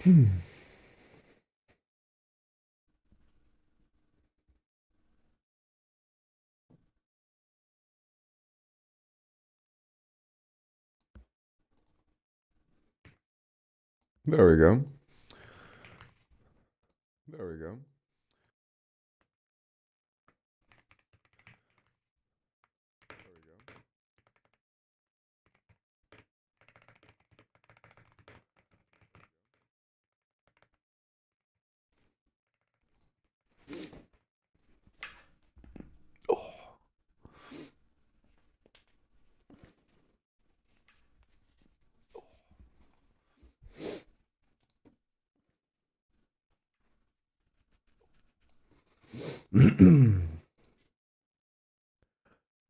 There we go. There we go.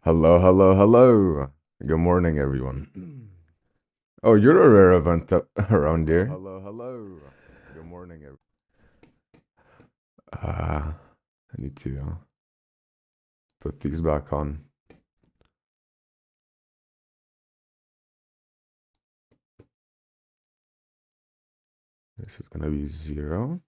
Hello, hello, hello. Good morning, everyone. Oh, you're a rare event around here. Hello, hello. Good morning, everyone. I need to put these back on. This is gonna be 0.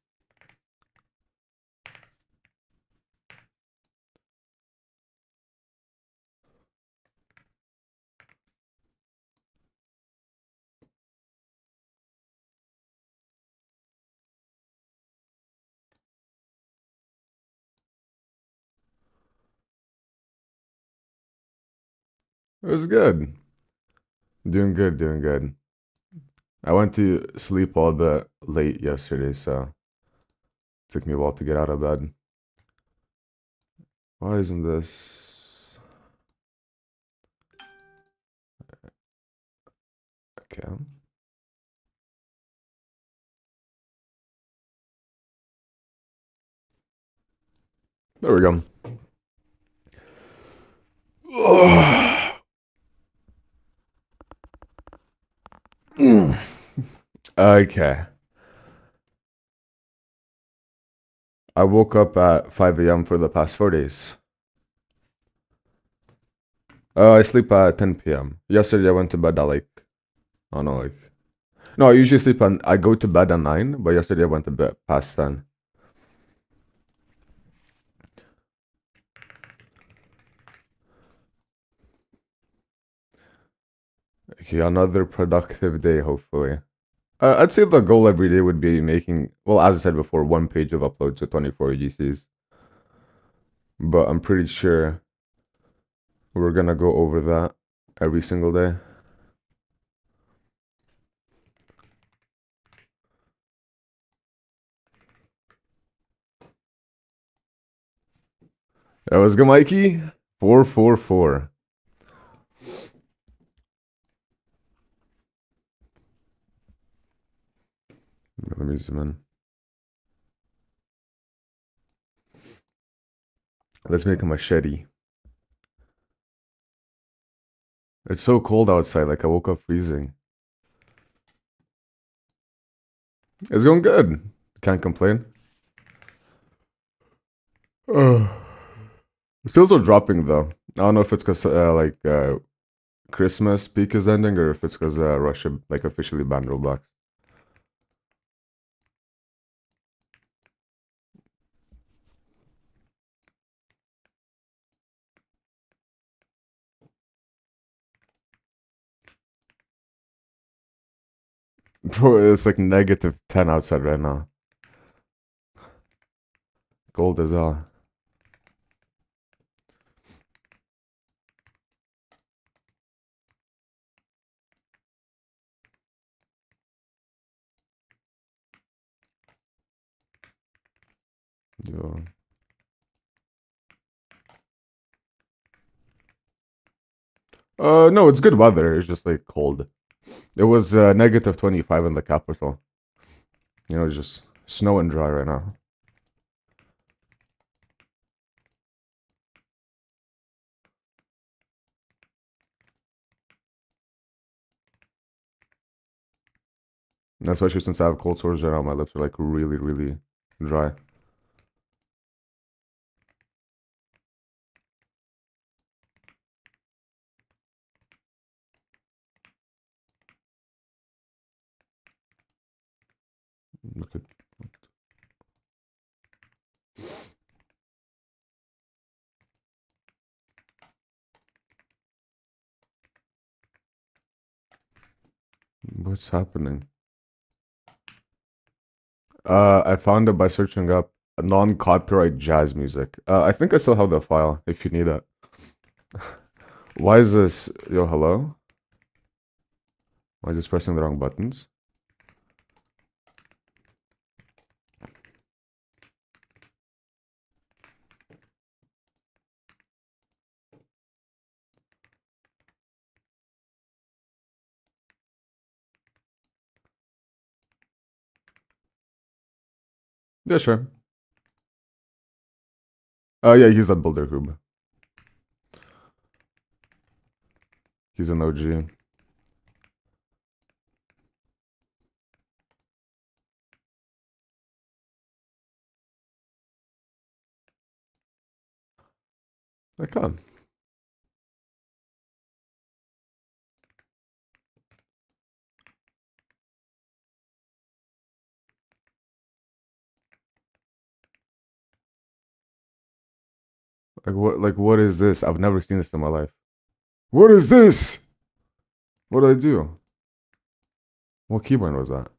It was good. Doing good, doing good. I went to sleep all bit late yesterday, so it took me a while to get out of bed. Why isn't this? Okay. There we go. Okay. I woke up at 5 a.m. for the past 4 days. I sleep at 10 p.m. Yesterday I went to bed at I don't know, no, I usually I go to bed at 9, but yesterday I went to bed past 10. Okay, another productive day, hopefully. I'd say the goal every day would be making, well, as I said before, 1 page of uploads to 24 UGCs. But I'm pretty sure we're gonna go over that every single day. That was good, Mikey. 444. Let me zoom in. Let's make a machete. It's so cold outside, like I woke up freezing. It's going good. Can't complain. Sales are dropping though. I don't know if it's because Christmas peak is ending or if it's because Russia like officially banned Roblox. Bro, it's like -10 outside right now. Cold as hell. Yo. No, it's good weather. It's just like cold. It was -25 in the capital. You know, it's just snow and dry right now. And especially since I have cold sores right now, my lips are like really, really dry. What's happening? I found it by searching up non-copyright jazz music. I think I still have the file if you need it. Why is this? Yo, hello? Am I just pressing the wrong buttons? Yeah, sure. Yeah, he's a builder Hoob. He's an OG. I can. What is this? I've never seen this in my life. What is this? What did I do? What keybind was that?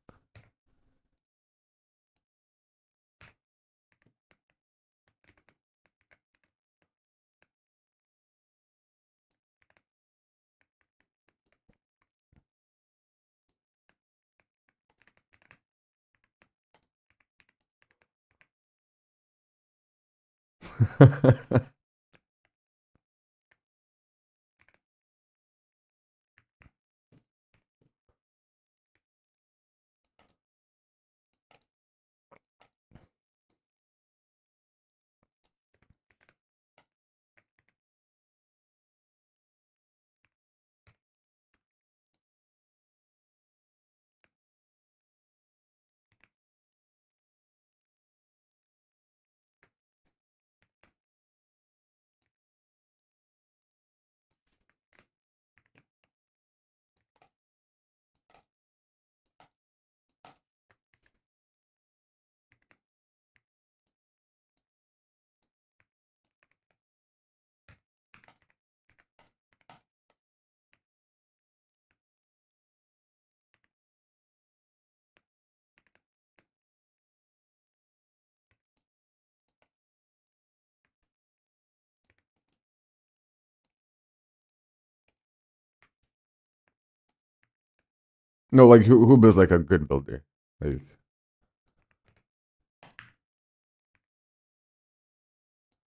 No, like Hoob is like a good builder. Like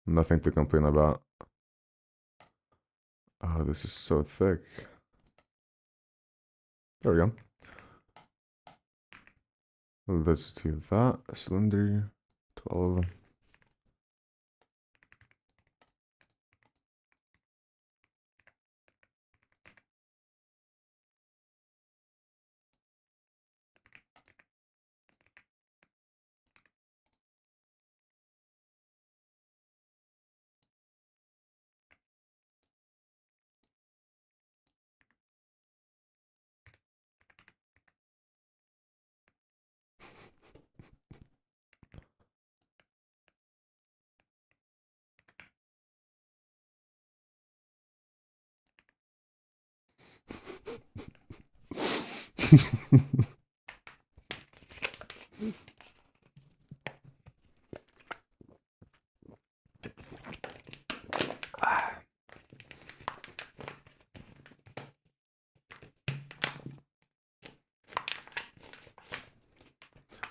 nothing to complain about. Oh, this is so thick. There we go. Let's do that. Cylinder 12.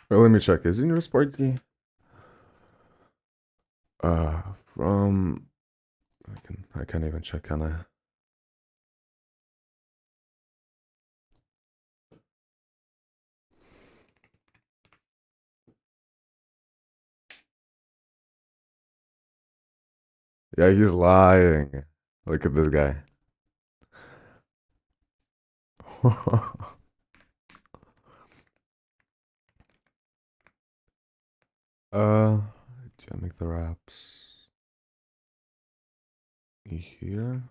Well, let me check. Is in your sport key? From I can't even check, can I? Yeah, he's lying. Look at this guy. Do I make the wraps here?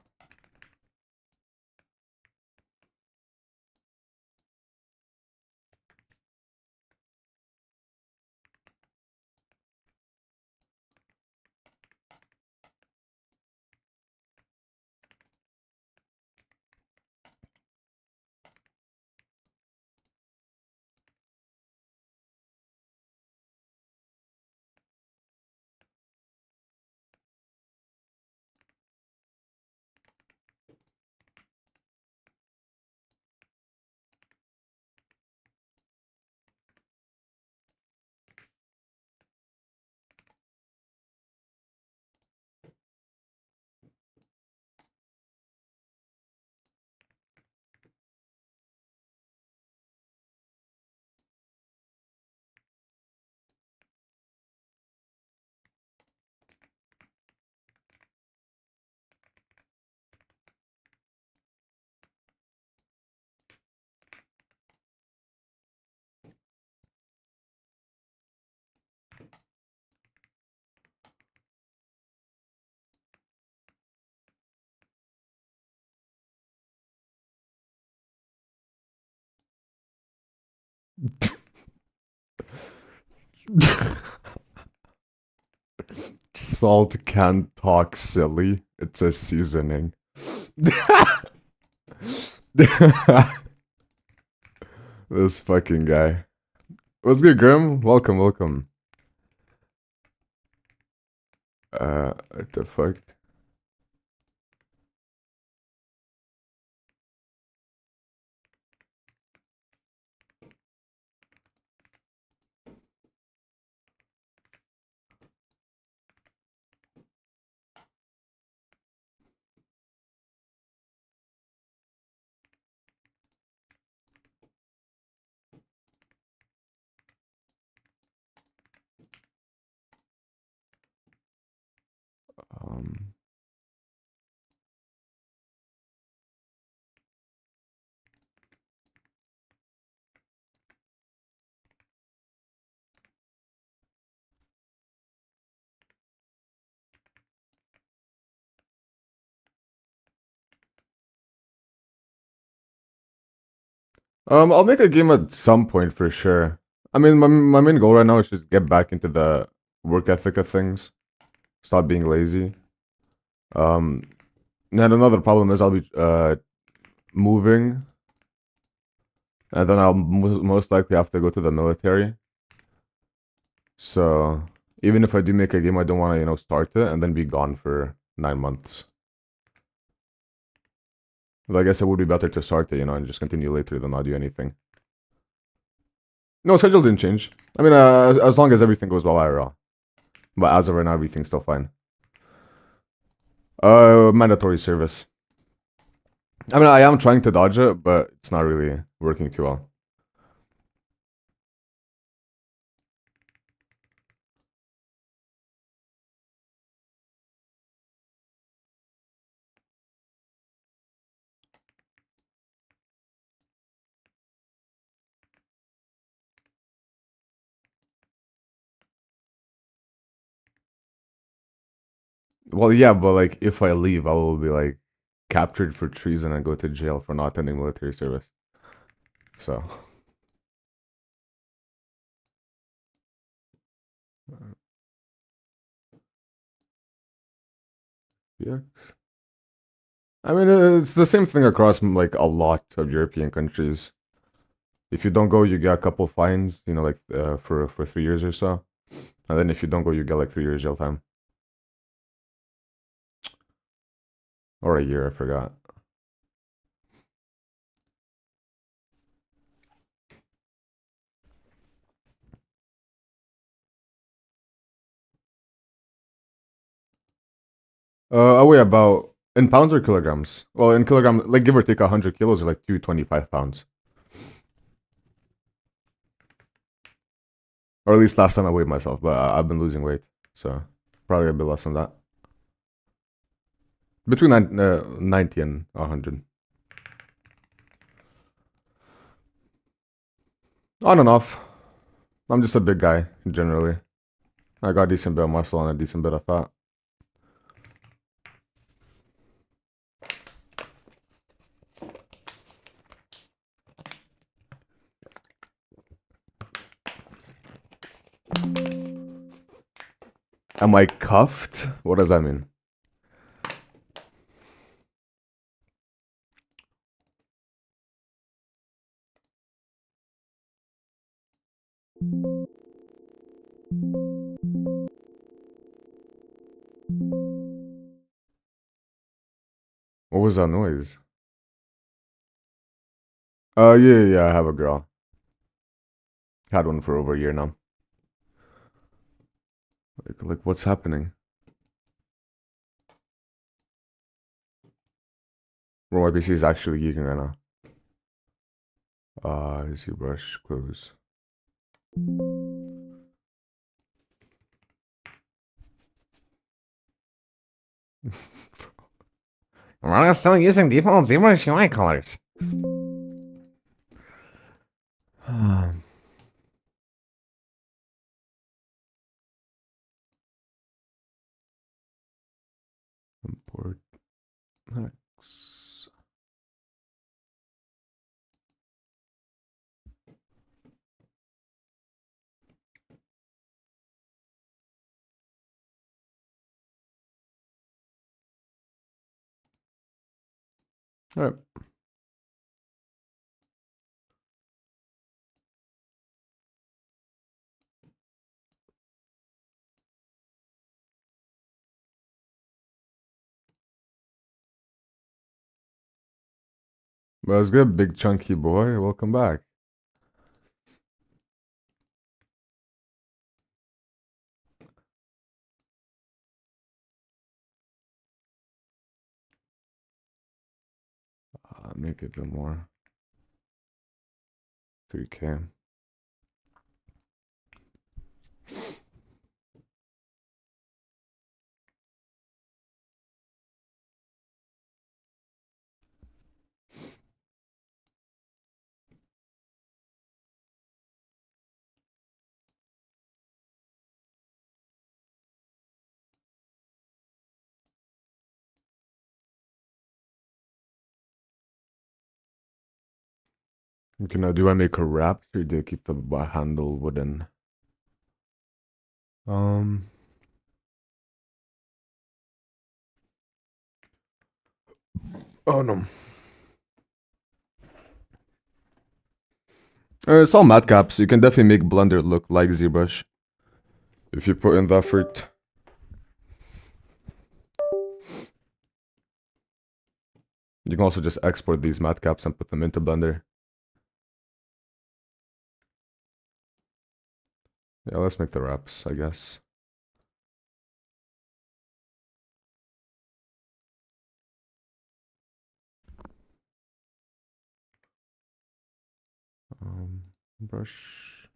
Salt can't talk silly. It's a seasoning. This fucking guy. What's good, Grim? Welcome, welcome. What the fuck? Um, I'll make a game at some point for sure. I mean, my main goal right now is just get back into the work ethic of things. Stop being lazy. Um, and another problem is I'll be moving, and then I'll most likely have to go to the military. So even if I do make a game, I don't want to start it and then be gone for 9 months. But I guess it would be better to start it, and just continue later than not do anything. No, schedule didn't change. I mean, as long as everything goes well IRL. But as of right now, everything's still fine. Mandatory service. I mean, I am trying to dodge it, but it's not really working too well. Well, yeah, but like if I leave, I will be like captured for treason and go to jail for not attending military service. So, yeah. I mean, it's the same thing across like a lot of European countries. If you don't go, you get a couple fines, like for 3 years or so, and then if you don't go, you get like 3 years jail time or a year. I forgot. I weigh about in pounds or kilograms. Well, in kilograms, like give or take 100 kilos, or like 225 pounds. Or at least last time I weighed myself, but I've been losing weight, so probably a bit less than that. Between 90 and 100. On and off. I'm just a big guy, generally. I got a decent bit of muscle and a decent bit of fat. Am I cuffed? What does that mean? What was that noise? Yeah, I have a girl. Had one for over a year now. Like what's happening? Bro, my PC is actually geeking right now. Is your brush close? We're still using default ZBrush UI colors. Import X. All right. Well, it's good, big chunky boy. Welcome back. Make it a bit more. 3K. Okay, now do I make a wrap or do I keep the handle wooden? Um, oh no. It's all matte caps. You can definitely make Blender look like ZBrush if you put in the effort. You can also just export these matte caps and put them into Blender. Yeah, let's make the wraps, I guess. Brush.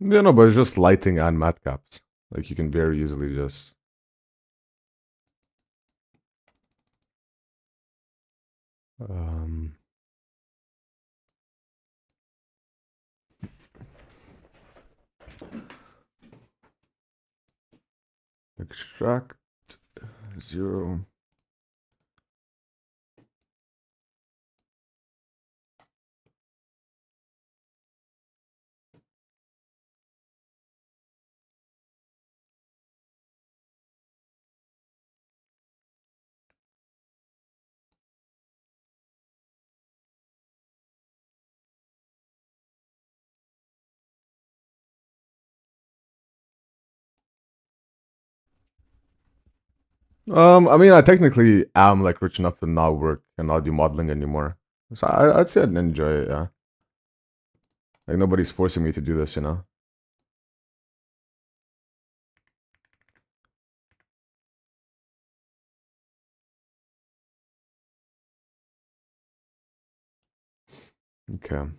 Yeah, no, but it's just lighting and matte caps. Like you can very easily just. Um, Extract 0. I mean, I technically am like rich enough to not work and not do modeling anymore. So I'd say I'd enjoy it, yeah. Like nobody's forcing me to do this, you know? Okay.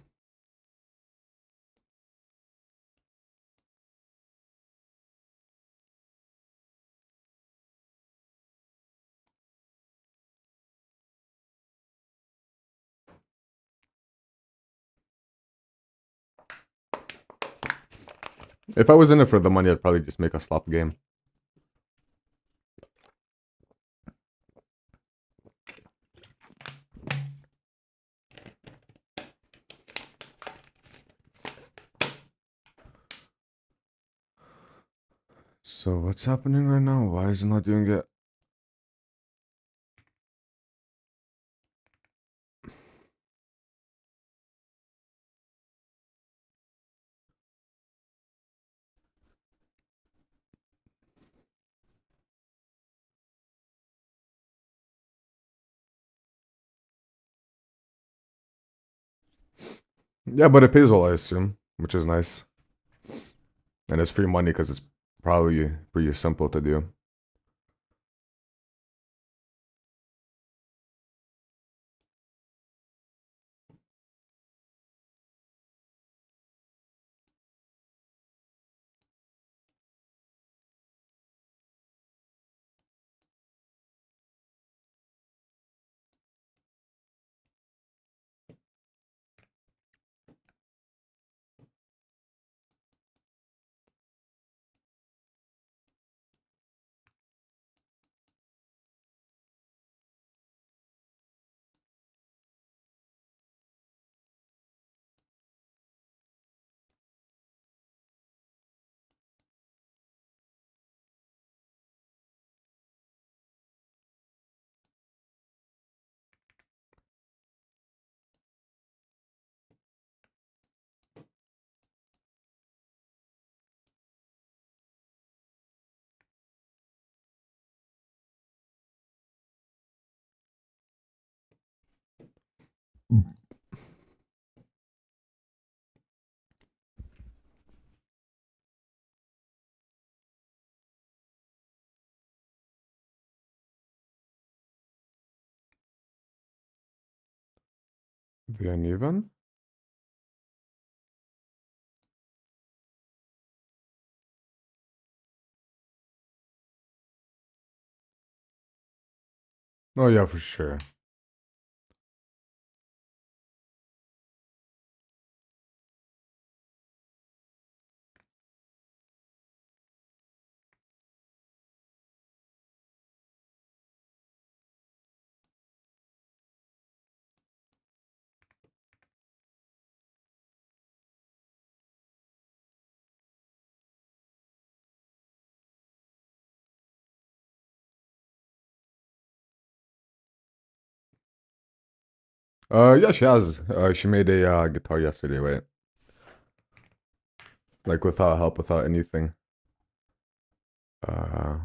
If I was in it for the money, I'd probably just make a slop game. So what's happening right now? Why is it not doing it? Yeah, but it pays well, I assume, which is nice. And it's free money because it's probably pretty simple to do. The uneven? Oh yeah, for sure. Yeah, she has. She made a guitar yesterday, wait. Like without help, without anything. Uh,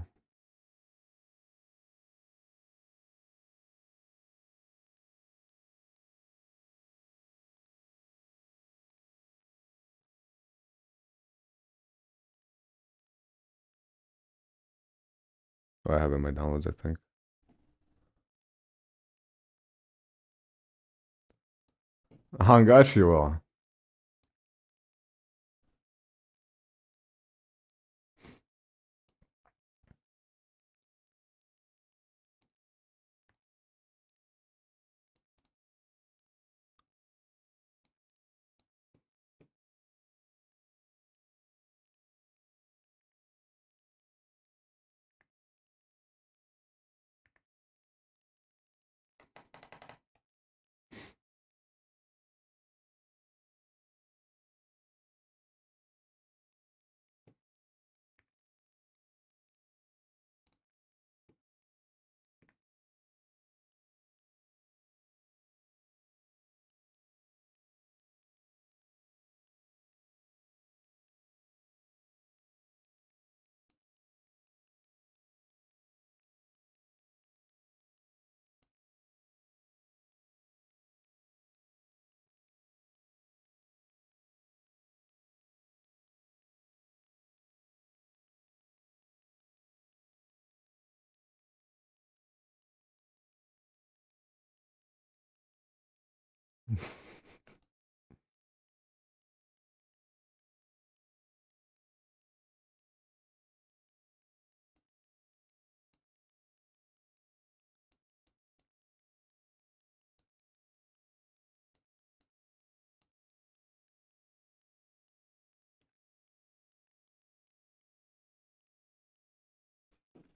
I have it in my downloads, I think. Hangashiwa.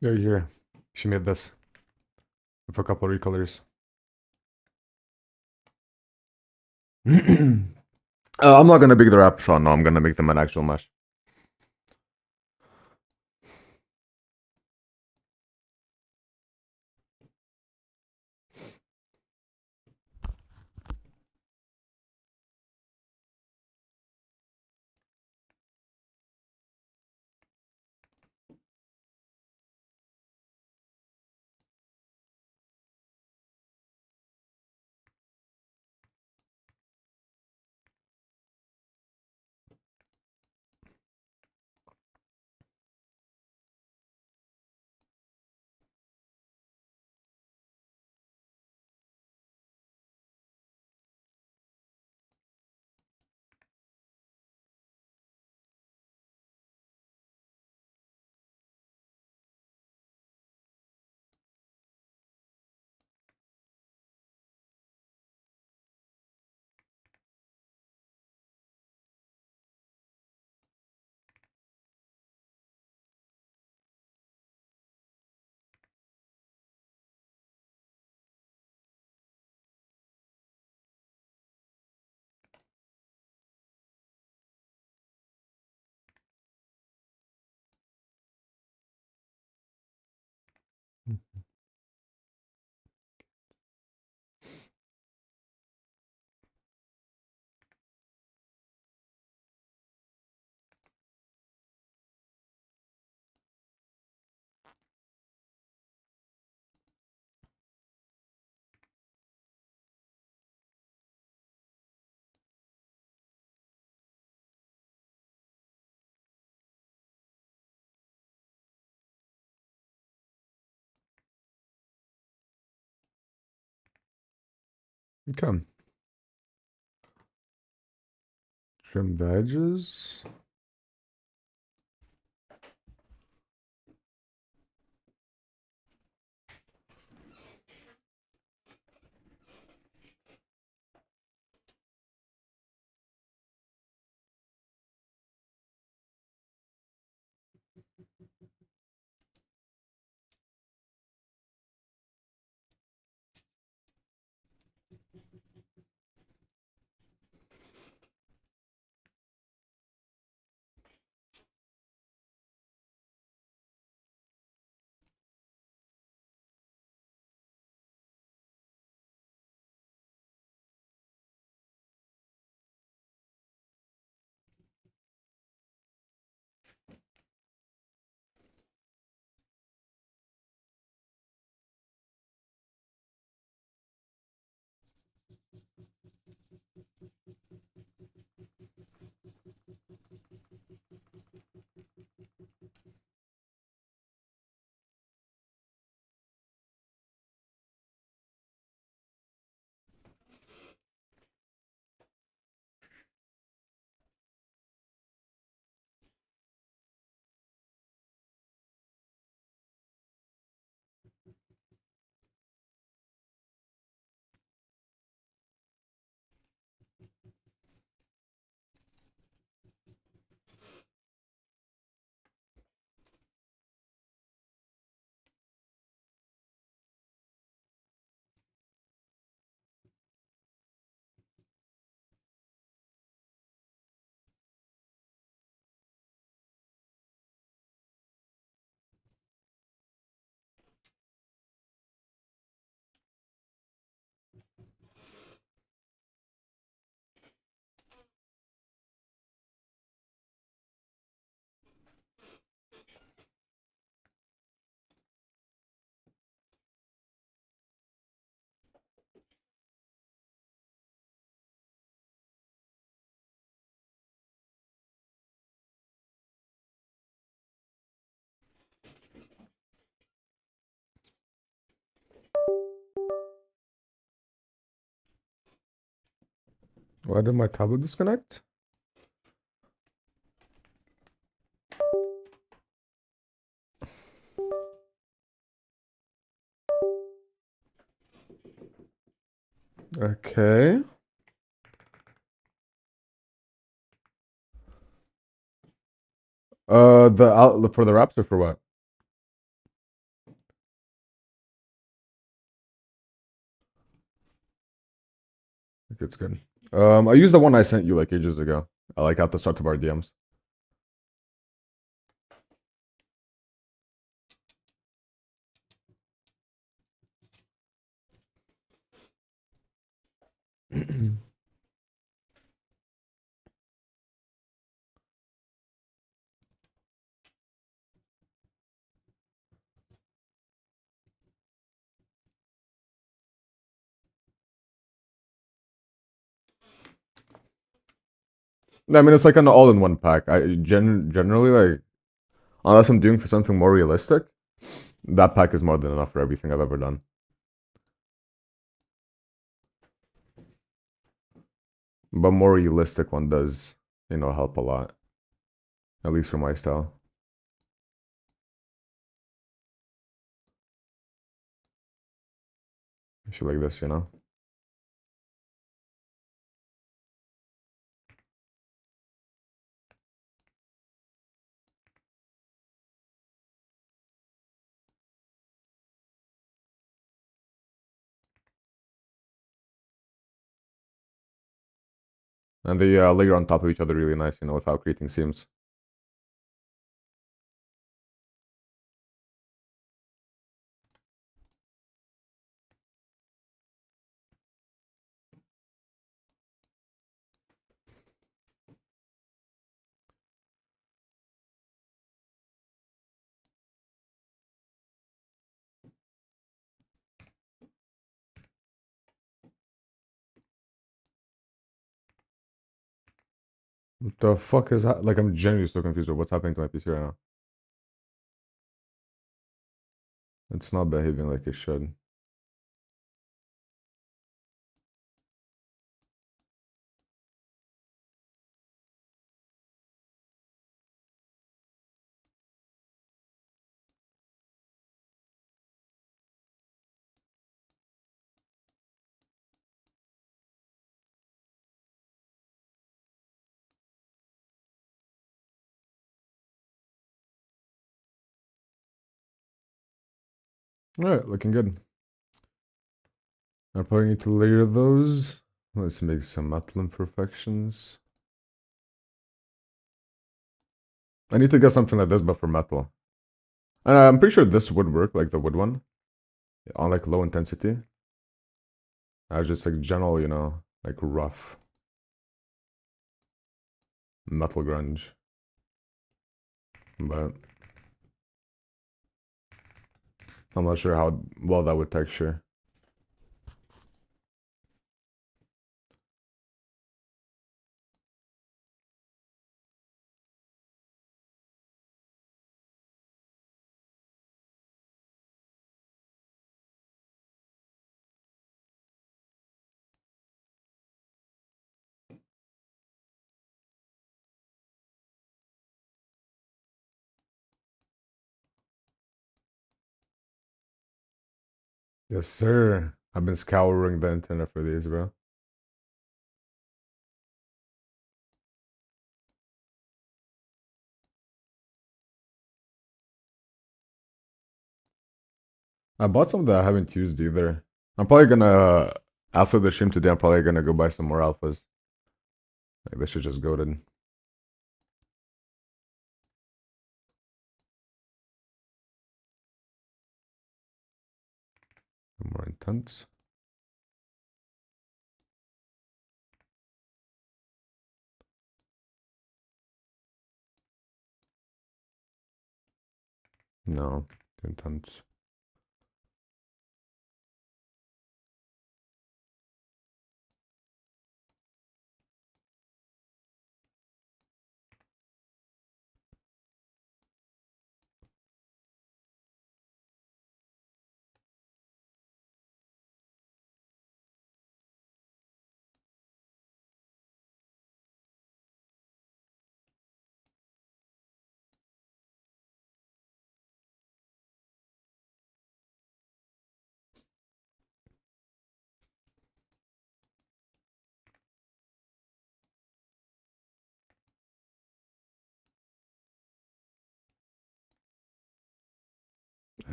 Yeah, here. She made this with a couple recolors. I'm not gonna make the wrap saw, no, I'm gonna make them an actual mesh. Okay. Trim the edges. Why did my tablet disconnect? Okay. The outlet for the wraps or for what? I think it's good. I used the one I sent you like ages ago. I like at the start of our DMs. I mean, it's like an all-in-one pack. I generally like, unless I'm doing for something more realistic, that pack is more than enough for everything I've ever done. But more realistic one does, help a lot. At least for my style. Shit like this. And they layer on top of each other really nice, without creating seams. What the fuck is that? Like, I'm genuinely so confused with what's happening to my PC right now. It's not behaving like it should. Alright, looking good. I probably need to layer those. Let's make some metal imperfections. I need to get something like this, but for metal. And I'm pretty sure this would work, like the wood one, on like low intensity. I was just like general, you know, like rough metal grunge. But I'm not sure how well that would texture. Yes, sir. I've been scouring the internet for these, bro. I bought some that I haven't used either. I'm probably gonna, after the stream today, I'm probably gonna go buy some more alphas. Like, this should just go then. More intense. No, too intense.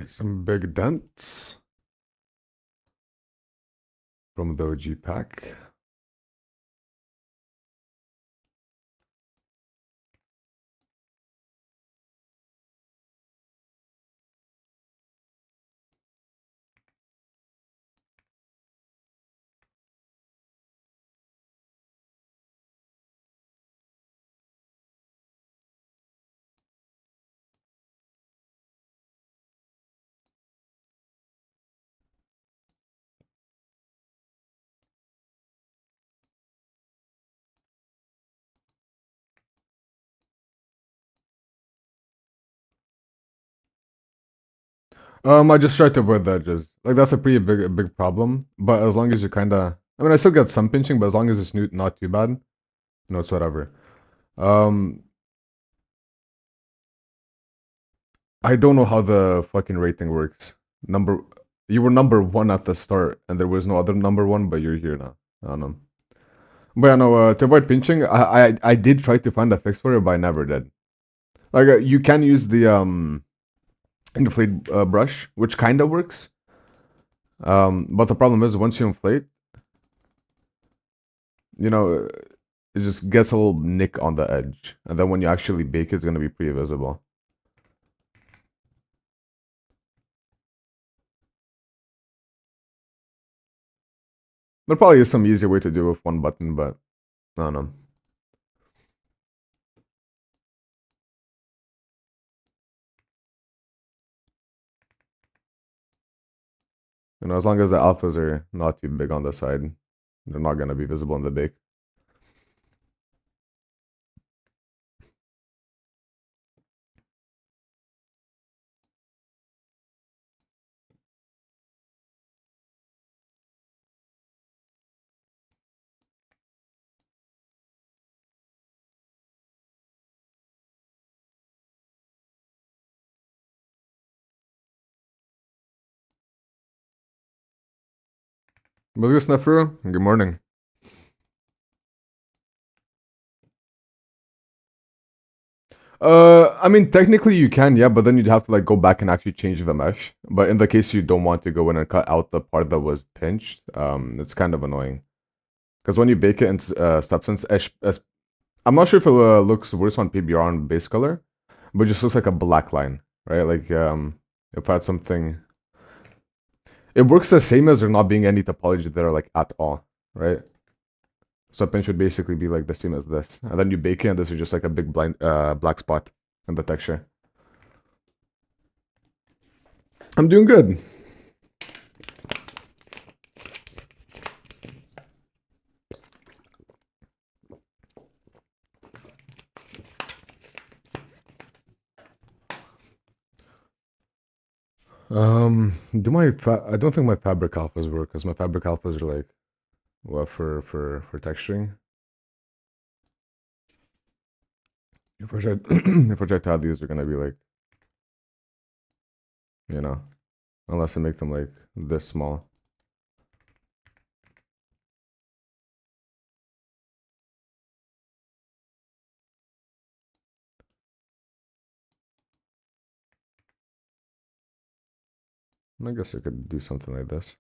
Some big dents from the OG pack. I just try to avoid the edges. Like that's a pretty big problem. But as long as you kinda, I mean, I still get some pinching, but as long as it's not too bad, it's whatever. Um, I don't know how the fucking rating works. You were number one at the start, and there was no other number one, but you're here now. I don't know. But I know to avoid pinching, I did try to find a fix for it, but I never did. Like you can use the inflate brush, which kind of works. But the problem is once you inflate, you know, it just gets a little nick on the edge, and then when you actually bake it, it's gonna be pretty visible. There probably is some easier way to do it with one button, but I don't know. As long as the alphas are not too big on the side, they're not gonna be visible in the bake. What's good, Snuffer? Good morning. I mean, technically you can, yeah, but then you'd have to like go back and actually change the mesh. But in the case you don't want to go in and cut out the part that was pinched, it's kind of annoying. Because when you bake it in Substance, I'm not sure if it looks worse on PBR on base color, but it just looks like a black line, right? Like if I had something, it works the same as there not being any topology there like at all, right? So pin should basically be like the same as this, and then you bake it, and this is just like a big black spot in the texture. I'm doing good. I don't think my fabric alphas work because my fabric alphas are like what for texturing. If I try if I try to add these, they're gonna be like, you know, unless I make them like this small. I guess I could do something like this.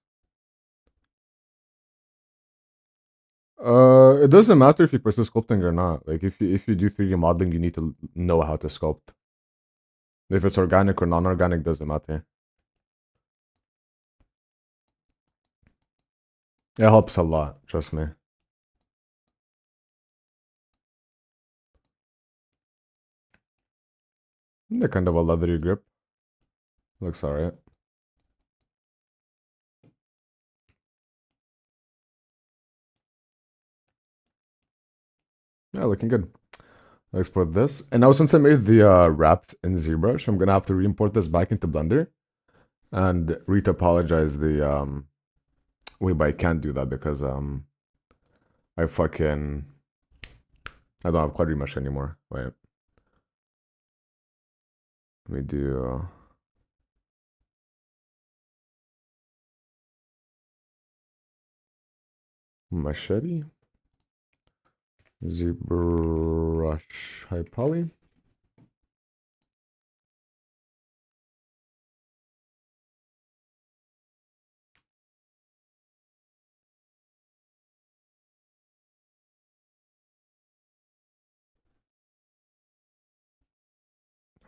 It doesn't matter if you pursue sculpting or not. Like if you do 3D modeling, you need to know how to sculpt. If it's organic or non-organic, doesn't matter. It helps a lot, trust me. They're kind of a leathery grip. Looks alright. Yeah, looking good. I'll export this. And now since I made the wraps in ZBrush, I'm gonna have to re-import this back into Blender and retopologize the wait, but I can't do that because I don't have quadri mesh anymore. Wait. Let me do machete. ZBrush high poly.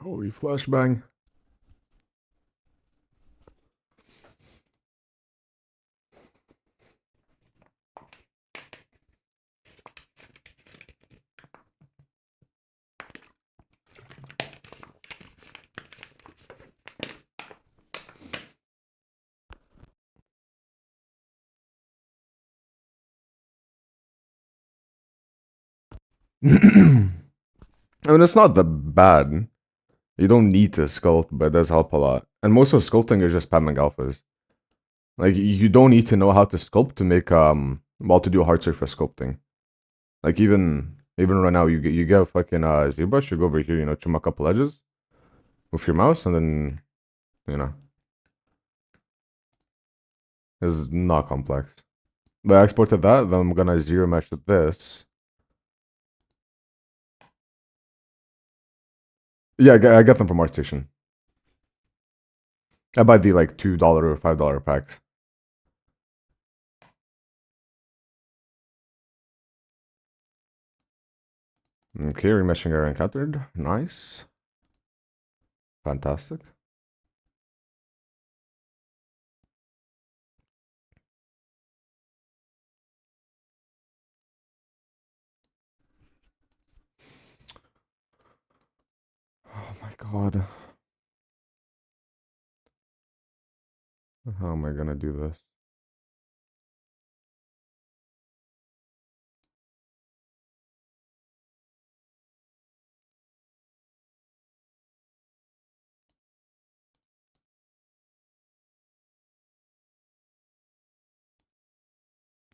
Holy flashbang. I mean, it's not that bad. You don't need to sculpt, but it does help a lot. And most of sculpting is just spamming alphas. Like you don't need to know how to sculpt to make well to do a hard surface sculpting. Like even right now you get a fucking ZBrush, you go over here, trim a couple edges with your mouse, and then you know it's not complex. But I exported that, then I'm gonna zero mesh this. Yeah, I get them from ArtStation. I buy the like $2 or $5 packs. Okay, remeshing error encountered. Nice. Fantastic. Oh my god. How am I gonna do this?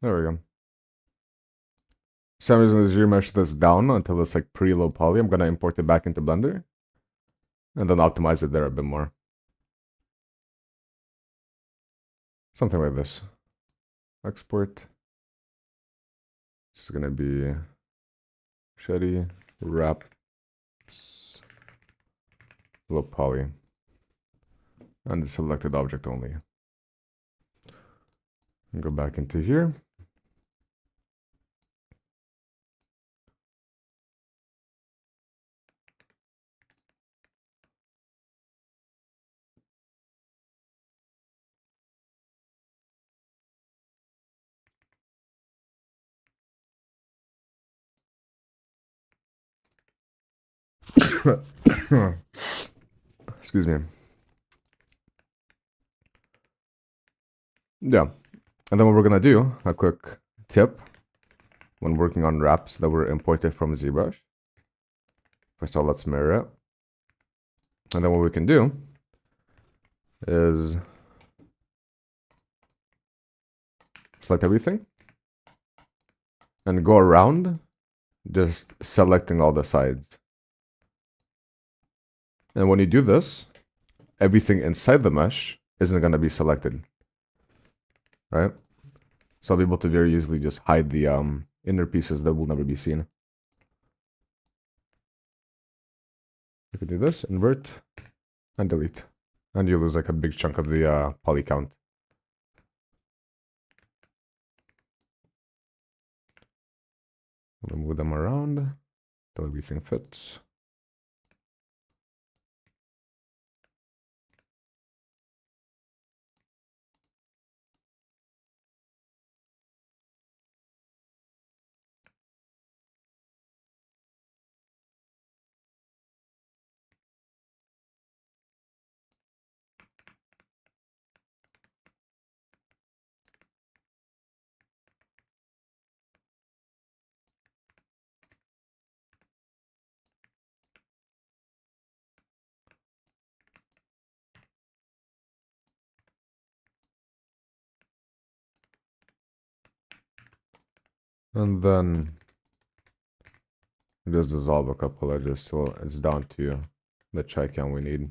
There we go. So I'm just gonna zero mesh this down until it's like pretty low poly. I'm gonna import it back into Blender and then optimize it there a bit more. Something like this. Export. This is gonna be Shetty wraps Upload poly. And the selected object only. Go back into here. Excuse me. Yeah. And then what we're going to do, a quick tip when working on wraps that were imported from ZBrush. First of all, let's mirror it. And then what we can do is select everything and go around just selecting all the sides. And when you do this, everything inside the mesh isn't going to be selected, right? So I'll be able to very easily just hide the inner pieces that will never be seen. You can do this, invert, and delete. And you lose like a big chunk of the poly count. We'll move them around until everything fits. And then just dissolve a couple edges so it's down to the tri-count we need.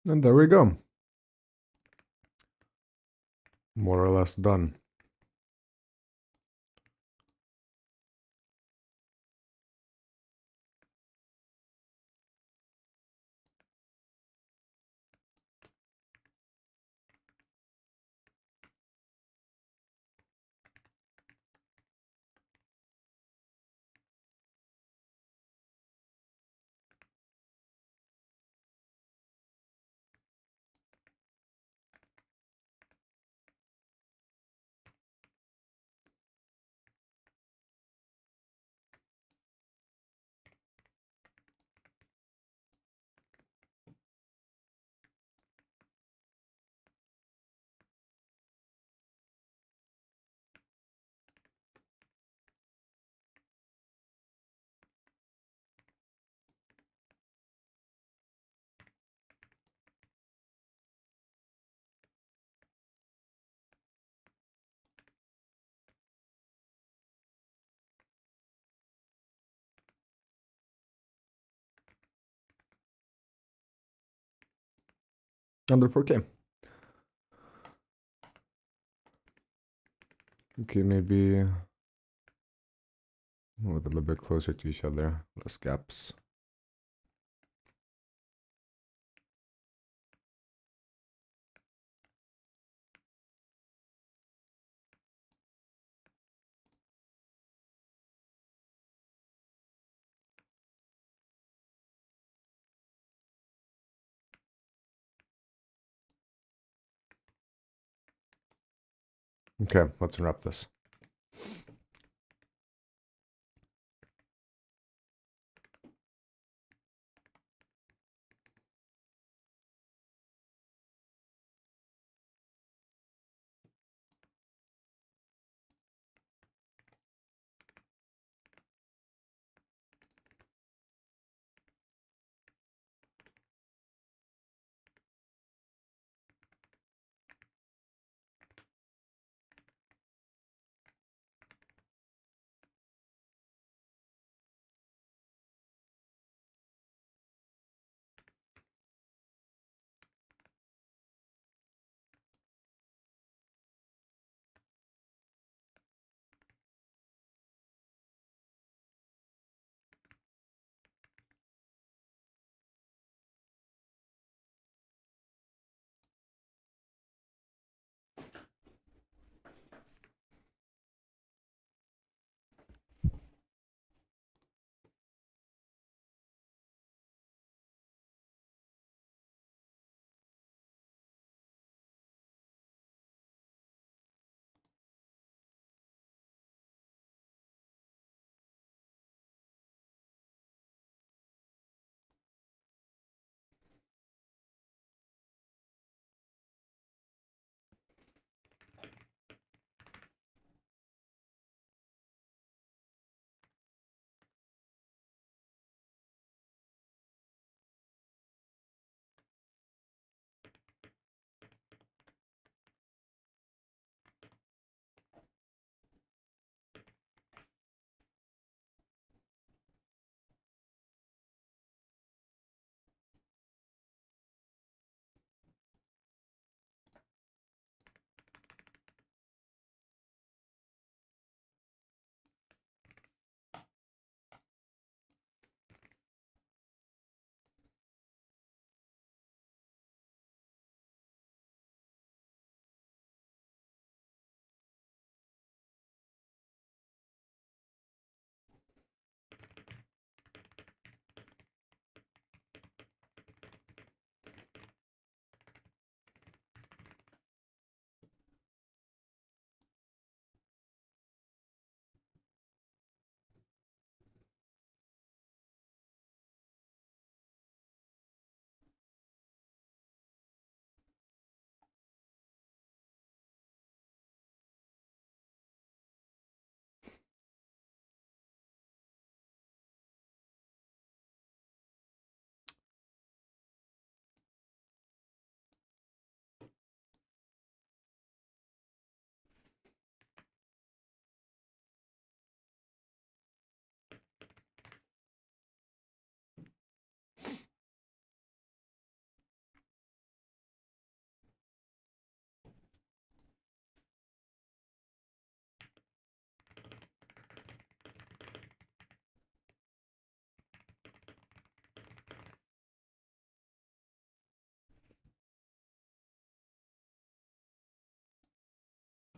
And there we go. More or less done. Under 4K. Okay, maybe move them a bit closer to each other. Less gaps. Okay, let's unwrap this.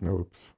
Oops.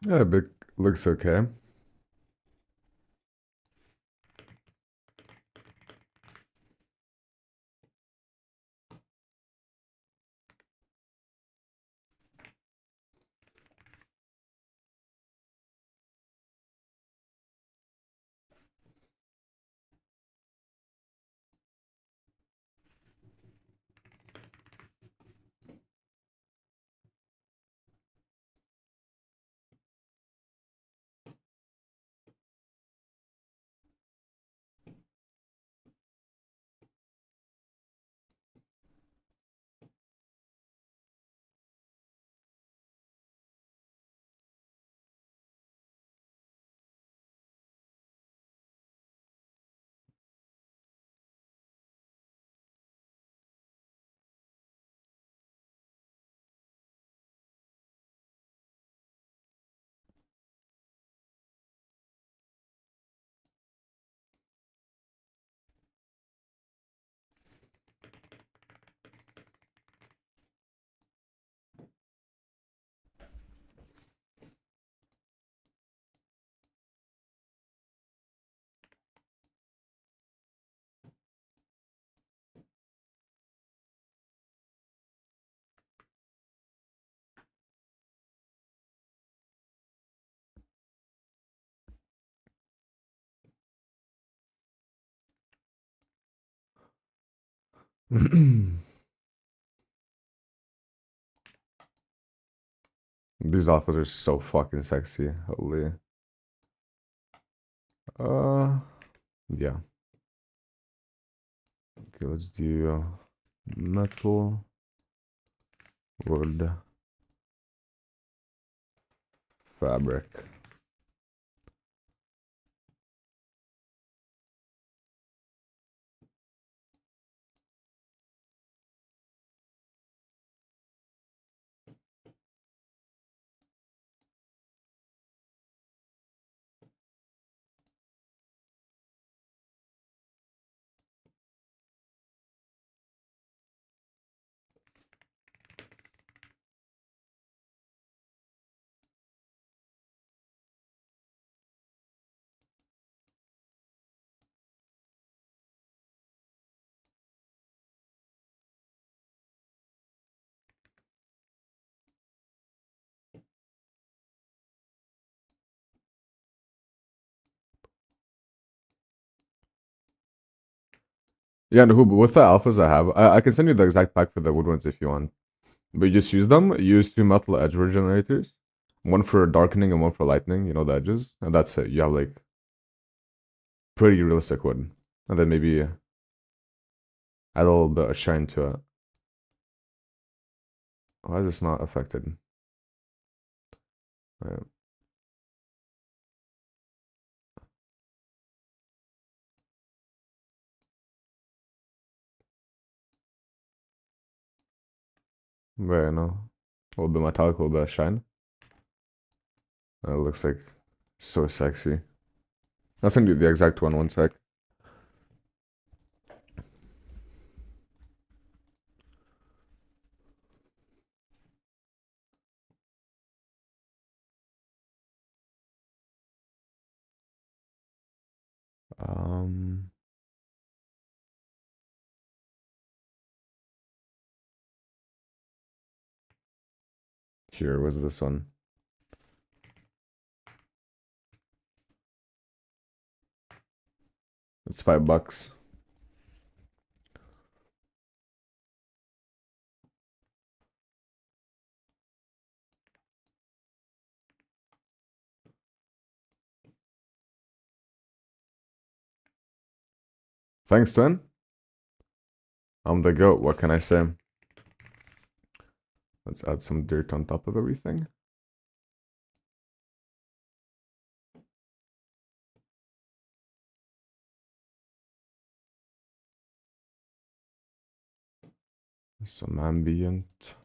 Yeah, big looks okay. These alphas are so fucking sexy. Holy. Uh, yeah. Okay, let's do metal, wood, fabric. Yeah, and Hub, with the alphas I have, I can send you the exact pack for the wood ones if you want. But you just use them. Use two metal edge regenerators, one for darkening and one for lightening. You know the edges, and that's it. You have like pretty realistic wood, and then maybe add a little bit of shine to it. Why is this not affected? Right. Very no. A little bit metallic, a little bit of shine. It looks like so sexy. I'll send you the exact one sec. Here was this one. It's $5. Thanks, Twin. I'm the goat. What can I say? Let's add some dirt on top of everything. Some ambient.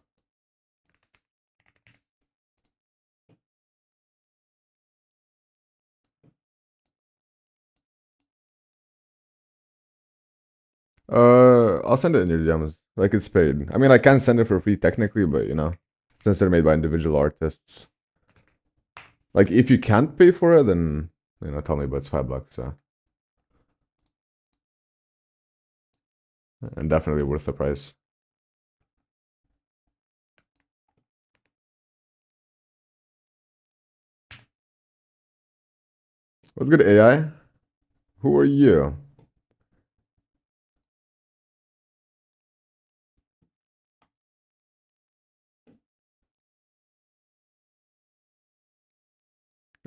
I'll send it in your DMs. Like, it's paid. I mean, I can send it for free technically, but you know, since they're made by individual artists. Like, if you can't pay for it, then you know, tell me. But it's $5, so and definitely worth the price. What's good, AI? Who are you?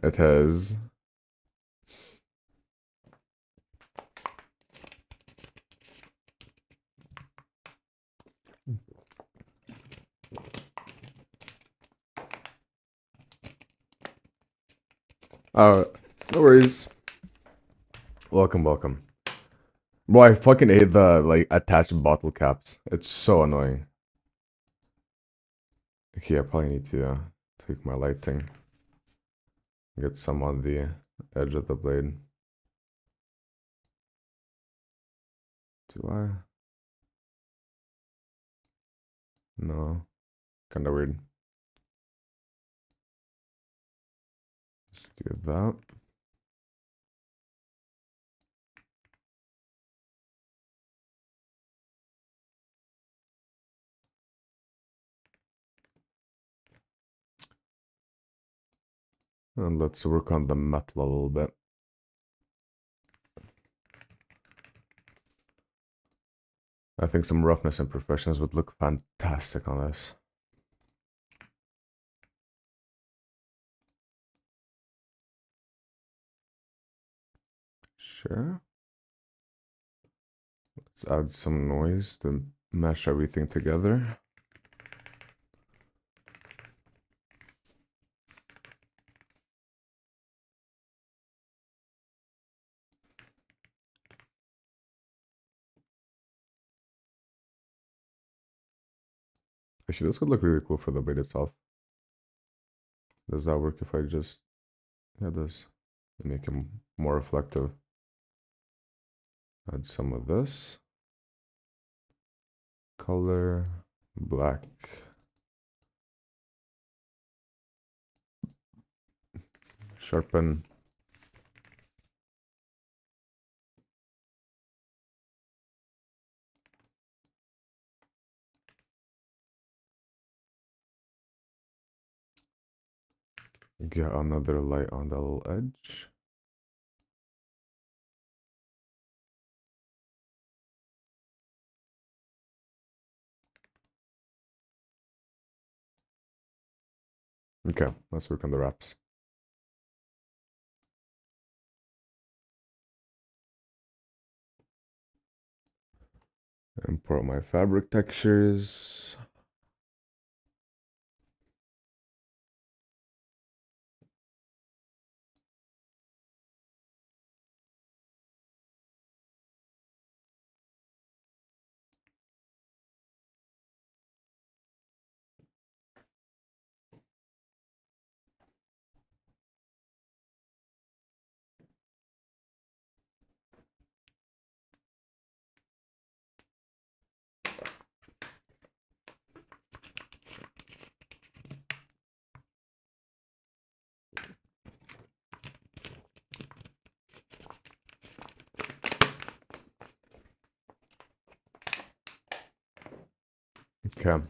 It has. No worries. Welcome, welcome. Bro, I fucking hate the like attached bottle caps. It's so annoying. Okay, I probably need to tweak my lighting. Get some on the edge of the blade. Do I? No. Kinda weird. Just do that. And let's work on the metal a little bit. I think some roughness imperfections would look fantastic on this. Sure. Let's add some noise to mesh everything together. Actually, this would look really cool for the blade itself. Does that work if I just... Yeah, it does. Make it more reflective. Add some of this. Color, black. Sharpen. Get another light on the little edge. Okay, let's work on the wraps. Import my fabric textures. Okay.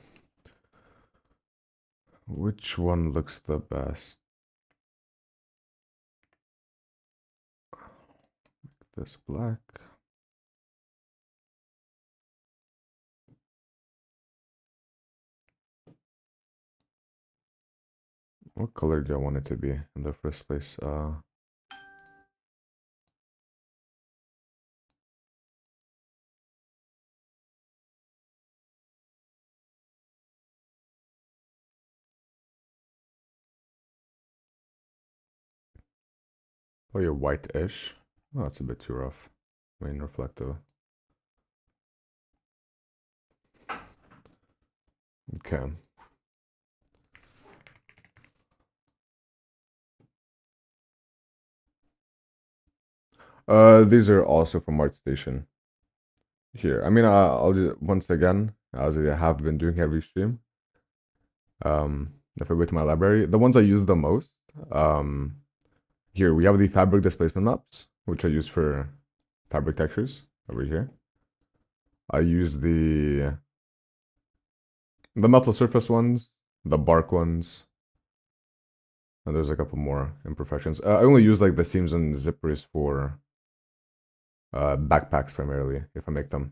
Which one looks the best? This black. What color do I want it to be in the first place? Oh, you're white-ish. Oh, that's a bit too rough. Main reflective. Okay. These are also from ArtStation. Here, I mean, I'll just, once again, as I have been doing every stream. If I go to my library, the ones I use the most. Here we have the fabric displacement maps, which I use for fabric textures over here. I use the metal surface ones, the bark ones, and there's a couple more imperfections. I only use like the seams and zippers for backpacks primarily, if I make them.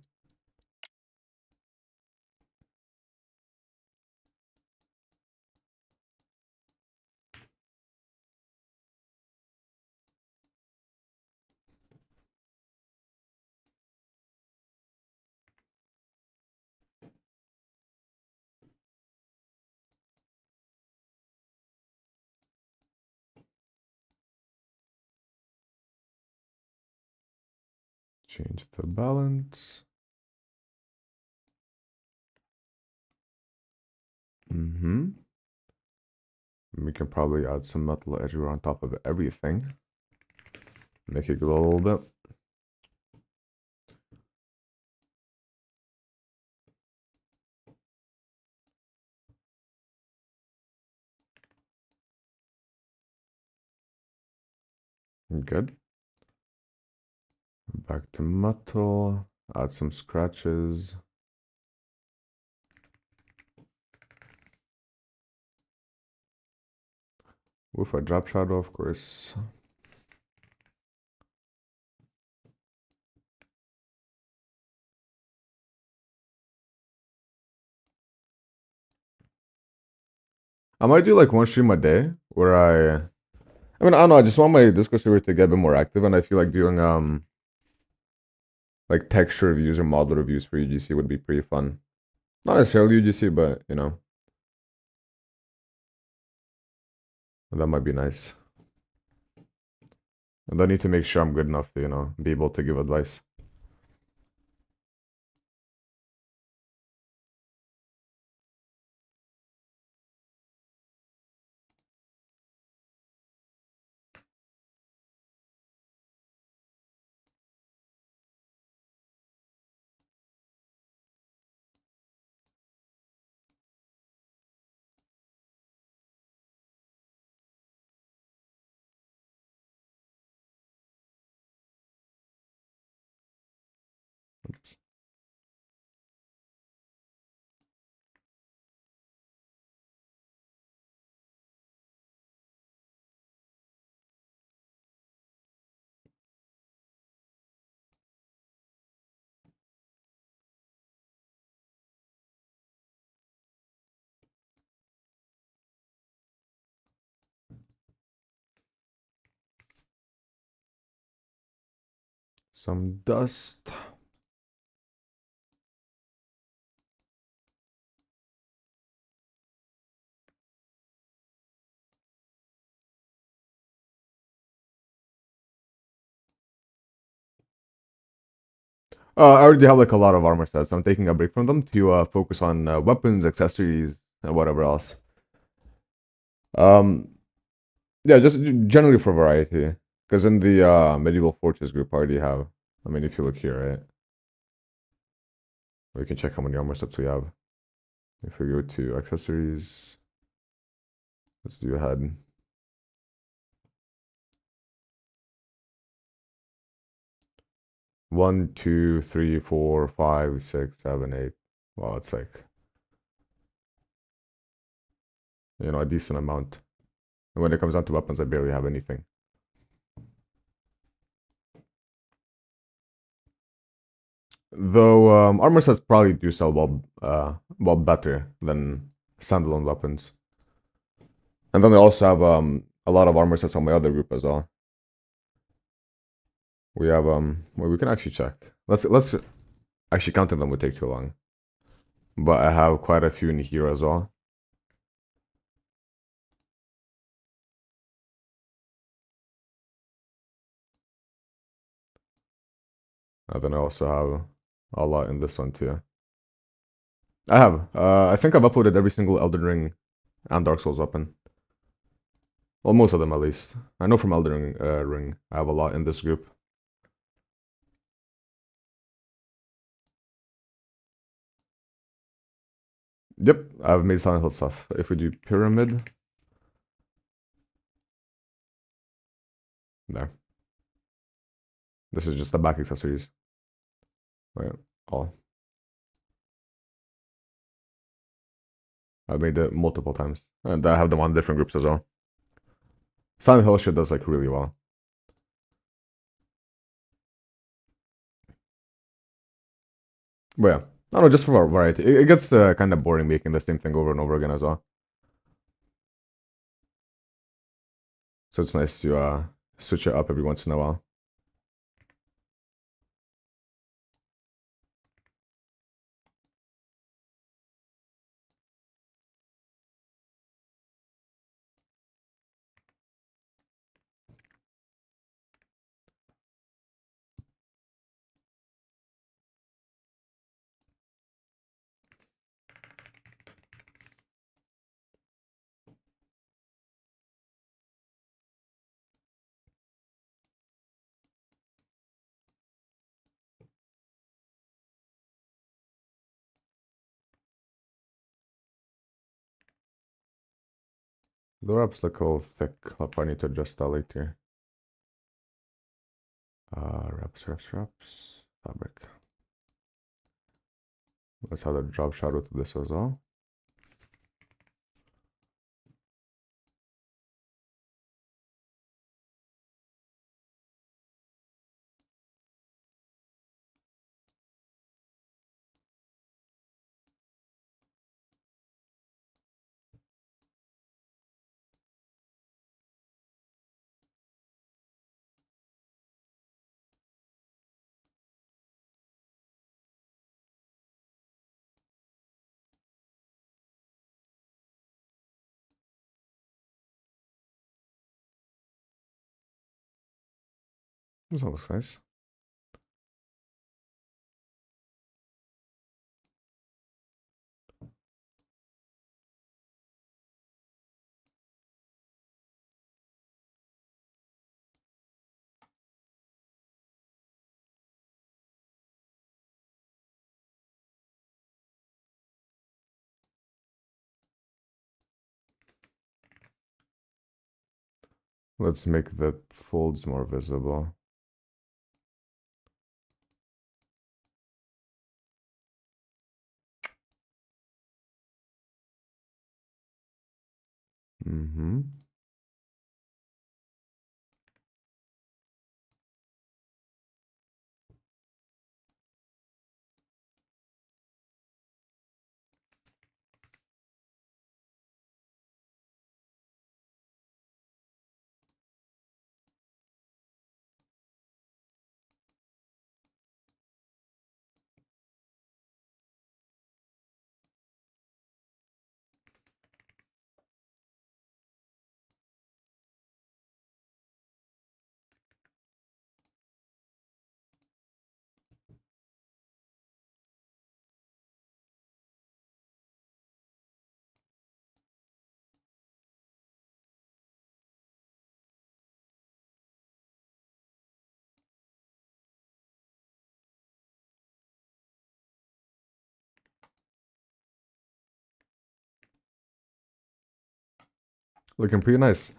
Change the balance. We can probably add some metal edge on top of everything. Make it glow a little bit. Good. Back to metal. Add some scratches. With a drop shadow, of course. I might do like one stream a day where I mean, I don't know, I just want my Discord server to get a bit more active, and I feel like doing like texture reviews or model reviews for UGC would be pretty fun. Not necessarily UGC, but you know, that might be nice. And I need to make sure I'm good enough to, you know, be able to give advice. Oops. Some dust. I already have like a lot of armor sets. I'm taking a break from them to focus on weapons, accessories, and whatever else. Yeah, just generally for variety. Because in the medieval fortress group, I already have. I mean, if you look here, right, we can check how many armor sets we have. If we go to accessories, let's do a head. 1, 2, 3, 4, 5, 6, 7, 8. Wow, it's like You know, a decent amount. And when it comes down to weapons, I barely have anything. Though armor sets probably do sell well better than standalone weapons. And then I also have a lot of armor sets on my other group as well. We have well, we can actually check. Let's actually counting them would take too long. But I have quite a few in here as well. And then I also have a lot in this one too. I have. I think I've uploaded every single Elden Ring and Dark Souls weapon. Well, most of them at least. I know from Elden Ring, I have a lot in this group. Yep, I've made Silent Hill stuff. If we do Pyramid, there. This is just the back accessories. Wait, all. I've made it multiple times. And I have them on different groups as well. Silent Hill shit does like really well. But yeah, I don't know, just for variety. It gets kind of boring making the same thing over and over again as well. So it's nice to switch it up every once in a while. The wraps look a little thick. I'll probably need to adjust that later. Wraps. Fabric. Let's add a drop shadow to this as well. This one looks nice. Let's make the folds more visible. Mm-hmm. Looking pretty nice.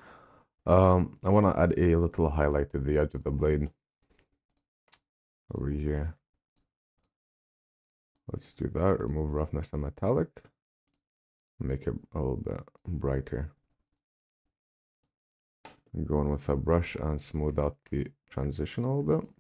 I want to add a little highlight to the edge of the blade over here. Let's do that. Remove roughness and metallic. Make it a little bit brighter. Go in with a brush and smooth out the transition a little bit.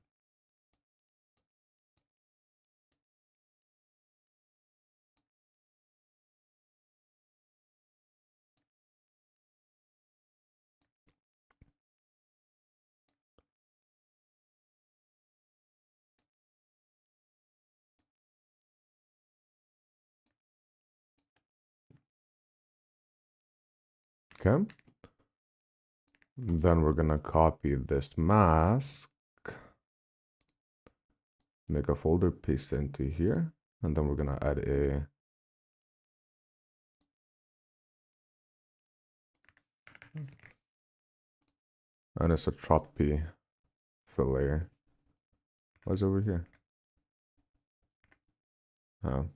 Okay. Then we're gonna copy this mask, make a folder, paste it into here, and then we're gonna add a anisotropy fill layer. What's over here? Oh.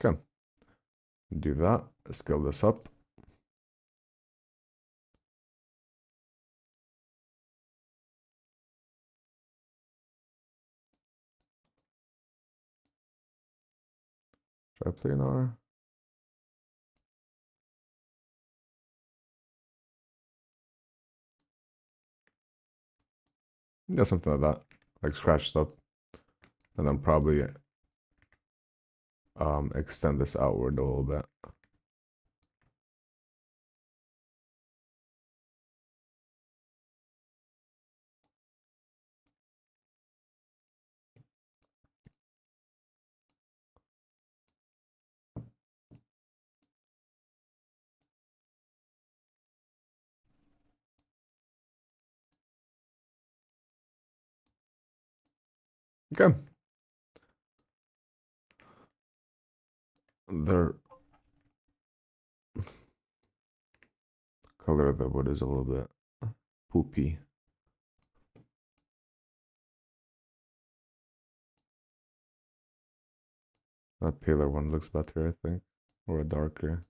Okay. Do that. Scale this up. Triplanar. Yeah, something like that. Like scratched up. And then probably extend this outward a little bit. Okay. The color of the wood is a little bit poopy. That paler one looks better, I think. Or a darker.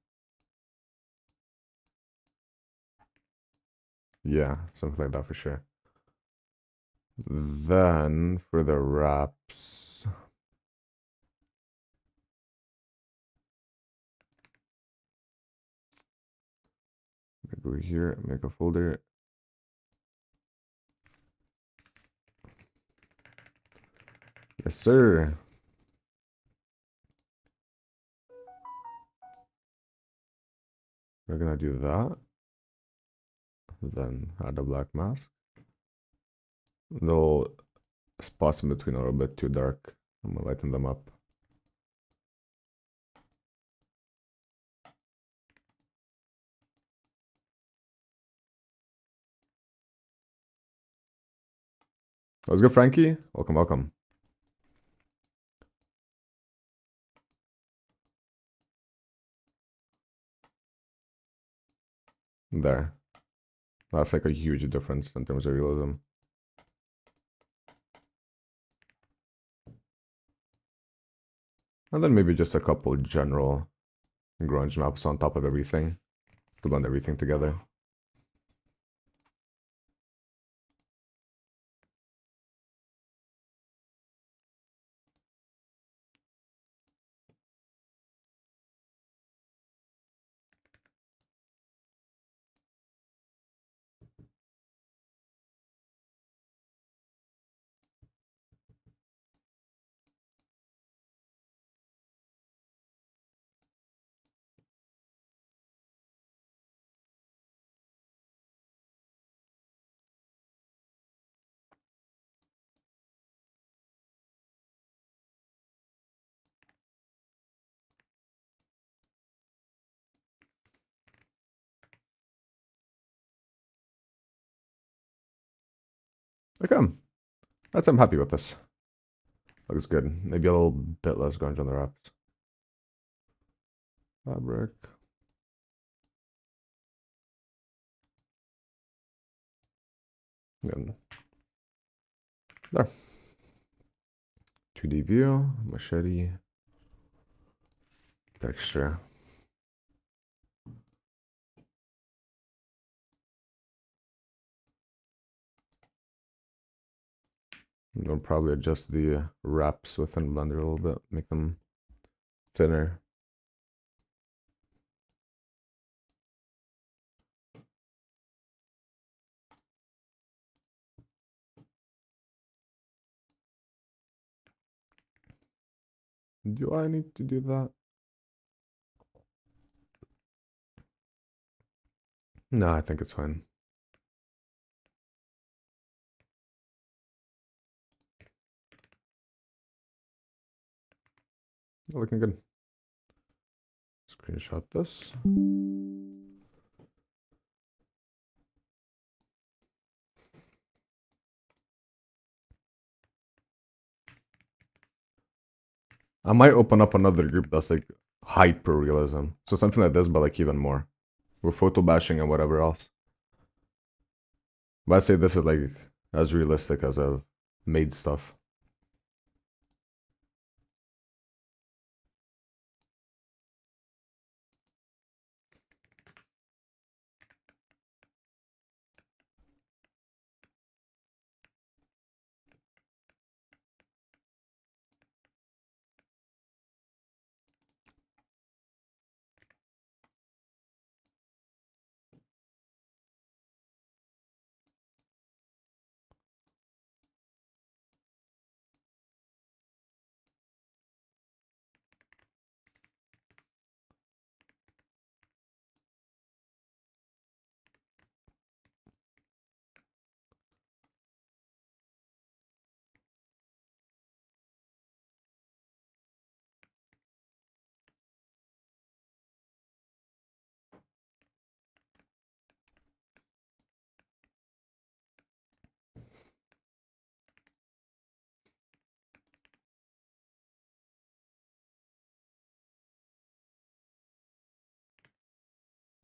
Yeah, something like that for sure. Then for the wraps, go here, make a folder. Yes, sir. We're gonna do that. Then add a black mask. The spots in between are a bit too dark. I'm gonna lighten them up. That was good, Frankie. Welcome, welcome. There. That's like a huge difference in terms of realism. And then maybe just a couple general grunge maps on top of everything to blend everything together. Okay. I'm happy with this. Looks good. Maybe a little bit less grunge on the wraps. Fabric. Good. There. 2D view, machete, texture. We'll probably adjust the wraps within Blender a little bit, make them thinner. Do I need to do that? No, I think it's fine. Looking good. Screenshot this. I might open up another group that's like hyper realism. So something like this, but like even more. With photo bashing and whatever else. But I'd say this is like as realistic as I've made stuff.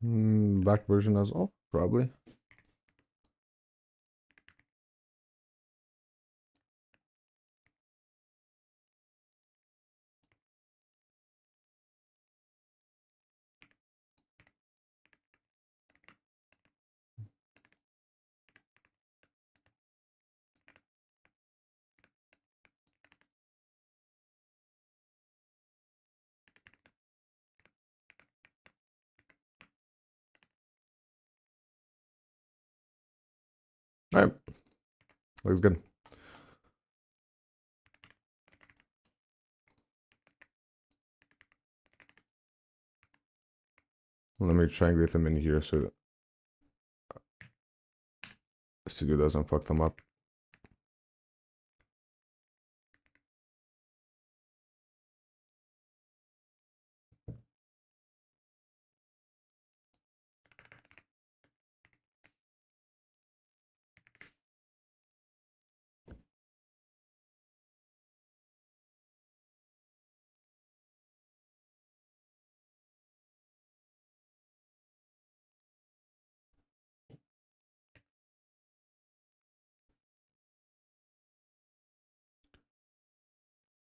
Back version as well, probably. All right, looks good. Let me triangulate them in here so that Studio doesn't fuck them up.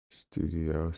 Studio.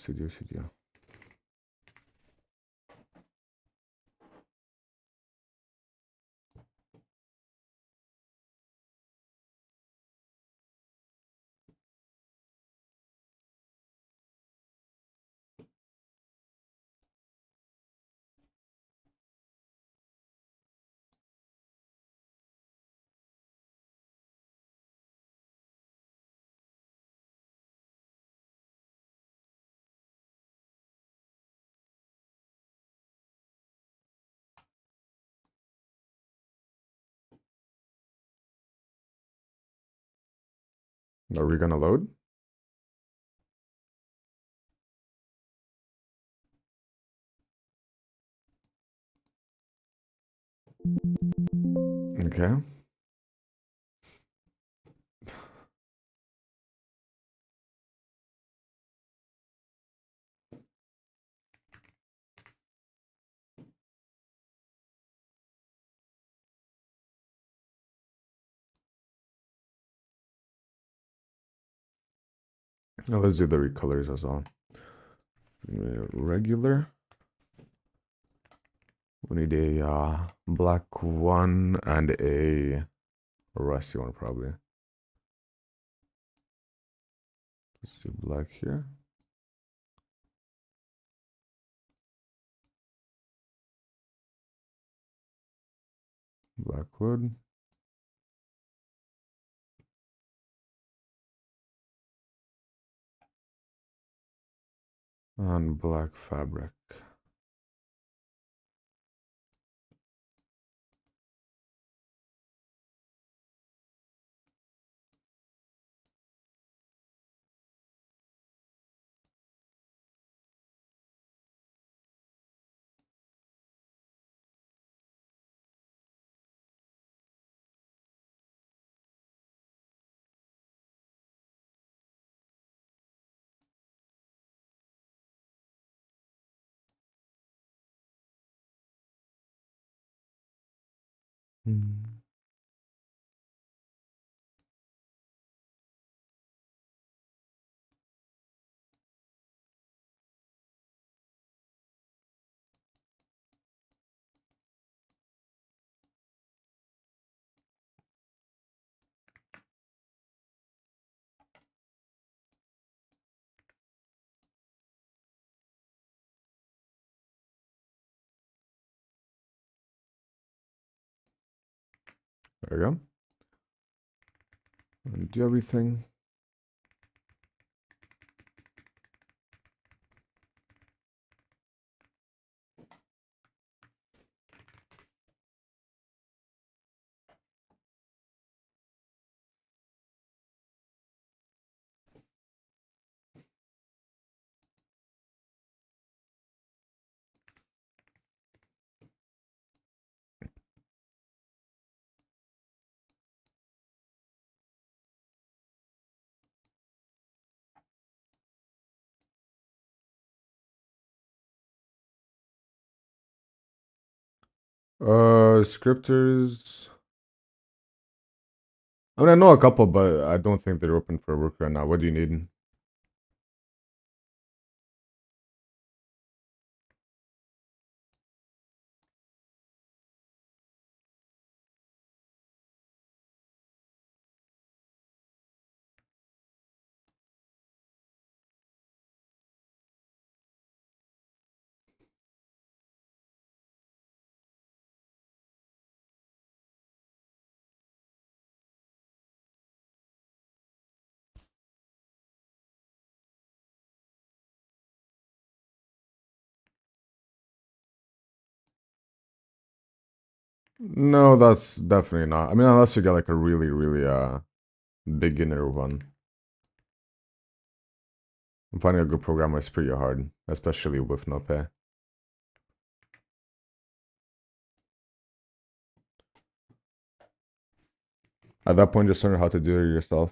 Are we gonna load? Okay. Now let's do the recolors as well. Regular. We need a black one and a rusty one probably. Let's do black here. Black wood. And black fabric. Hmm. There we go. Undo everything. Scripters. I mean, I know a couple, but I don't think they're open for work right now. What do you need? No, that's definitely not. I mean, unless you get like a really, really beginner one. Finding a good programmer is pretty hard, especially with no pay. At that point, just learn how to do it yourself.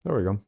There we go.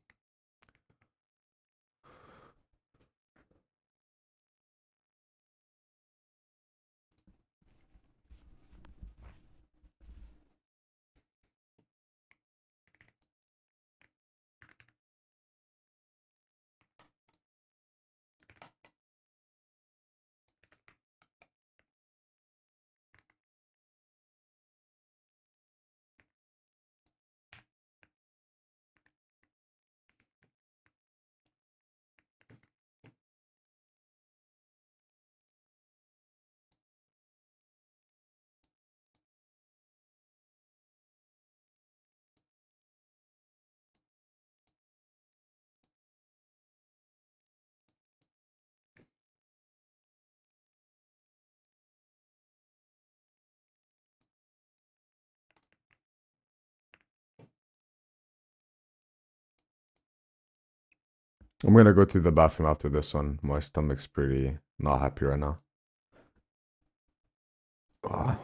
I'm gonna go to the bathroom after this one. My stomach's pretty not happy right now. Ah.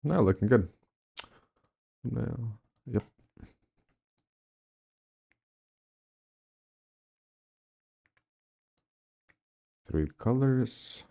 No, looking good. No. Yep. Three colors.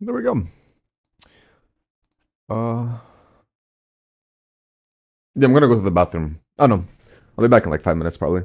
There we go. Yeah, I'm gonna go to the bathroom. Oh no, I'll be back in like 5 minutes probably.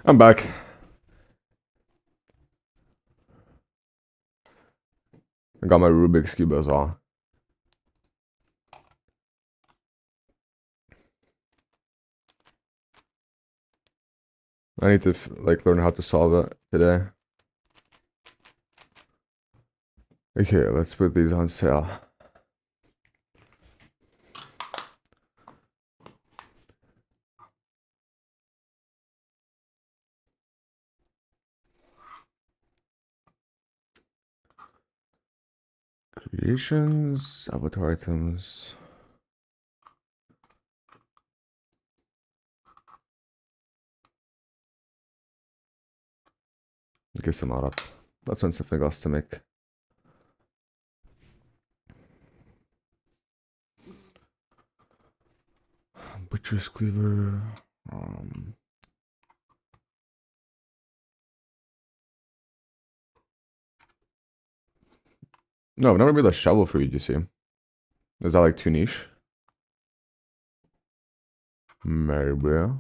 I'm back. I got my Rubik's Cube as well. I need to like learn how to solve it today. Okay, let's put these on sale. Creations, avatar items. I guess I'm not up. Let's find something else to make. Butcher's cleaver. No, I've never made a shovel for UGC. Is that like too niche? Maybe.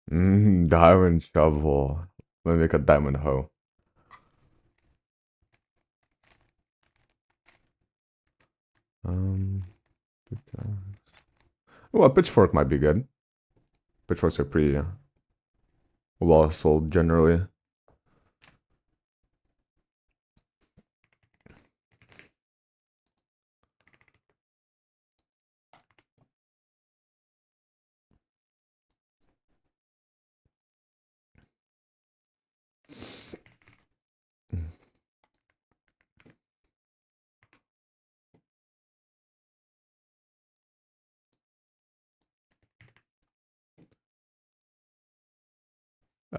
Diamond shovel. Let me make a diamond hoe. Well, a pitchfork might be good. Pitchforks are pretty well sold generally.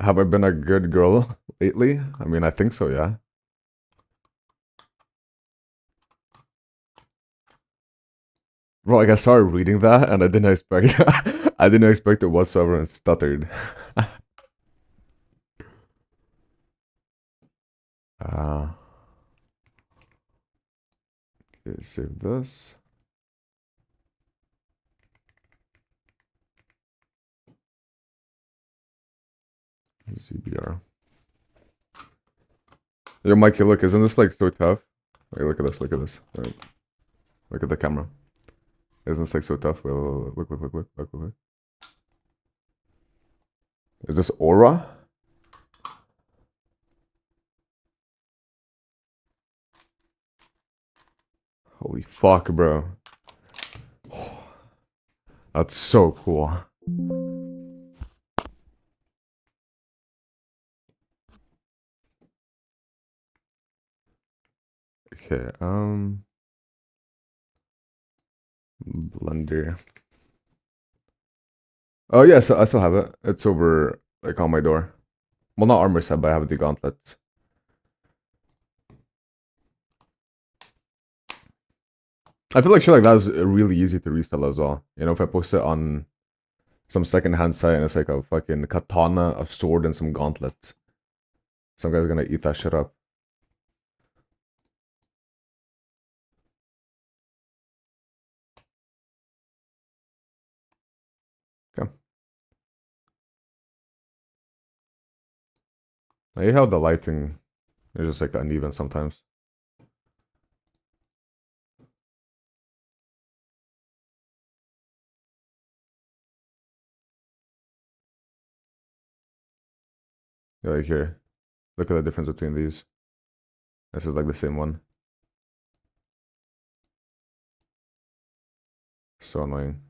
Have I been a good girl lately? I mean, I think so, yeah. Bro, like I started reading that and I didn't expect I didn't expect it whatsoever and stuttered. Okay, save this. ZBR. Yo, Mikey, look, isn't this like so tough? Wait, look at this, look at this. Wait, look at the camera. Isn't this like so tough? Wait, look. Is this aura? Holy fuck, bro. That's so cool. Okay, Blender. Oh yeah, so I still have it. It's over like on my door. Well, not armor set, but I have the gauntlets. I feel like shit like that is really easy to resell as well. You know, if I post it on some secondhand site and it's like a fucking katana, a sword, and some gauntlets, some guy's gonna eat that shit up. Okay. I hate how the lighting is just like uneven sometimes. Yeah, like here. Look at the difference between these. This is like the same one. So annoying.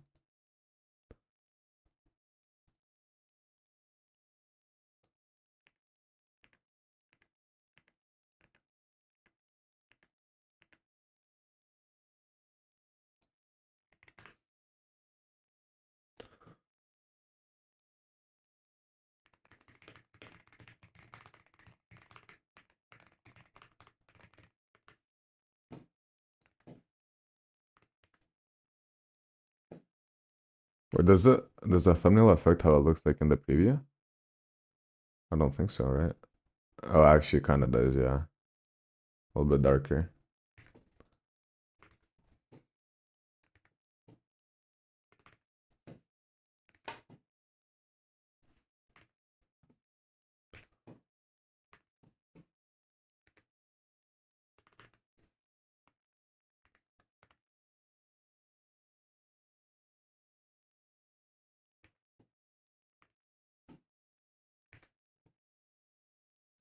Wait, does the thumbnail affect how it looks like in the preview? I don't think so, right? Oh, actually, kind of does, yeah. A little bit darker.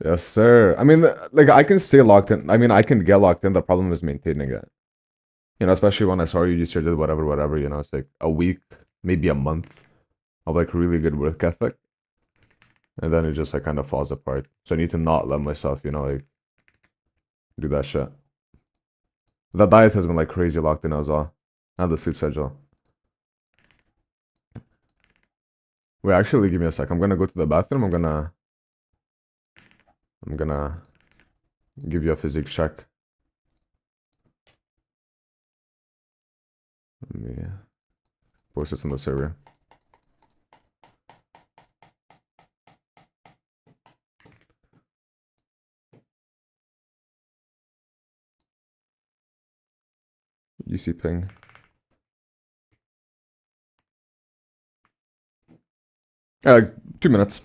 Yes, sir. I mean, like, I can stay locked in. I mean, I can get locked in. The problem is maintaining it. You know, especially when I saw you just did whatever, you know, it's like a week, maybe a month of like really good work ethic. And then it just like kind of falls apart. So I need to not let myself, you know, like do that shit. The diet has been like crazy locked in as well. And the sleep schedule. Wait, actually, give me a sec. I'm gonna go to the bathroom. I'm gonna give you a physique check. Let me post this on the server. UC ping. 2 minutes.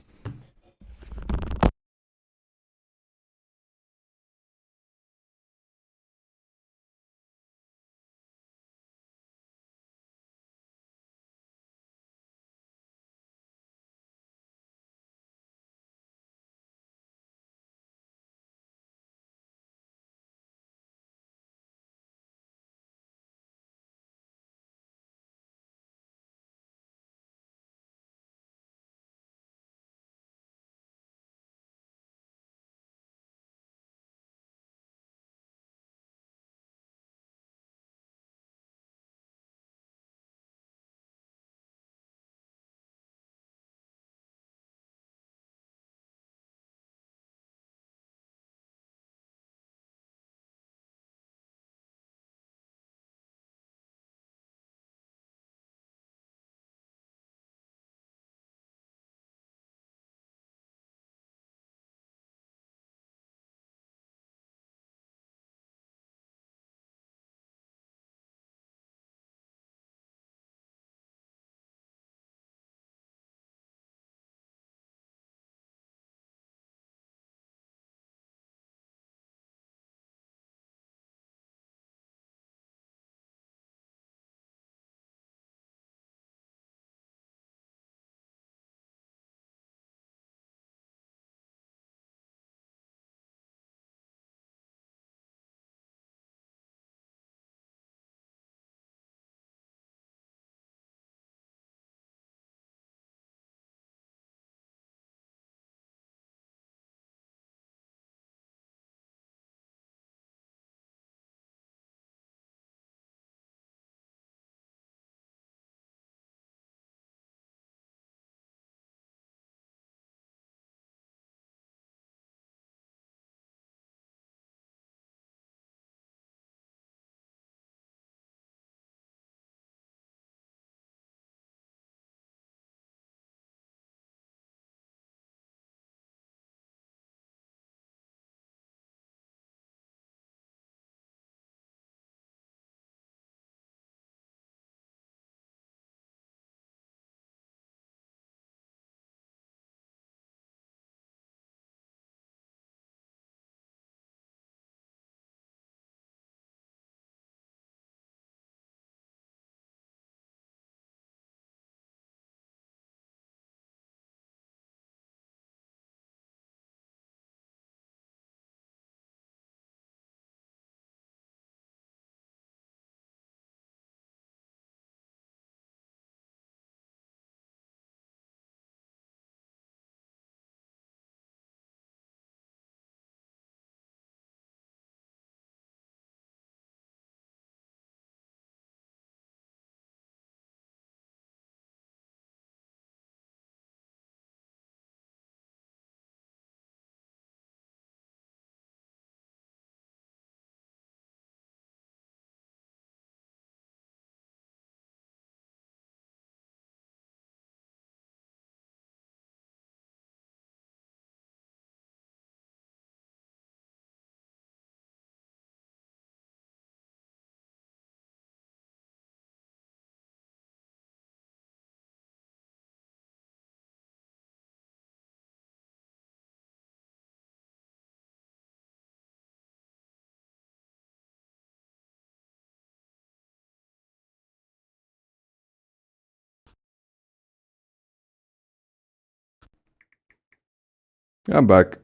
Yeah, I'm back.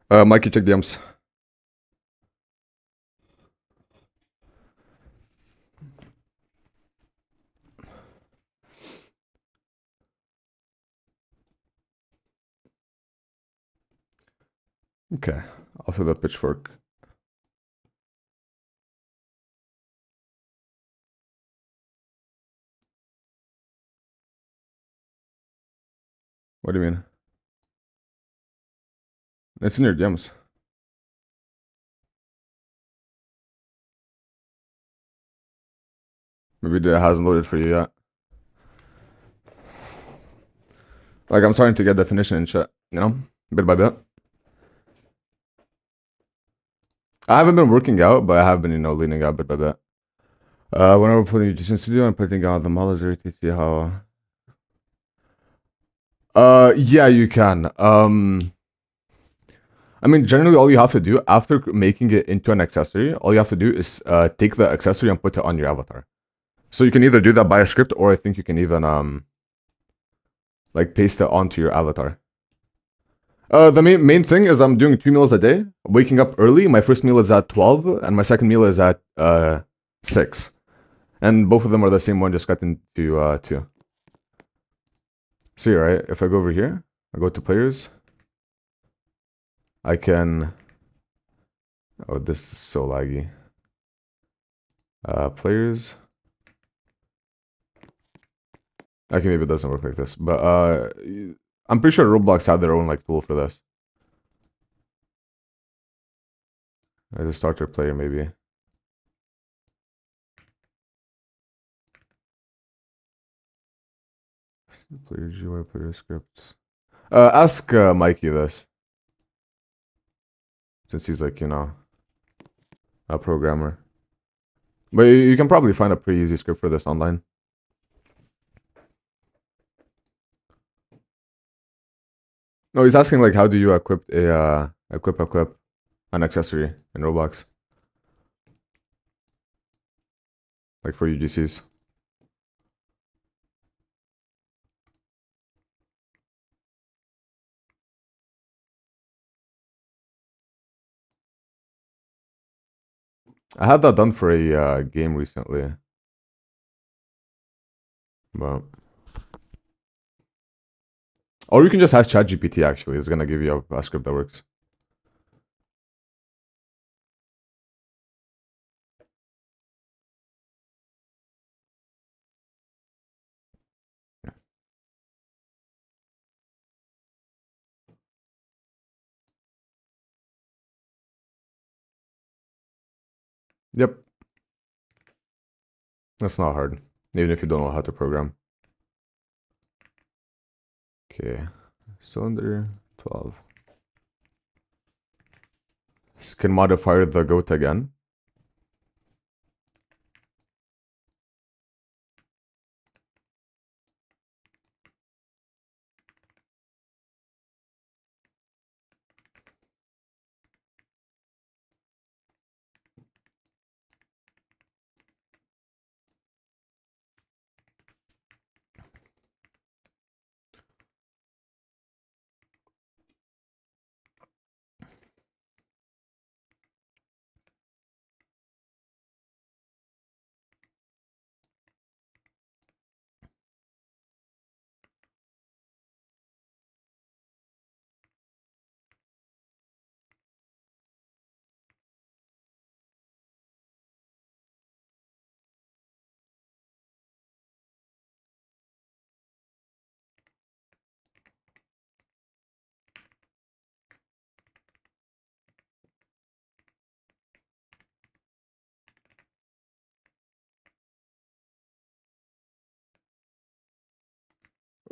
Mikey, check DMs. Okay, I'll throw the pitchfork. What do you mean? It's in your DMs. Maybe it hasn't loaded for you yet. Like, I'm starting to get definition and shit, you know? Bit by bit. I haven't been working out, but I have been, leaning out bit by bit. Whenever putting UGC studio and putting out the models, there to see how. Yeah, you can. I mean, generally, all you have to do after making it into an accessory, all you have to do is take the accessory and put it on your avatar. So you can either do that by a script, or I think you can even like paste it onto your avatar. The main thing is I'm doing 2 meals a day. Waking up early. My first meal is at 12, and my second meal is at 6. And both of them are the same one, just cut into 2. See, right? If I go over here, I go to players. I can. Oh, this is so laggy. Players. Okay, maybe it doesn't work like this, but I'm pretty sure Roblox had their own like tool for this. As a starter player, maybe. Player GUI, player scripts. Ask Mikey this, since he's like, a programmer. But you can probably find a pretty easy script for this online. No, he's asking like, how do you equip an accessory in Roblox, like for UGCs? I had that done for a game recently, but or you can just ask ChatGPT. Actually, it's gonna give you a script that works. Yep, that's not hard, even if you don't know how to program. Okay, cylinder 12. Can modify the goat again.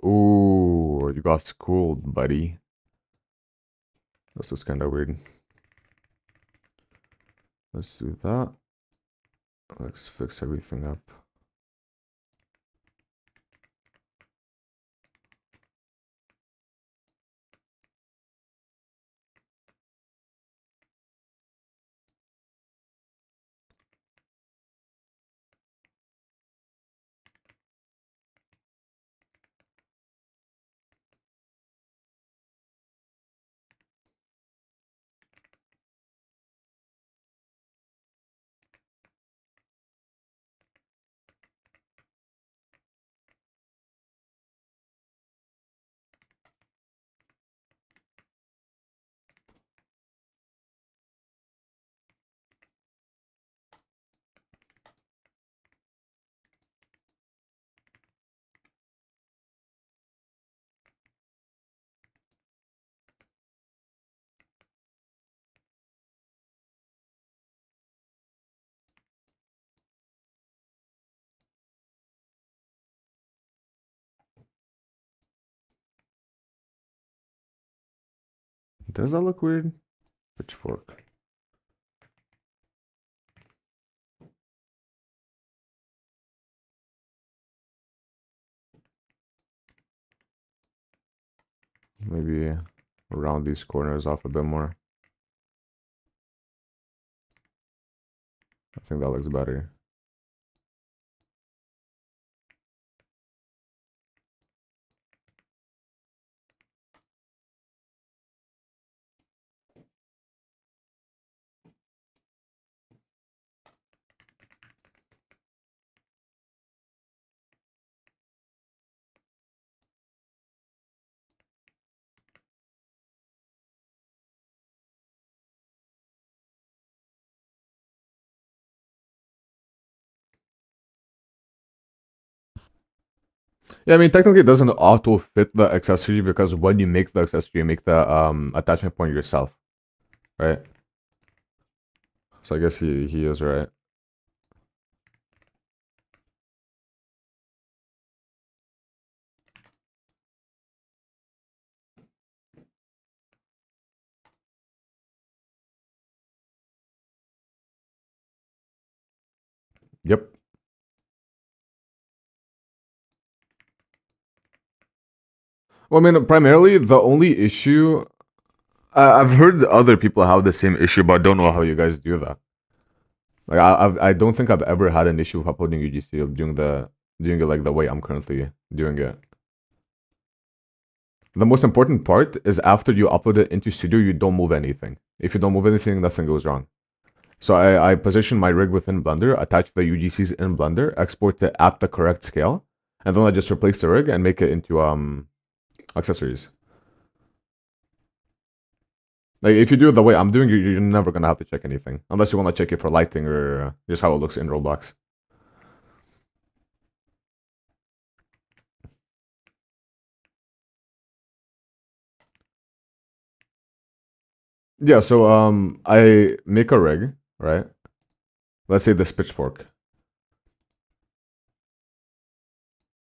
Ooh, you got schooled, buddy. This is kind of weird. Let's do that. Let's fix everything up. Does that look weird? Pitchfork. Maybe round these corners off a bit more. I think that looks better. Yeah, I mean, technically it doesn't auto fit the accessory because when you make the accessory, you make the attachment point yourself, right? So I guess he is right. Yep. Well, I mean, primarily the only issue I've heard other people have the same issue, but I don't know how you guys do that. Like I don't think I've ever had an issue with uploading UGC of doing it like the way I'm currently doing it. The most important part is after you upload it into Studio, you don't move anything. If you don't move anything, nothing goes wrong. So I position my rig within Blender, attach the UGCs in Blender, export it at the correct scale, and then I just replace the rig and make it into accessories. Like if you do it the way I'm doing, you're never gonna have to check anything unless you want to check it for lighting or just how it looks in Roblox. Yeah, so I make a rig, right? Let's say this pitchfork.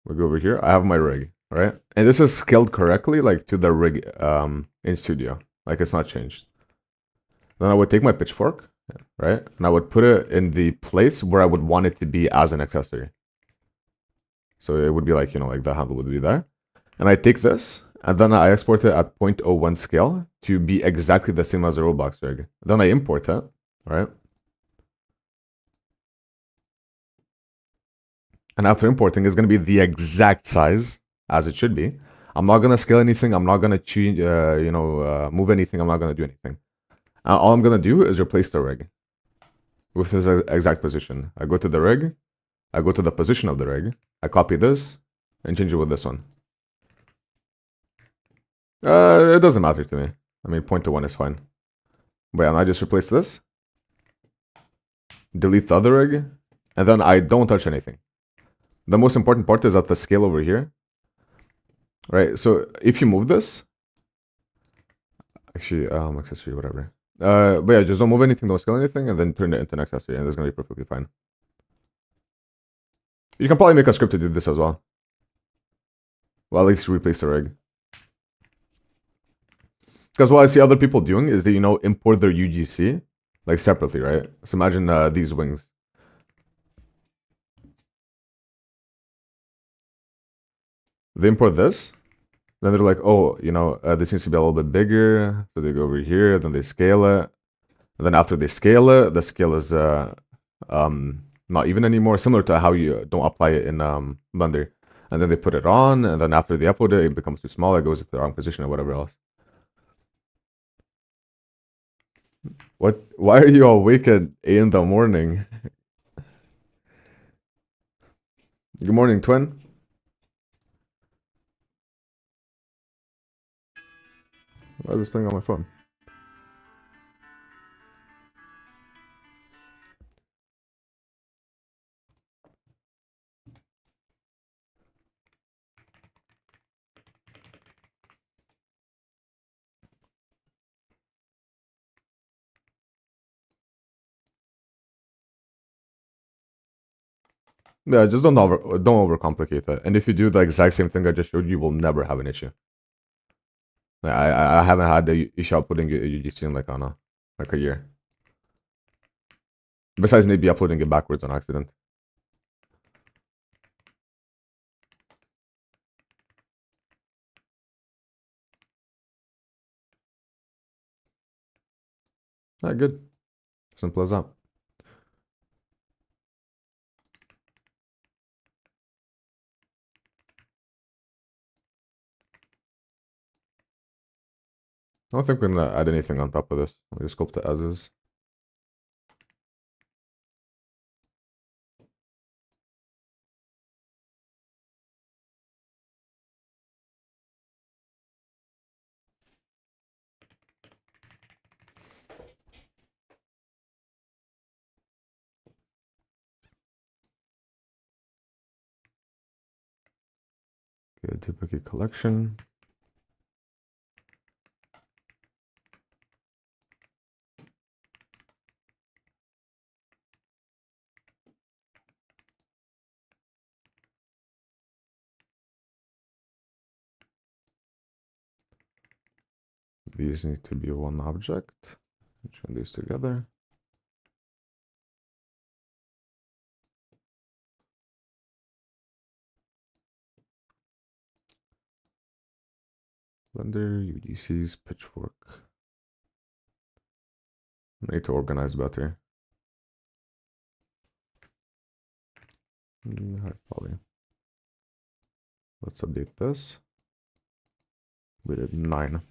We go over here. I have my rig, right? And this is scaled correctly, like to the rig in Studio. Like it's not changed. Then I would take my pitchfork, right? And I would put it in the place where I would want it to be as an accessory. So it would be like, you know, like the handle would be there. And I take this, and then I export it at 0.01 scale to be exactly the same as a Roblox rig. Then I import it, right? And after importing, it's going to be the exact size as it should be. I'm not going to scale anything. I'm not going to change, move anything. I'm not going to do anything. All I'm going to do is replace the rig with this exact position. I go to the rig. I go to the position of the rig. I copy this and change it with this one. It doesn't matter to me. I mean, 0.01 is fine. But yeah, and I just replace this. Delete the other rig. And then I don't touch anything. The most important part is at the scale over here. Right, so if you move this, actually, accessory, whatever. But yeah, just don't move anything, don't scale anything, and then turn it into an accessory, and it's gonna be perfectly fine. You can probably make a script to do this as well. Well, at least replace the rig. Because what I see other people doing is they, import their UGC, like separately, right? So imagine these wings. They import this, then they're like, oh, this needs to be a little bit bigger. So they go over here, then they scale it. And then after they scale it, the scale is not even anymore, similar to how you don't apply it in Blender. And then they put it on, and then after they upload it, it becomes too small, it goes to the wrong position or whatever else. What? Why are you awake at 8 in the morning? Good morning, twin. Why is this playing on my phone? Yeah, just don't overcomplicate it. And if you do the exact same thing I just showed you, will never have an issue. Like, I haven't had the issue uploading a UGC in like, I don't know, like a year. Besides maybe uploading it backwards on accident. Good. Simple as that. I don't think we're gonna add anything on top of this. We'll just sculpt it as is. Okay, duplicate collection. These need to be one object. Join these together. Blender, UGC's, pitchfork. I need to organize better. High poly. Let's update this. We did 9.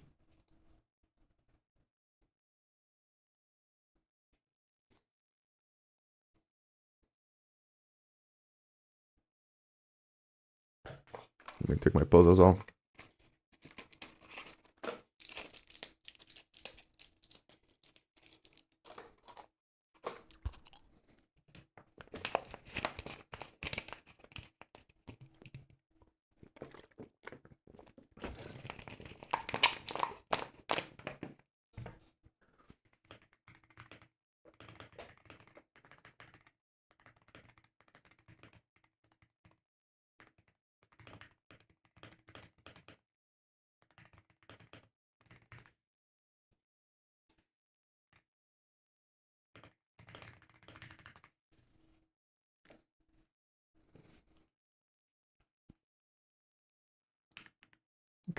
Let me take my pose as well.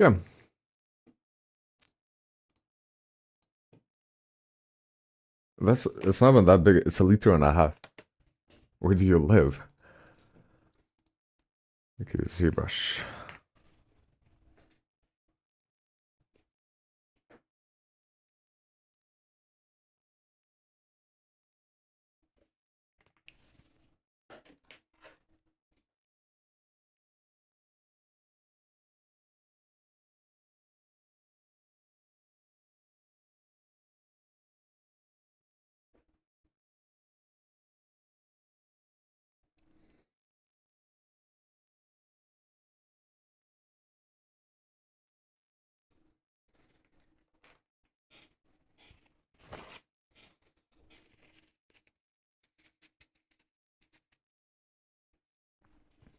Okay. It's not even that big. It's a liter and a half. Where do you live? Okay, ZBrush.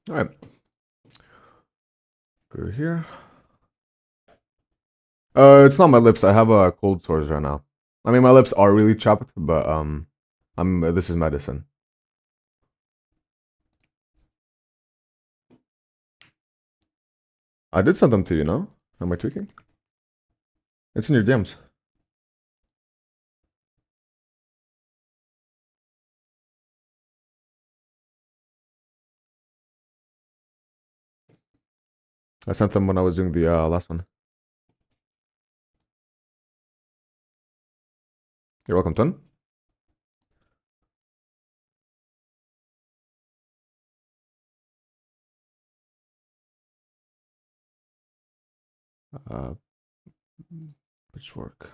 All right. Go here. It's not my lips. I have a cold sores right now. I mean, my lips are really chapped, but this is medicine. I did send them to you, no? Am I tweaking? It's in your DMs. I sent them when I was doing the last one. You're welcome, Ton. Pitchfork.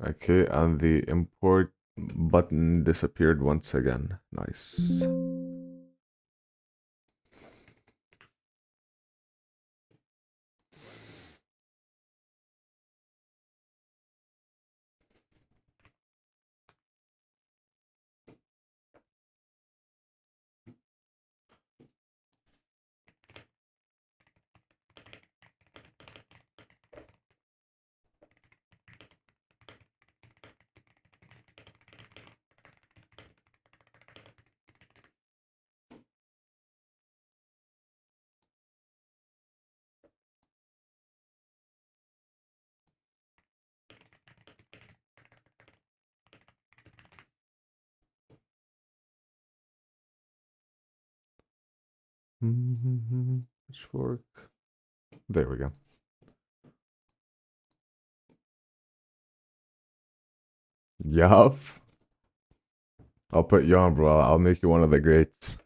Okay, and the import button disappeared once again. Nice. Pitchfork. There we go. Yup. I'll put you on, bro. I'll make you one of the greats.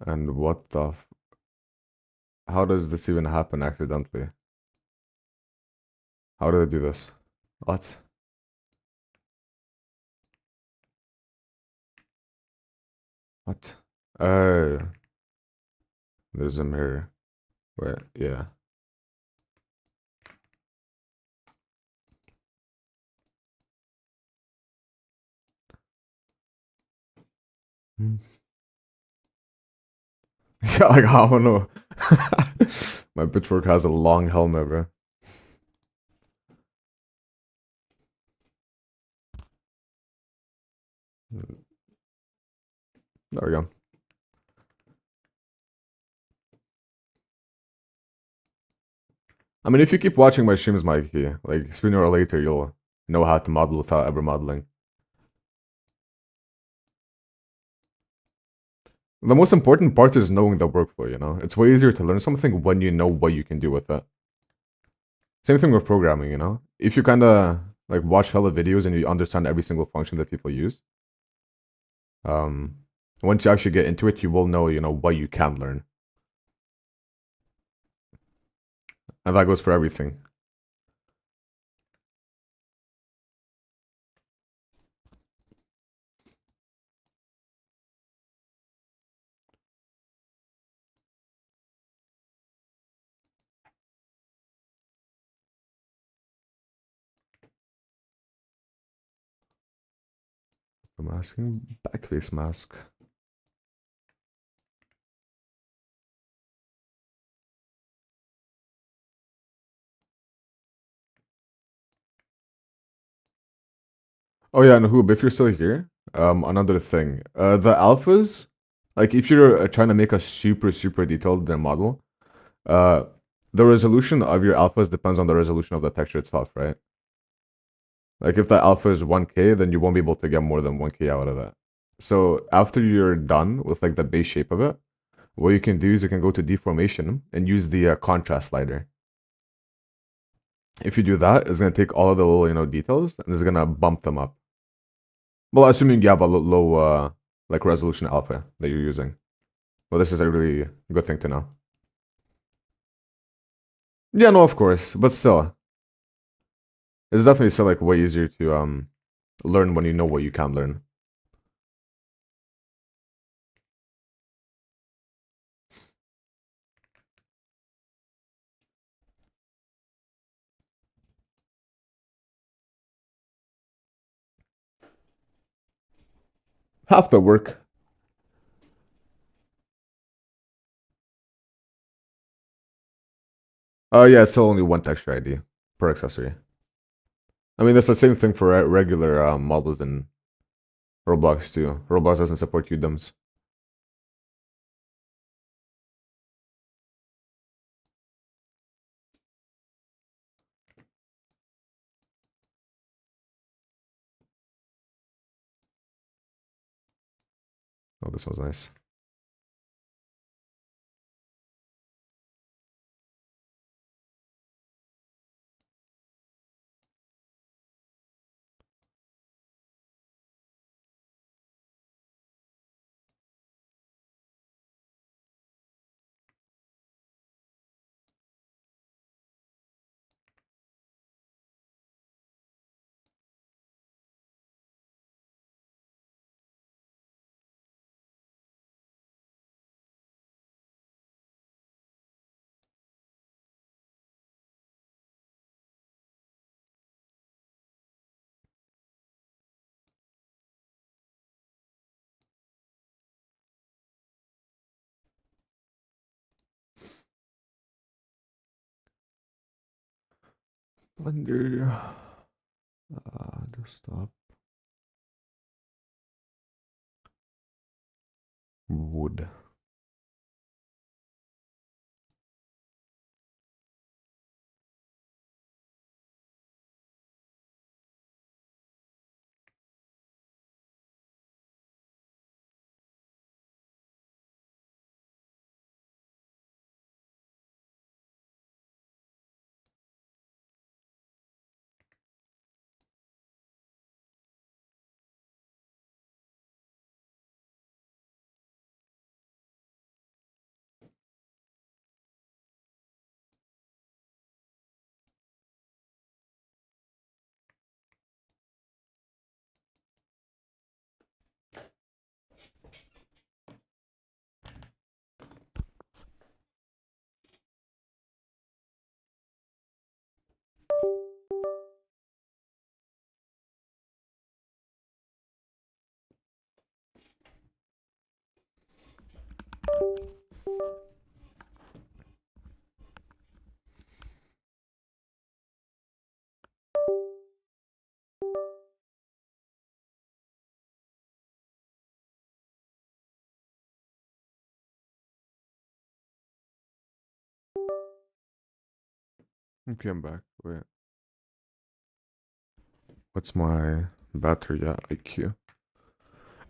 And what the how does this even happen accidentally? How did I do this? What? What? Oh, there's a mirror. Wait, yeah. Hmm. Yeah, like I don't know. My pitchfork has a long helmet, bro. There we go. I mean, if you keep watching my streams, Mikey, like sooner or later you'll know how to model without ever modeling. The most important part is knowing the workflow, you know? It's way easier to learn something when you know what you can do with it. Same thing with programming, you know? If you kind of like watch hella videos and you understand every single function that people use, um, once you actually get into it, you will know, you know, what you can learn. And that goes for everything. I'm asking backface mask. Oh yeah, and Hoob, if you're still here, another thing. The alphas, like if you're trying to make a super detailed model, uh, the resolution of your alphas depends on the resolution of the texture itself, right? Like if the alpha is 1K, then you won't be able to get more than 1K out of it. So after you're done with like the base shape of it, what you can do is you can go to deformation and use the contrast slider. If you do that, it's gonna take all of the little, you know, details and it's gonna bump them up. Well, assuming you have a low like resolution alpha that you're using. Well, this is a really good thing to know. Yeah, no, of course, but still, it's definitely still like way easier to learn when you know what you can learn. Half the work. Oh yeah, it's still only one texture ID per accessory. I mean, that's the same thing for regular models in Roblox too. Roblox doesn't support UDEMs. Oh, this one's nice. Blender. Desktop. Wood. Okay, I'm back. Wait. What's my battery at IQ?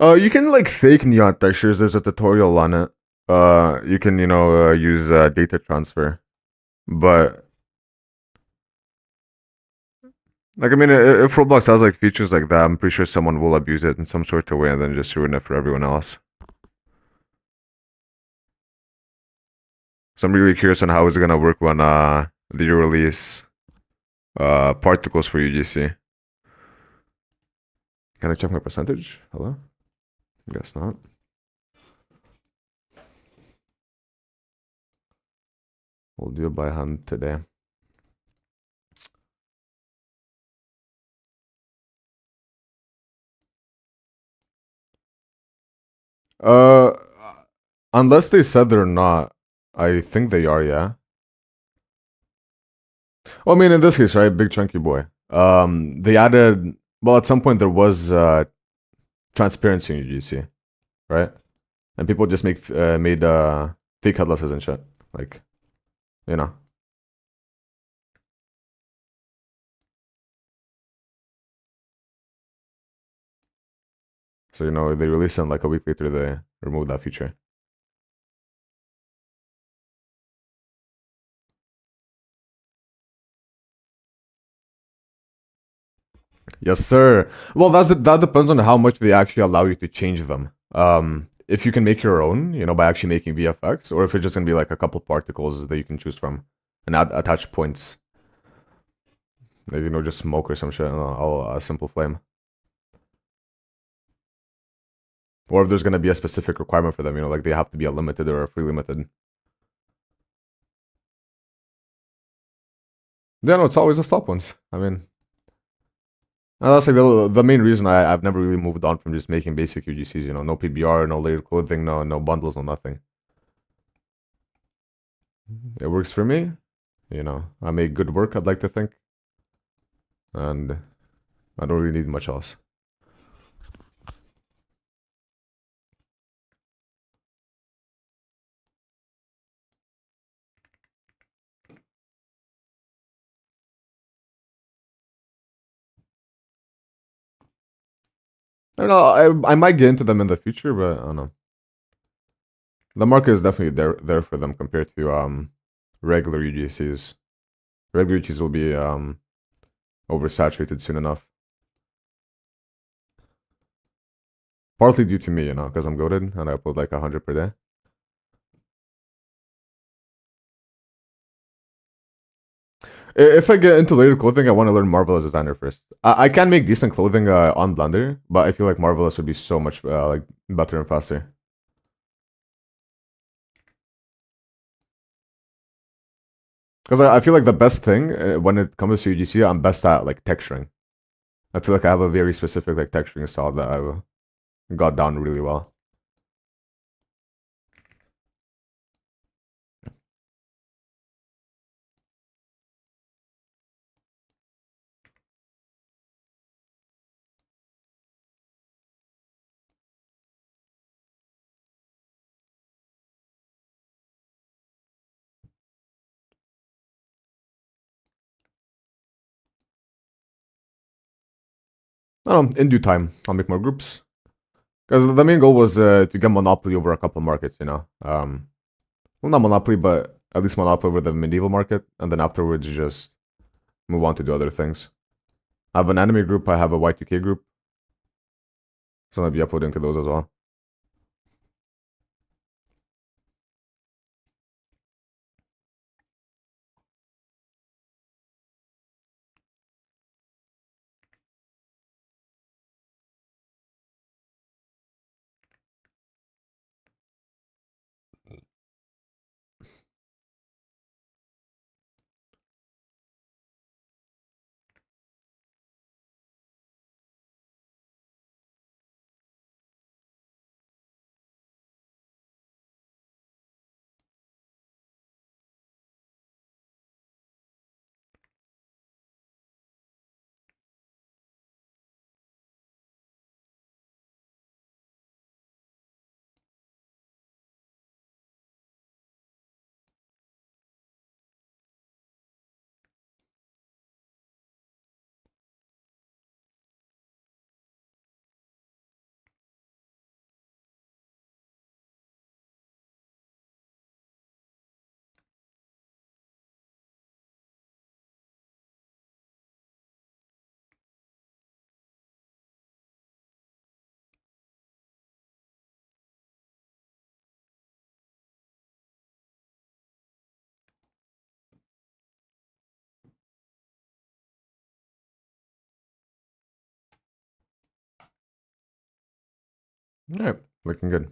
You can like fake neon textures. There's a tutorial on it. You can, use data transfer. But like, I mean, if Roblox has like features like that, I'm pretty sure someone will abuse it in some sort of way and then just ruin it for everyone else. So I'm really curious on how it's gonna work when they release particles for UGC. Can I check my percentage? Hello? Guess not. We'll do it by hand today. Uh, unless they said they're not, I think they are. Yeah. Well, I mean, in this case, right, big chunky boy. They added. Well, at some point there was transparency in UGC, right? And people just made fake headlesses and shit, like, you know. So they release them like a week later. They remove that feature. Yes, sir. Well, that depends on how much they actually allow you to change them. If you can make your own, by actually making VFX, or if it's just gonna be like a couple particles that you can choose from and attach points, like just smoke or some shit, all a simple flame. Or if there's gonna be a specific requirement for them, like they have to be a limited or a free limited. Yeah, no, it's always the stop ones. I mean, and that's like the main reason I've never really moved on from just making basic UGCs. No PBR, no layered clothing, no bundles, no nothing. It works for me. I make good work, I'd like to think. And I don't really need much else. I don't know, I might get into them in the future, but I don't know. The market is definitely there for them compared to regular UGCs. Regular UGCs will be oversaturated soon enough. Partly due to me, because I'm goated and I upload like 100 per day. If I get into layered clothing, I want to learn Marvelous Designer first. I can make decent clothing on Blender, but I feel like Marvelous would be so much like better and faster. Because I feel like the best thing when it comes to UGC, I'm best at like texturing. I feel like I have a very specific like texturing style that I've got down really well. I don't know, in due time, I'll make more groups. Because the main goal was to get monopoly over a couple markets. Well, not monopoly, but at least monopoly over the medieval market, and then afterwards just move on to do other things. I have an anime group, I have a Y2K group, so I'll be uploading to those as well. All right, looking good.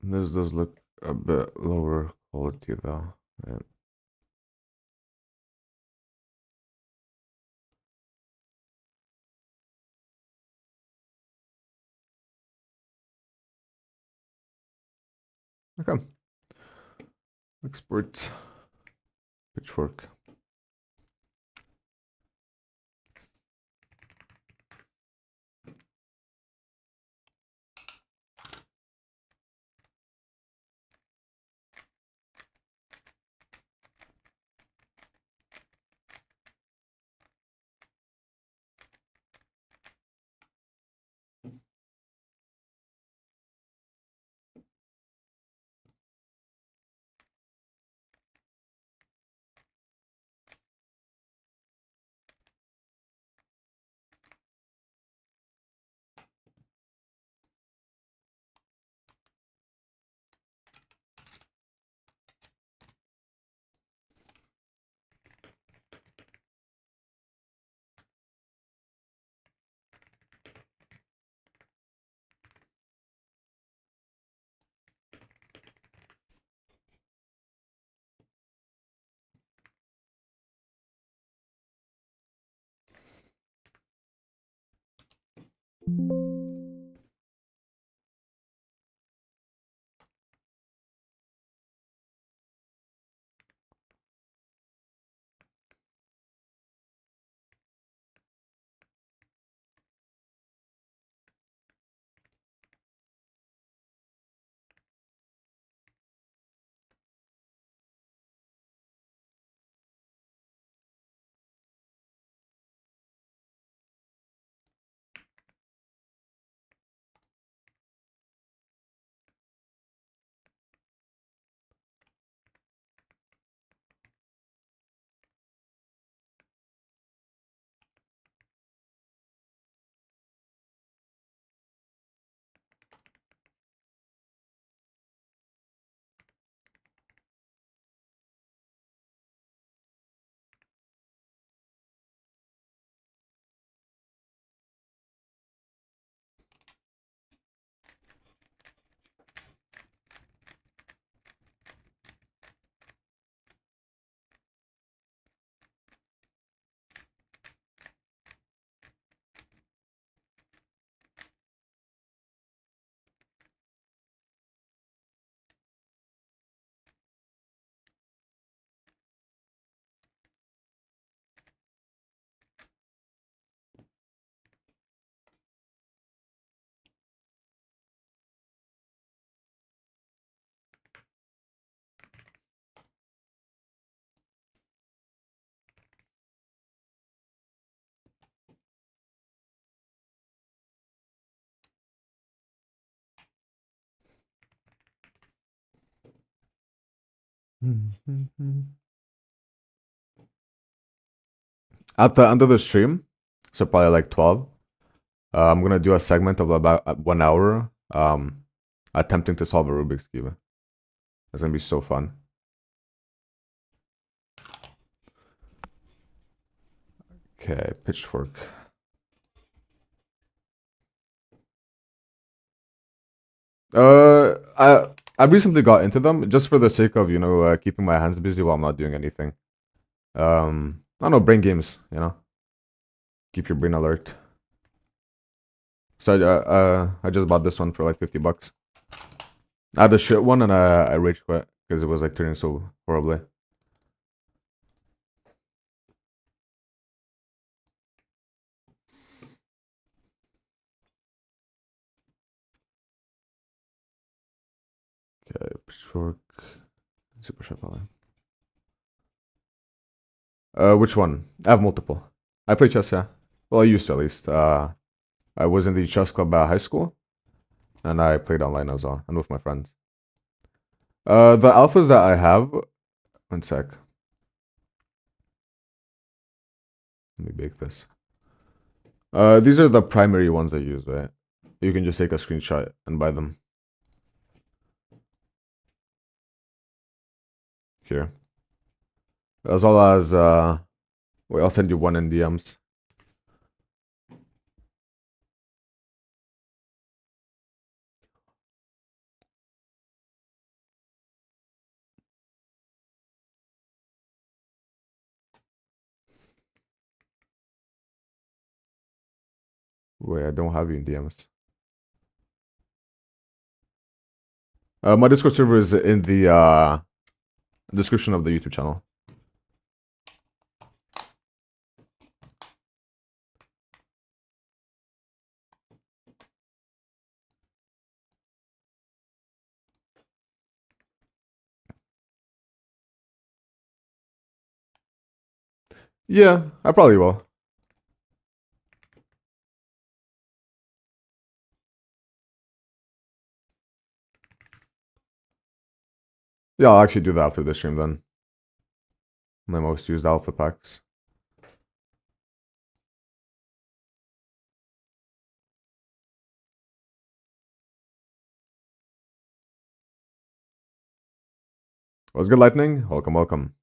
This does look a bit lower quality though. Yeah. Okay. Export pitchfork. At the end of the stream, so probably like 12, I'm gonna do a segment of about 1 hour, attempting to solve a Rubik's Cube. It's gonna be so fun. Okay, pitchfork. I recently got into them just for the sake of keeping my hands busy while I'm not doing anything. I don't know, brain games, keep your brain alert. So I just bought this one for like $50. I had a shit one and I rage quit because it was like turning so horribly. Okay, pitchfork, super sharp line. Which one? I have multiple. I play chess, yeah. Well, I used to at least. I was in the chess club at high school, and I played online as well, and with my friends. The alphas that I have, one sec. Let me bake this. These are the primary ones I use, right? You can just take a screenshot and buy them. Here. As well as, wait, I'll send you one in DMs. Wait, I don't have you in DMs. My Discord server is in the description of the YouTube channel. Yeah, I probably will. Yeah, I'll actually do that after this stream then. My most used alpha packs. What's good, Lightning? Welcome, welcome.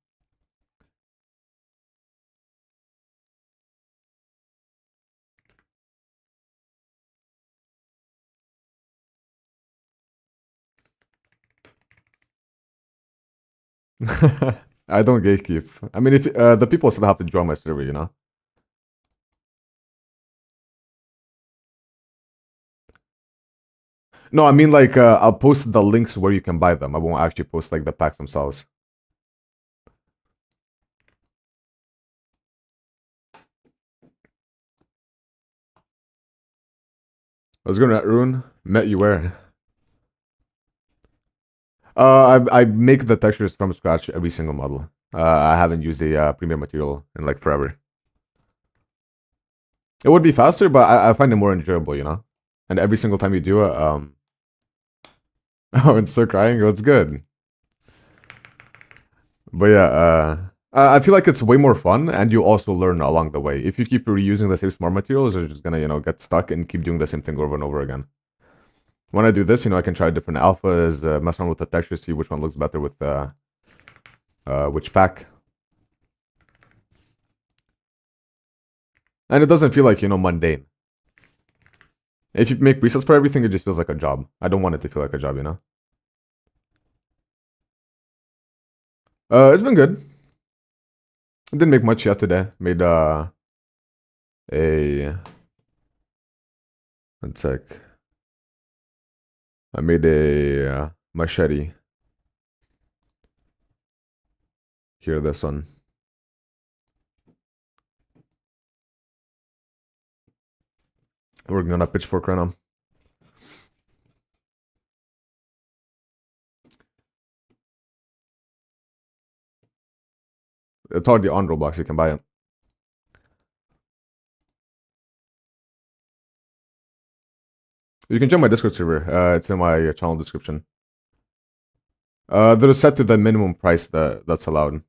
I don't gatekeep. I mean, if the people still have to join my server, you know. No, I mean like I'll post the links where you can buy them. I won't actually post like the packs themselves. I was gonna Rune. Met you where? I make the textures from scratch every single model. I haven't used a premium material in like forever. It would be faster, but I find it more enjoyable, you know. And every single time you do it, oh, and still crying. It's good. But yeah, I feel like it's way more fun, and you also learn along the way. If you keep reusing the same smart materials, you're just gonna, you know, get stuck and keep doing the same thing over and over again. When I do this, you know, I can try different alphas, mess around with the texture, see which one looks better with which pack. And it doesn't feel like, you know, mundane. If you make presets for everything, it just feels like a job. I don't want it to feel like a job, you know? It's been good. I didn't make much yet today. Made a one sec. I made a machete. Here, this one. Working on a pitchfork right now. It's already on Roblox. You can buy it. You can join my Discord server. It's in my channel description. They're set to the minimum price that's allowed.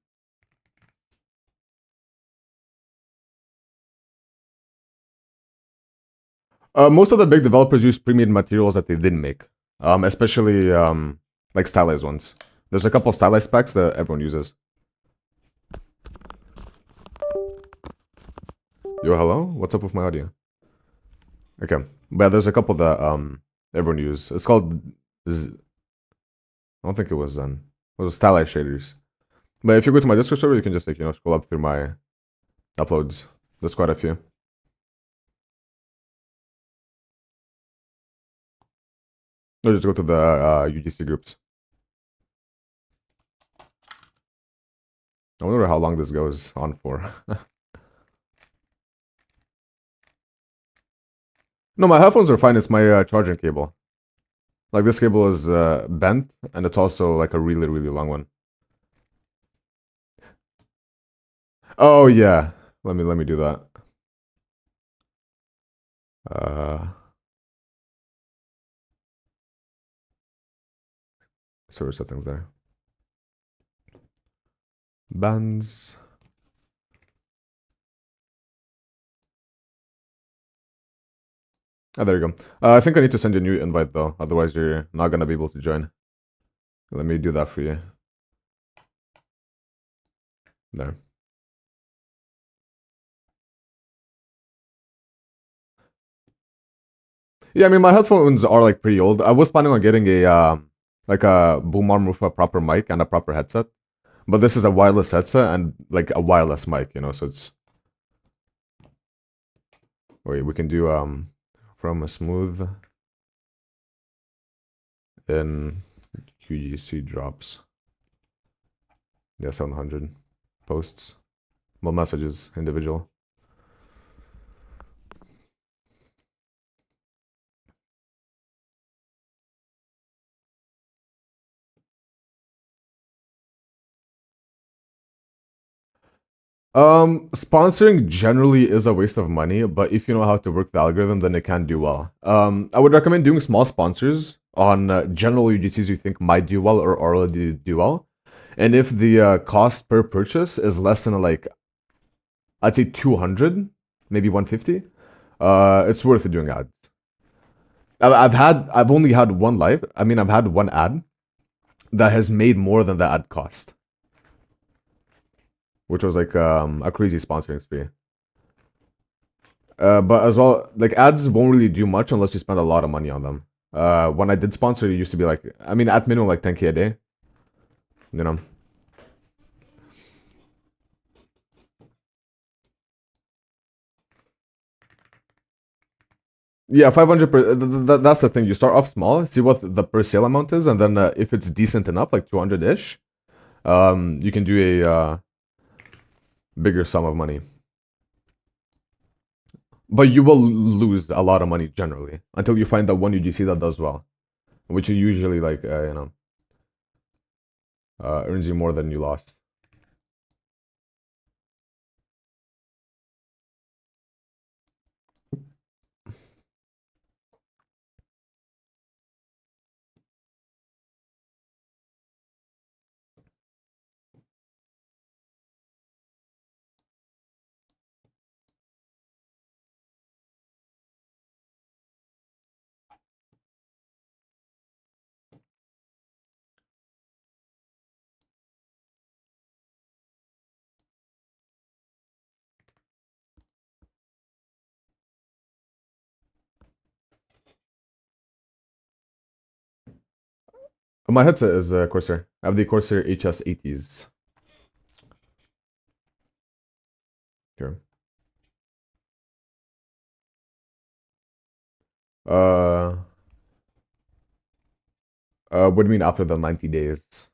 Most of the big developers use pre-made materials that they didn't make, especially like stylized ones. There's a couple of stylized specs that everyone uses. Yo, hello? What's up with my audio? Okay, but yeah, there's a couple that everyone uses. It's called I don't think it was It was stylized shaders. But if you go to my Discord server, you can just like, you know, scroll up through my uploads. There's quite a few. Or just go to the UGC groups. I wonder how long this goes on for. No, my headphones are fine. It's my charging cable. Like this cable is bent, and it's also like a really, really long one. Oh yeah, let me do that. Server settings there. Bands. Oh, there you go. I think I need to send you a new invite though, otherwise you're not gonna be able to join. Let me do that for you. There. Yeah, I mean my headphones are like pretty old. I was planning on getting a like a boom arm with a proper mic and a proper headset, but this is a wireless headset and like a wireless mic, you know. So it's wait, we can do from a smooth in UGC drops. Yeah, 700 posts. Well, messages, individual. Sponsoring generally is a waste of money, but if you know how to work the algorithm, then it can do well. I would recommend doing small sponsors on general UGCs you think might do well or already do well. And if the cost per purchase is less than like, I'd say 200, maybe 150, it's worth doing ads. I've only had one live. I mean, I've had one ad that has made more than the ad cost, which was like a crazy sponsoring spree. But as well, like ads won't really do much unless you spend a lot of money on them. When I did sponsor, it used to be like, I mean, at minimum like 10K a day. You know. Yeah, 500 per. That's the thing. You start off small, see what the per sale amount is, and then if it's decent enough, like 200 ish, you can do a bigger sum of money. But you will lose a lot of money generally until you find that one UGC that does well, which you usually like, earns you more than you lost. My headset is Corsair. I have the Corsair HS80s. Here. What do you mean after the 90 days?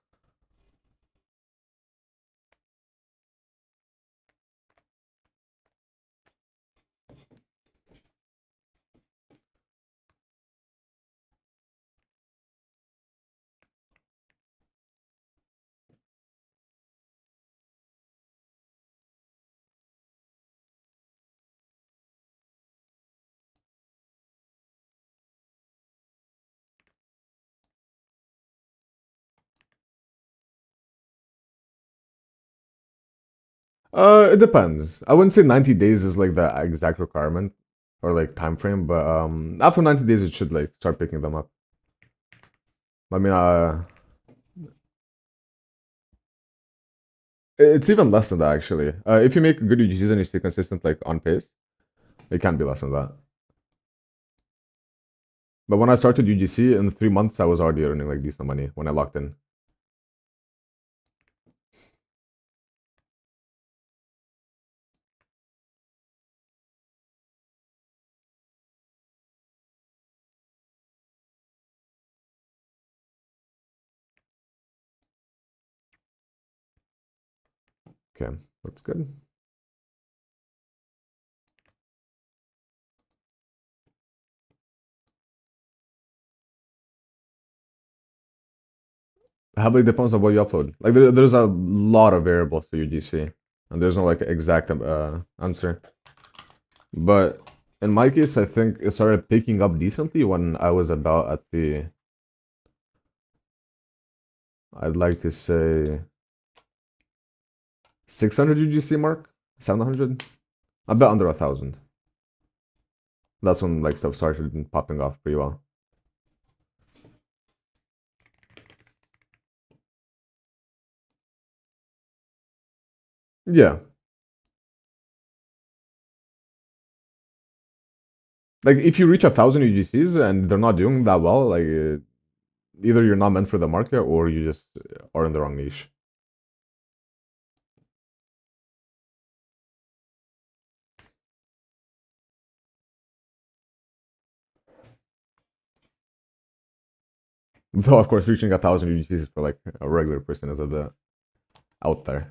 It depends. I wouldn't say 90 days is like the exact requirement or like time frame, but after 90 days it should like start picking them up. I mean, it's even less than that actually. If you make good UGCs and you stay consistent like on pace, it can be less than that. But when I started UGC in 3 months, I was already earning like decent money when I locked in. Okay, that's good. Heavily depends on what you upload. Like there's a lot of variables to UGC, and there's no like exact answer. But in my case, I think it started picking up decently when I was about at the, I'd like to say 600 UGC mark, 700, a bit under 1,000. That's when like stuff started popping off pretty well. Yeah. Like if you reach 1,000 UGCs and they're not doing that well, like either you're not meant for the market or you just are in the wrong niche. Though, of course, reaching 1,000 UGCs for like a regular person is a bit out there.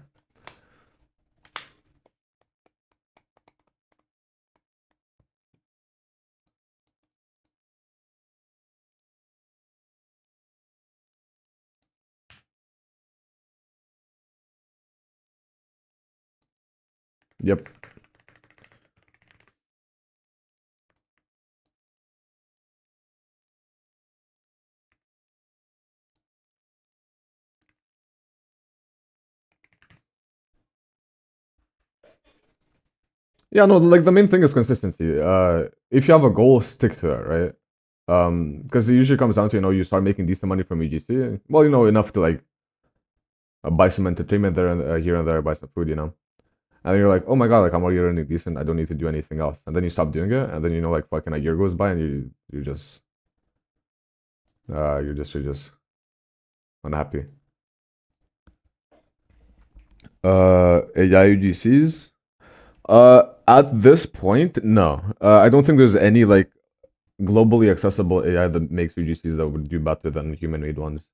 Yep. Yeah, no, like the main thing is consistency. If you have a goal, stick to it, right? Because it usually comes down to, you start making decent money from UGC. Well, enough to like buy some entertainment there and here and there, buy some food, and then you're like, oh my god, like I'm already earning decent. I don't need to do anything else. And then you stop doing it, and then like fucking a year goes by, and you're just unhappy. AI UGCs. At this point, no. I don't think there's any like globally accessible AI that makes UGCs that would do better than human-made ones.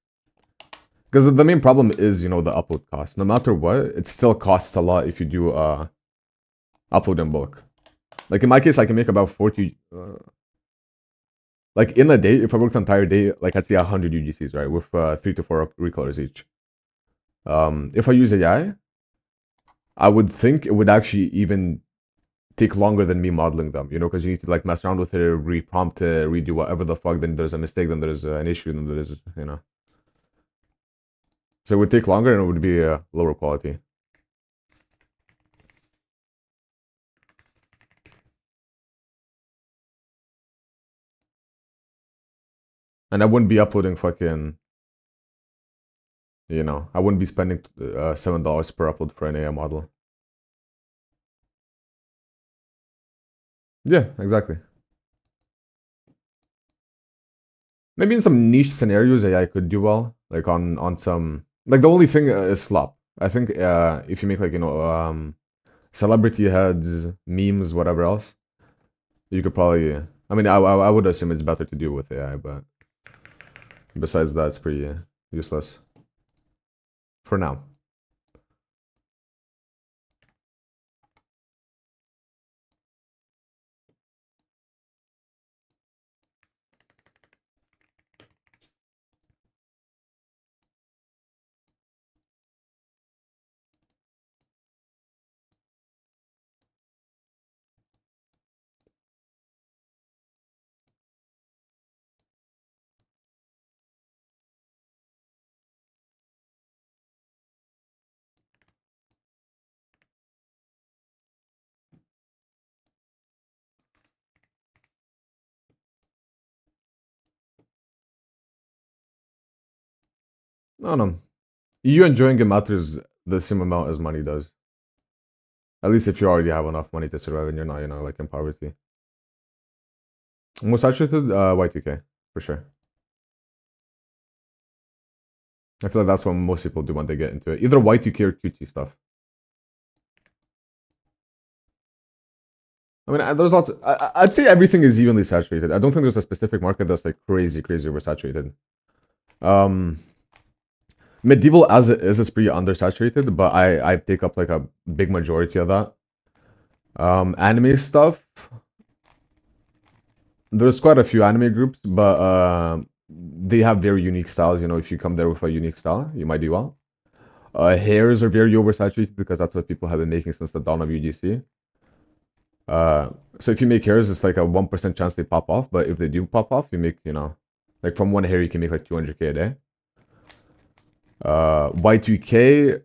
Because the main problem is, the upload cost. No matter what, it still costs a lot if you do upload in bulk. Like in my case, I can make about 40. Like in a day, if I worked the entire day, like I'd say 100 UGCs, right, with 3 to 4 recolors each. If I use AI, I would think it would actually even take longer than me modeling them, because you need to like mess around with it, reprompt it, redo whatever the fuck. Then there's a mistake, then there's an issue, then there's, So it would take longer and it would be lower quality. And I wouldn't be uploading fucking, I wouldn't be spending $7 per upload for an AI model. Yeah, exactly. Maybe in some niche scenarios, AI could do well. Like on some, like the only thing is slop. I think if you make like celebrity heads, memes, whatever else, you could probably. I mean, I would assume it's better to do with AI, but besides that, it's pretty useless for now. No, no. You enjoying it matters the same amount as money does. At least if you already have enough money to survive and you're not, like in poverty. Most saturated, Y2K, for sure. I feel like that's what most people do when they get into it. Either Y2K or QT stuff. I mean, there's lots. I'd say everything is evenly saturated. I don't think there's a specific market that's like crazy oversaturated. Medieval as it is pretty undersaturated, but I take up like a big majority of that. Anime stuff. There's quite a few anime groups, but they have very unique styles. If you come there with a unique style, you might do well. Hairs are very oversaturated because that's what people have been making since the dawn of UGC. So if you make hairs, it's like a 1% chance they pop off. But if they do pop off, you make, like from one hair, you can make like 200K a day. Y2K.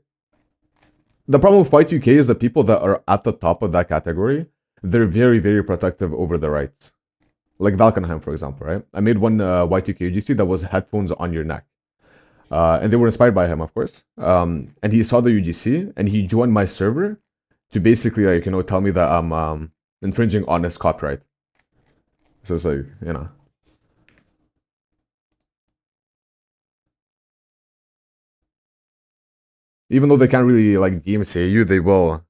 The problem with Y2K is the people that are at the top of that category, they're very, very protective over their rights. Like Valkenheim, for example, right? I made one Y2K UGC that was headphones on your neck. And they were inspired by him, of course. And he saw the UGC and he joined my server to basically like, tell me that I'm infringing on his copyright. So it's like, even though they can't really like DMCA you, they will.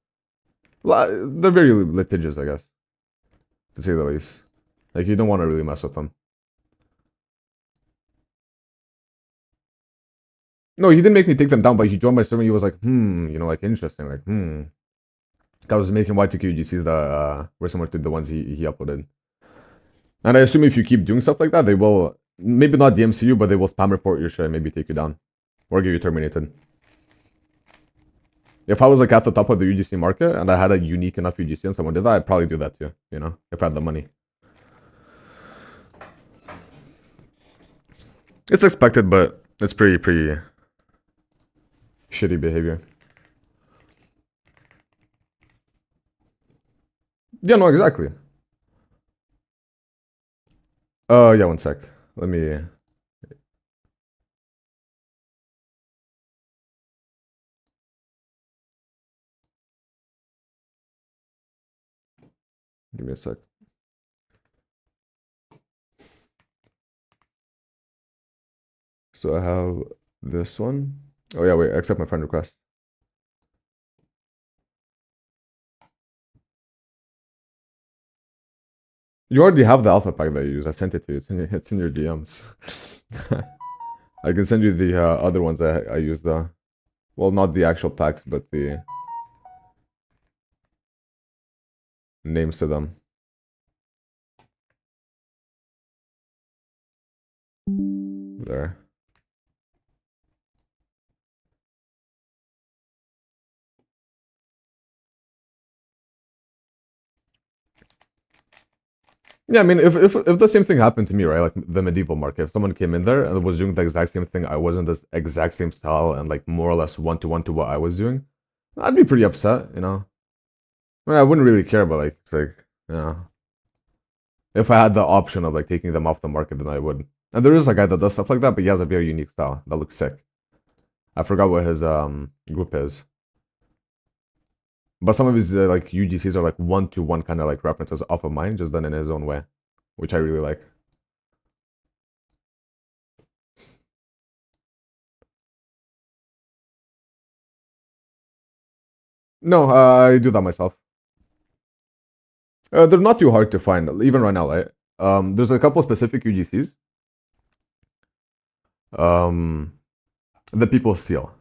They're very litigious, I guess, to say the least. Like you don't want to really mess with them. No, he didn't make me take them down, but he joined my server. He was like, you know, like interesting, like, I was making Y2K UGCs that were similar to the ones he uploaded. And I assume if you keep doing stuff like that, they will, maybe not DMC you, but they will spam report your shit and maybe take you down. Or get you terminated. If I was like at the top of the UGC market and I had a unique enough UGC and someone did that, I'd probably do that too, you know, if I had the money. It's expected, but it's pretty shitty behavior. Yeah, no, exactly. Yeah, one sec. Let me... Give me a sec. So I have this one. Oh yeah, wait, accept my friend request. You already have the alpha pack that I use. I sent it to you. It's in your DMs. I can send you the other ones I use the... Well, not the actual packs, but the names to them. There. Yeah, I mean, if the same thing happened to me, right? Like the medieval market, if someone came in there and was doing the exact same thing, I wasn't this exact same style and like more or less one-to-one to what I was doing, I'd be pretty upset, you know? I mean, I wouldn't really care, but like, it's like, you know, if I had the option of like taking them off the market, then I would. And there is a guy that does stuff like that, but he has a very unique style that looks sick. I forgot what his group is. But some of his like UGCs are like one-to-one kind of like references off of mine, just done in his own way, which I really like. No, I do that myself. They're not too hard to find, even right now, right? There's a couple specific UGCs that people steal.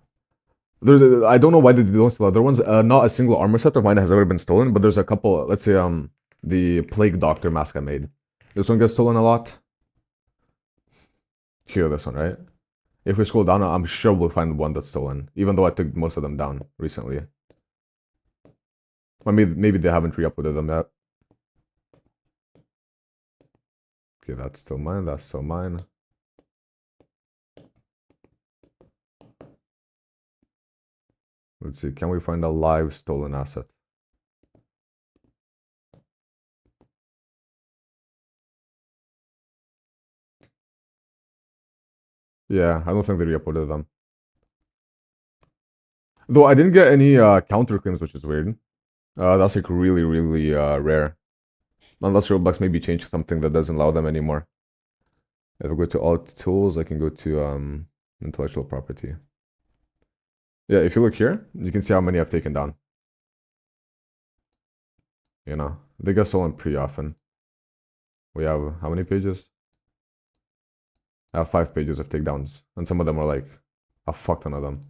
I don't know why they don't steal other ones. Not a single armor set of mine has ever been stolen, but there's a couple. Let's say the Plague Doctor mask I made. This one gets stolen a lot. Here, this one, right? If we scroll down, I'm sure we'll find one that's stolen, even though I took most of them down recently. Or maybe they haven't re-uploaded them yet. Okay, that's still mine. That's still mine. Let's see. Can we find a live stolen asset? Yeah, I don't think they re-uploaded them. Though I didn't get any counterclaims, which is weird. That's like really rare. Unless Roblox maybe changed something that doesn't allow them anymore. If I go to all tools, I can go to intellectual property. Yeah, if you look here, you can see how many I've taken down. You know, they get stolen pretty often. We have how many pages? I have 5 pages of takedowns, and some of them are like a fuck ton of them.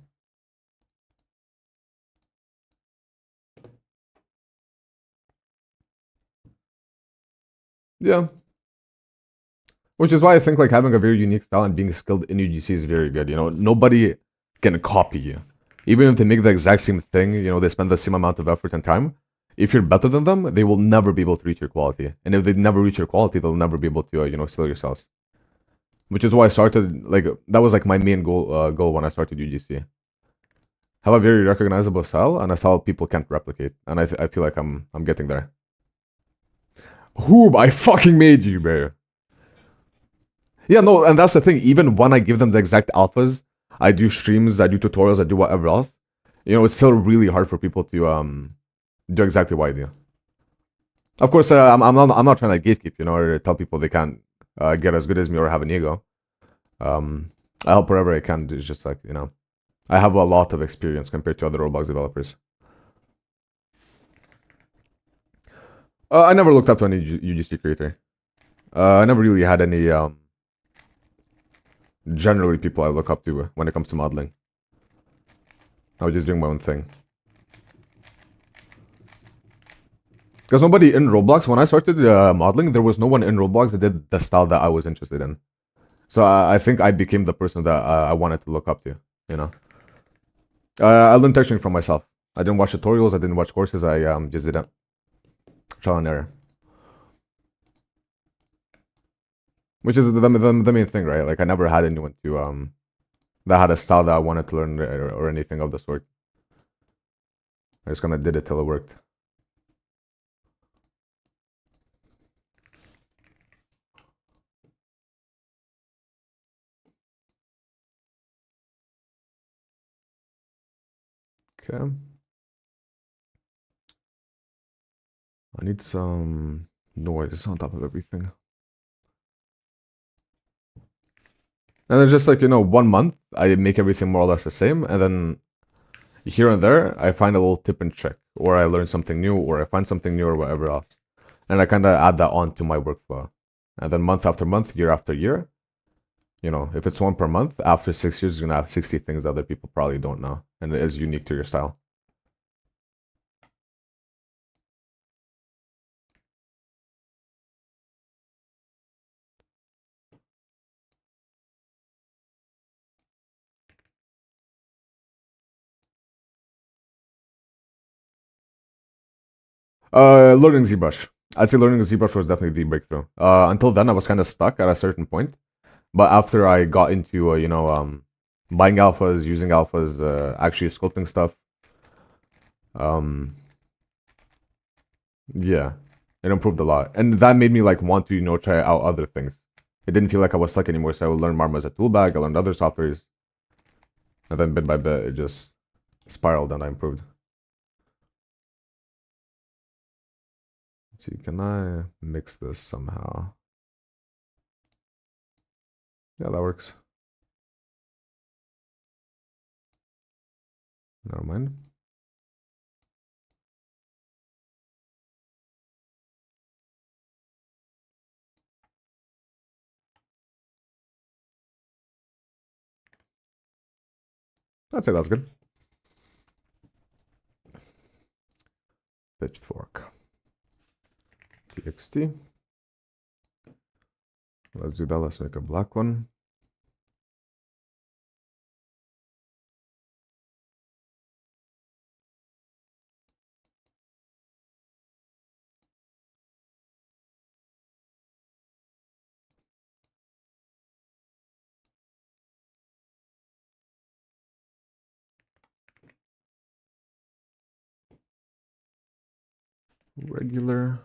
Yeah. Which is why I think like having a very unique style and being skilled in UGC is very good. You know, nobody can copy you. Even if they make the exact same thing, you know, they spend the same amount of effort and time. If you're better than them, they will never be able to reach your quality. And if they never reach your quality, they'll never be able to, you know, steal your cells. Which is why I started, like, that was like my main goal when I started UGC. Have a very recognizable style and a style people can't replicate. And I feel like I'm getting there. Who I fucking made you, bro. Yeah, no, and that's the thing. Even when I give them the exact alphas, I do streams, I do tutorials, I do whatever else. You know, it's still really hard for people to do exactly what I do. Of course, I'm not trying to gatekeep, you know, or tell people they can't get as good as me or have an ego. I help wherever I can. It's just like, you know, I have a lot of experience compared to other Roblox developers. I never looked up to any UGC creator. I never really had any generally people I look up to when it comes to modeling. I was just doing my own thing. Because nobody in Roblox, when I started modeling, there was no one in Roblox that did the style that I was interested in. So I think I became the person that I wanted to look up to, you know? I learned texturing from myself. I didn't watch tutorials, I didn't watch courses, I just did it. Trial and error. Which is the main thing, right? Like, I never had anyone to, that had a style that I wanted to learn or anything of the sort. I just kind of did it till it worked. Okay. I need some noise on top of everything. And then just like, 1 month, I make everything more or less the same. And then here and there, I find a little tip and trick, or I learn something new, or I find something new, or whatever else. And I kind of add that on to my workflow. And then month after month, year after year, if it's one per month, after 6 years, you're going to have 60 things that other people probably don't know. And it is unique to your style. Learning ZBrush. I'd say learning ZBrush was definitely the breakthrough. Until then, I was kind of stuck at a certain point. But after I got into, buying alphas, using alphas, actually sculpting stuff, yeah, it improved a lot. And that made me like want to, try out other things. It didn't feel like I was stuck anymore. So I would learn Marma as a tool bag. I learned other softwares. And then bit by bit, it just spiraled and I improved. Let's see, can I mix this somehow? Yeah, that works. Never mind. I'd say that's good. Pitchfork. TXT. Let's do that. Let's make a black one. Regular.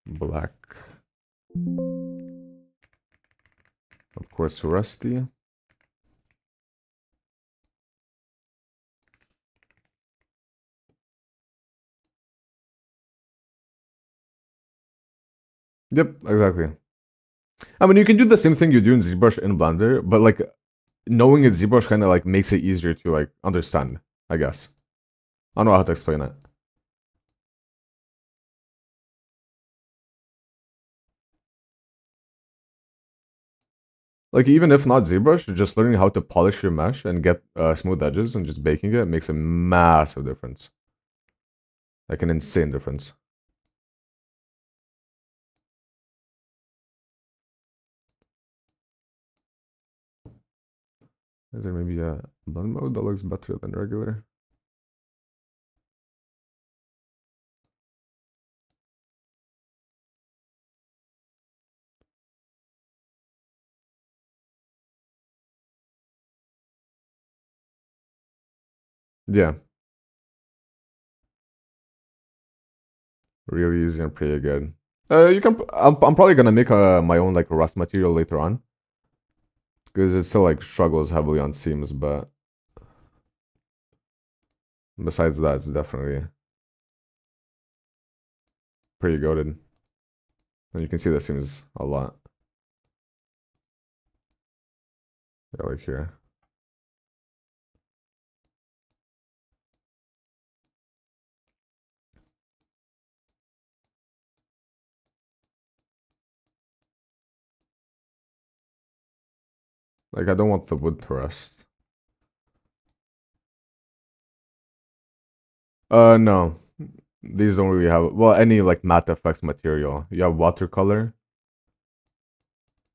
Black. Of course, rusty. Yep, exactly. I mean, you can do the same thing you do in ZBrush in Blender, but like knowing it's ZBrush kind of like makes it easier to like understand, I guess. I don't know how to explain it. Like even if not ZBrush, just learning how to polish your mesh and get smooth edges and just baking it makes a massive difference. Like an insane difference. Is there maybe a blend mode that looks better than regular? Yeah. Really easy and pretty good. You can. I'm probably gonna make my own like rust material later on, because it still like struggles heavily on seams. But besides that, it's definitely pretty goated. And you can see the seams a lot. Yeah, like here. Like, I don't want the wood to rust. No. These don't really have, well, any like matte effects material. You have watercolor,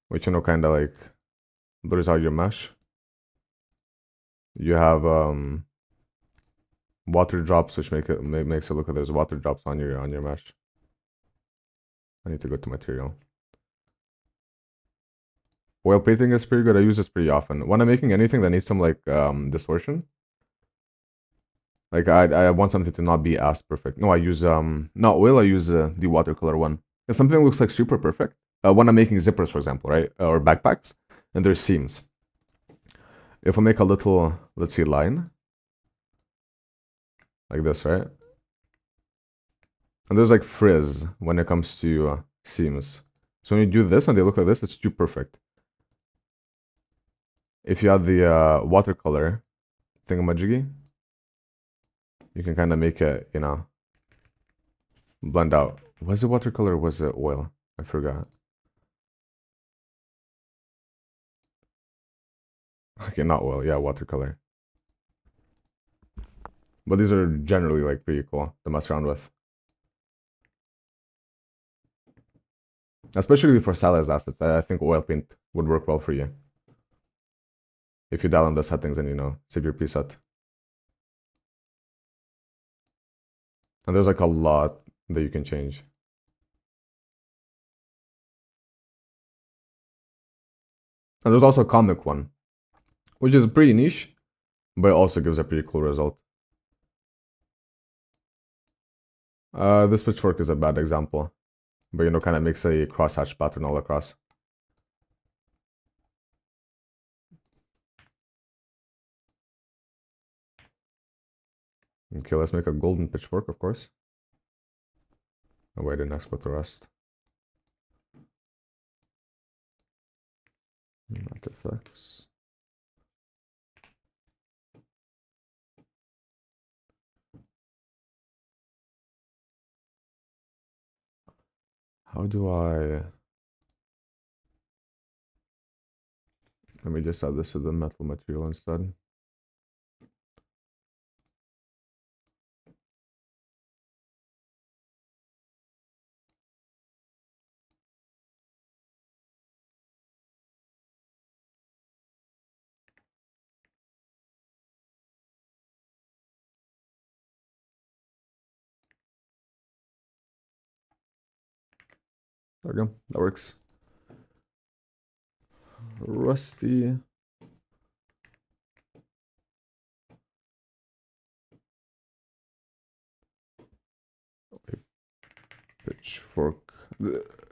which, you know, kind of like blurs out your mesh. You have water drops, which makes it look like there's water drops on your mesh. I need to go to material. Oil painting is pretty good. I use this pretty often. When I'm making anything that needs some like distortion, like I want something to not be as perfect. No, I use not oil. I use the watercolor one. If something looks like super perfect, when I'm making zippers, for example, right, or backpacks, and there's seams. If I make a little, let's see, line like this, right, and there's like frizz when it comes to seams. So when you do this and they look like this, it's too perfect. If you add the watercolor thingamajiggy, you can kind of make it, you know, blend out. Was it watercolor or was it oil? I forgot. Okay, not oil. Yeah, watercolor. But these are generally like pretty cool to mess around with. Especially for stylized assets. I think oil paint would work well for you. If you dial in the settings and, you know, save your preset. And there's like a lot that you can change. And there's also a comic one, which is pretty niche, but it also gives a pretty cool result. This pitchfork is a bad example, but, you know, kind of makes a crosshatch pattern all across. Okay, let's make a golden pitchfork, of course. Oh, wait, I didn't export the rest. Not effects. How do I... Let me just add this to the metal material instead. There we go. That works. Rusty. Pitchfork.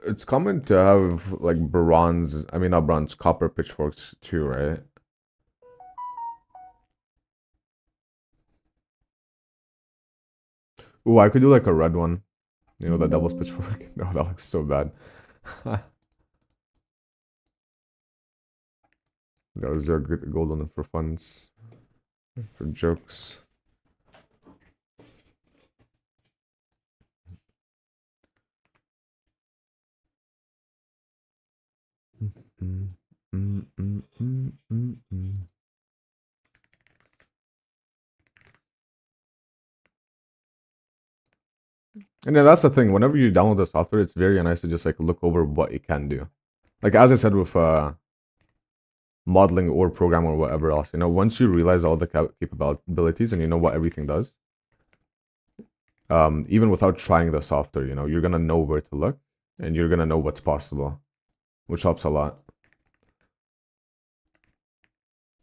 It's common to have like bronze, I mean not bronze, copper pitchforks too, right? Ooh, I could do like a red one. You know, the devil's pitchfork. No, that looks so bad. That was your gold one for funs, for jokes. Mm, mm, mm, mm, mm, mm. And yeah, that's the thing. Whenever you download the software, it's very nice to just like look over what it can do. Like as I said with modeling or program or whatever else, you know, once you realize all the capabilities and you know what everything does, even without trying the software, you know, you're gonna know where to look and you're gonna know what's possible, which helps a lot.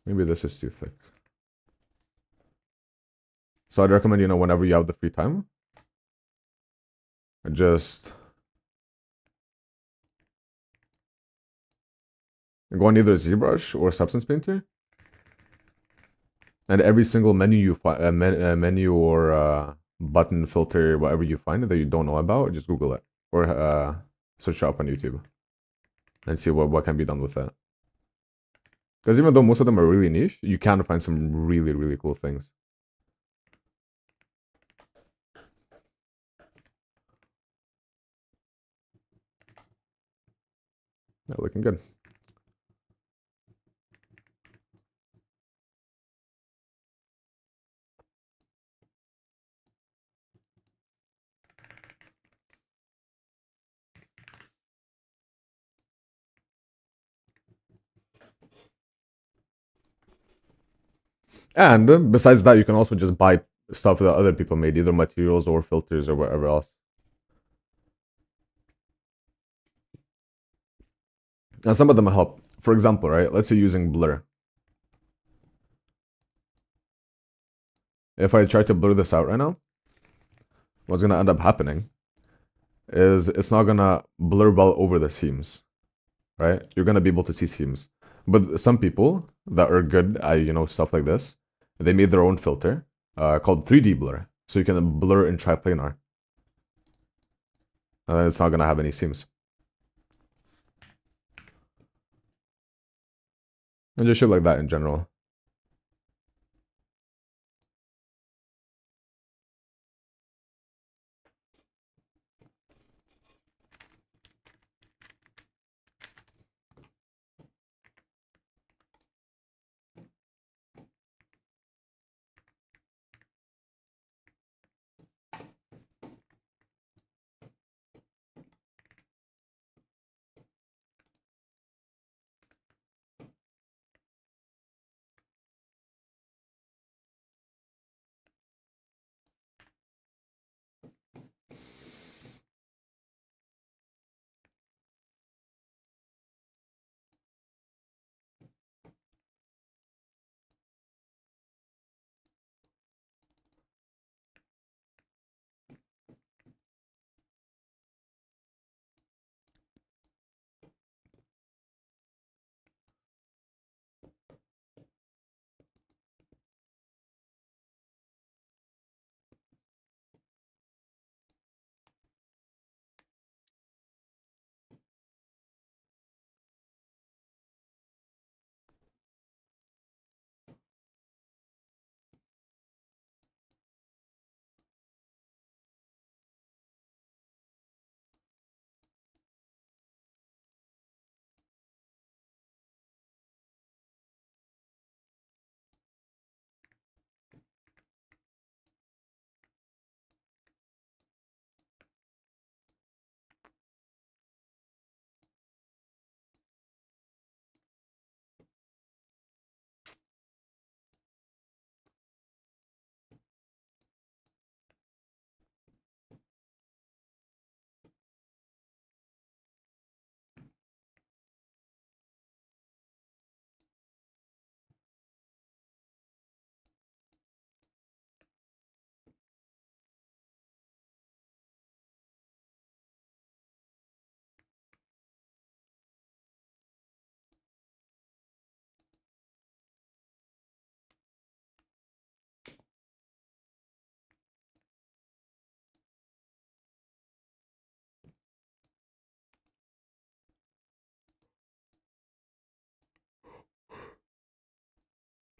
Maybe this is too thick. So I'd recommend, you know, whenever you have the free time, just go on either ZBrush or Substance Painter, and every single menu you find, menu or button filter, whatever you find that you don't know about, just Google it or search it up on YouTube and see what can be done with that. Because even though most of them are really niche, you can find some really, really cool things. Yeah, looking good. And besides that, you can also just buy stuff that other people made, either materials or filters or whatever else. And some of them help. For example, right? Let's say using blur. If I try to blur this out right now, what's gonna end up happening is it's not gonna blur well over the seams, right? You're gonna be able to see seams. But some people that are good at, stuff like this, they made their own filter called 3D blur. So you can blur in triplanar. And it's not gonna have any seams. And just shit like that in general.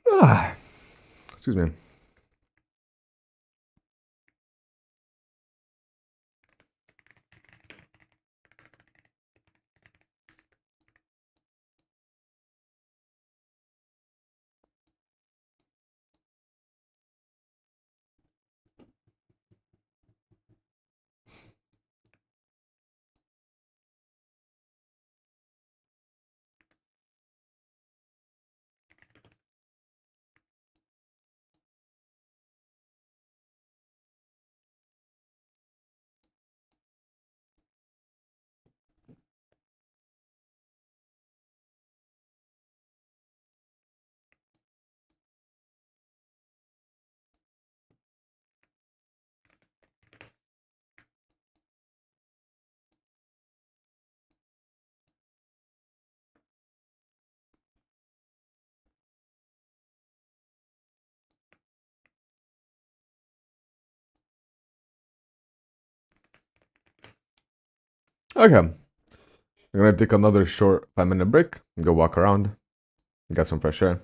Ah, excuse me. Okay. I'm gonna take another short 5-minute break, go walk around, get some fresh air.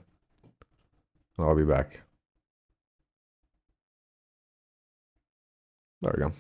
I'll be back. There we go.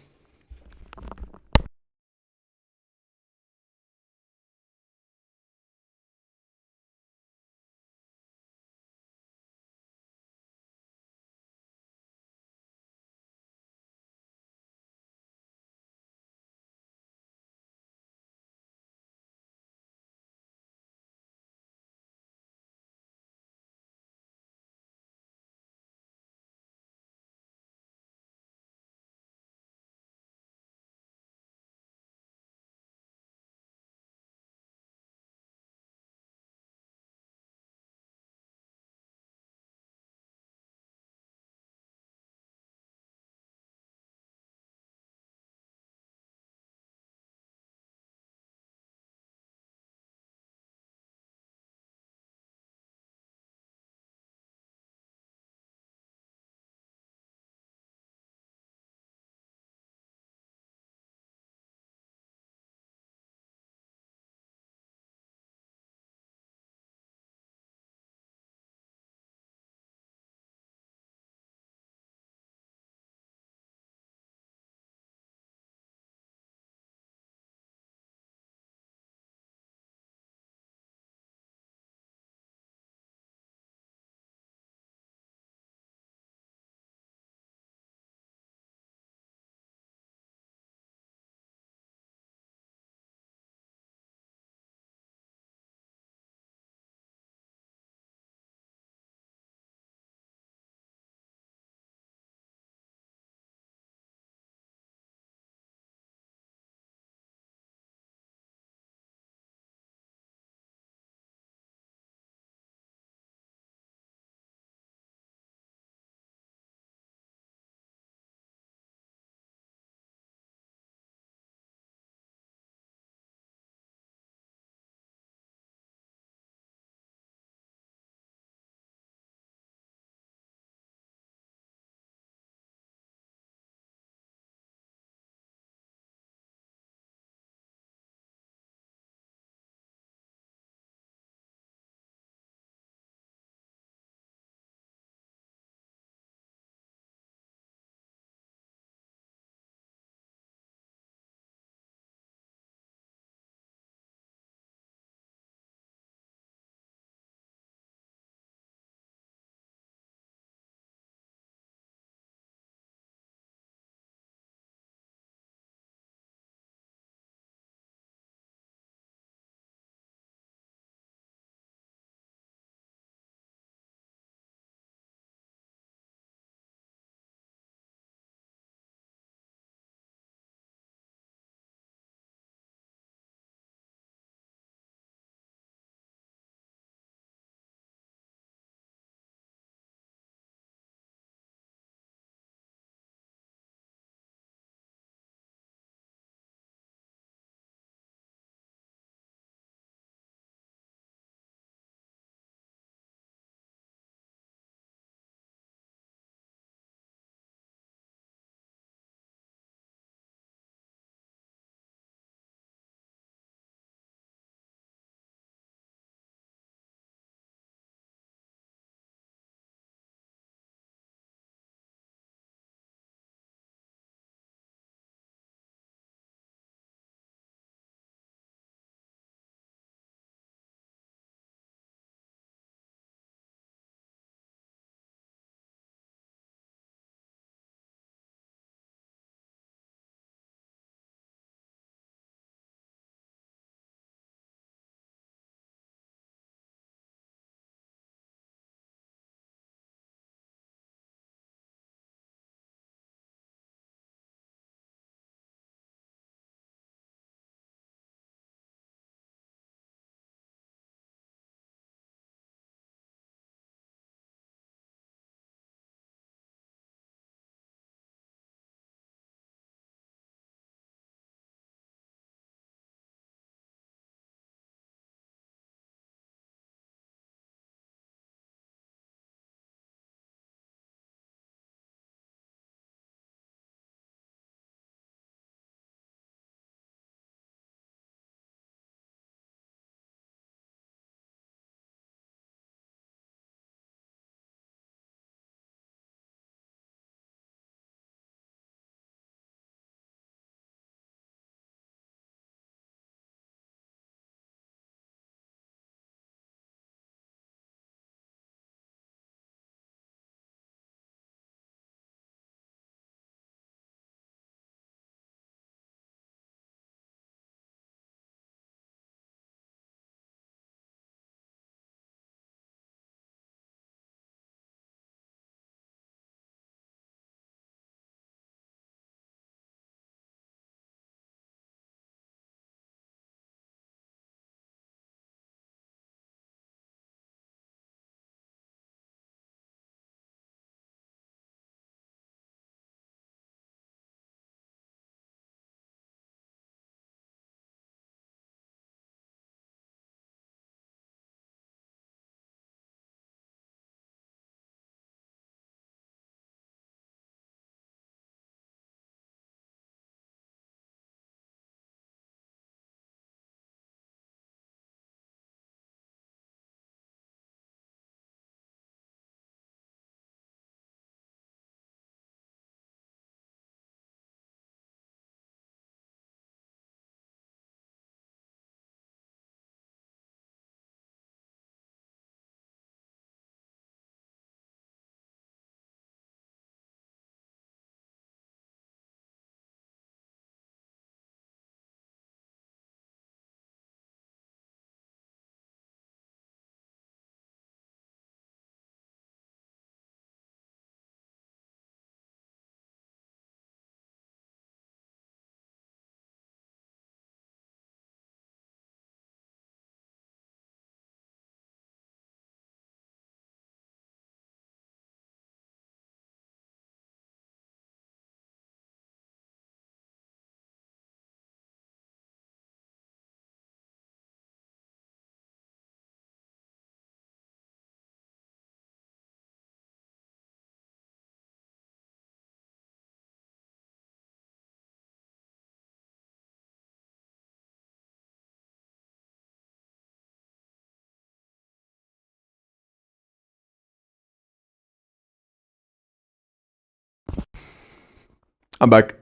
I'm back.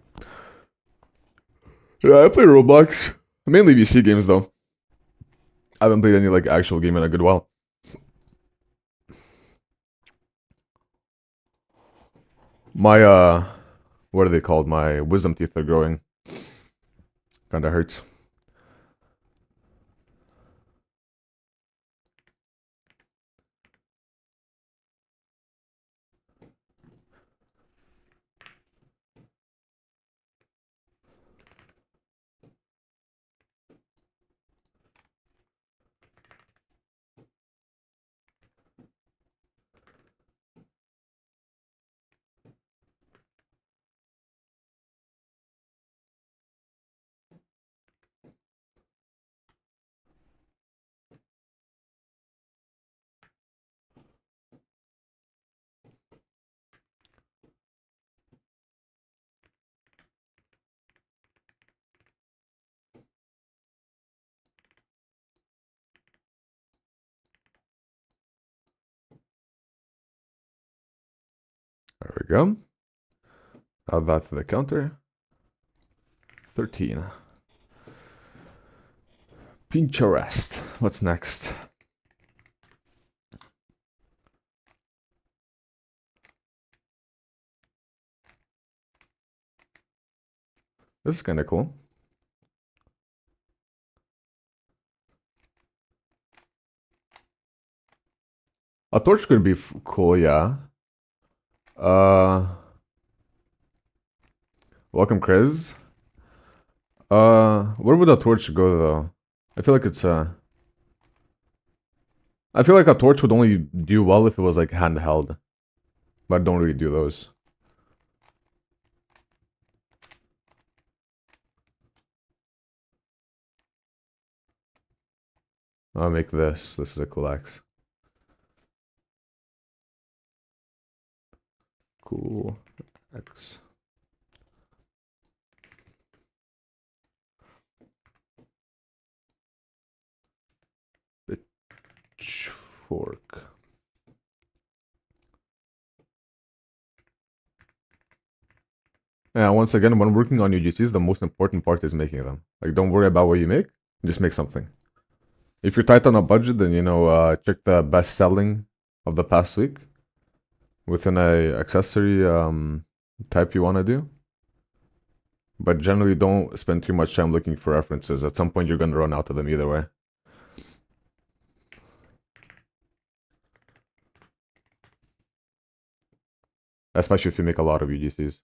Yeah, I play Roblox. Mainly VC games though. I haven't played any like actual game in a good while. My what are they called? My wisdom teeth are growing. Kinda hurts. There we go. Add that to the counter. 13. Pinterest. What's next? This is kind of cool. A torch could be cool, yeah. Welcome, Chris. Where would a torch go though? I feel like it's I feel like a torch would only do well if it was like handheld, but I don't really do those. I'll make this. This is a cool axe. Cool axe. Pitchfork. Yeah, once again, when working on UGCs, the most important part is making them. Like, don't worry about what you make. Just make something. If you're tight on a budget, then, you know, check the best selling of the past week within a accessory type you want to do. But generally, don't spend too much time looking for references. At some point, you're going to run out of them either way. Especially if you make a lot of UGCs.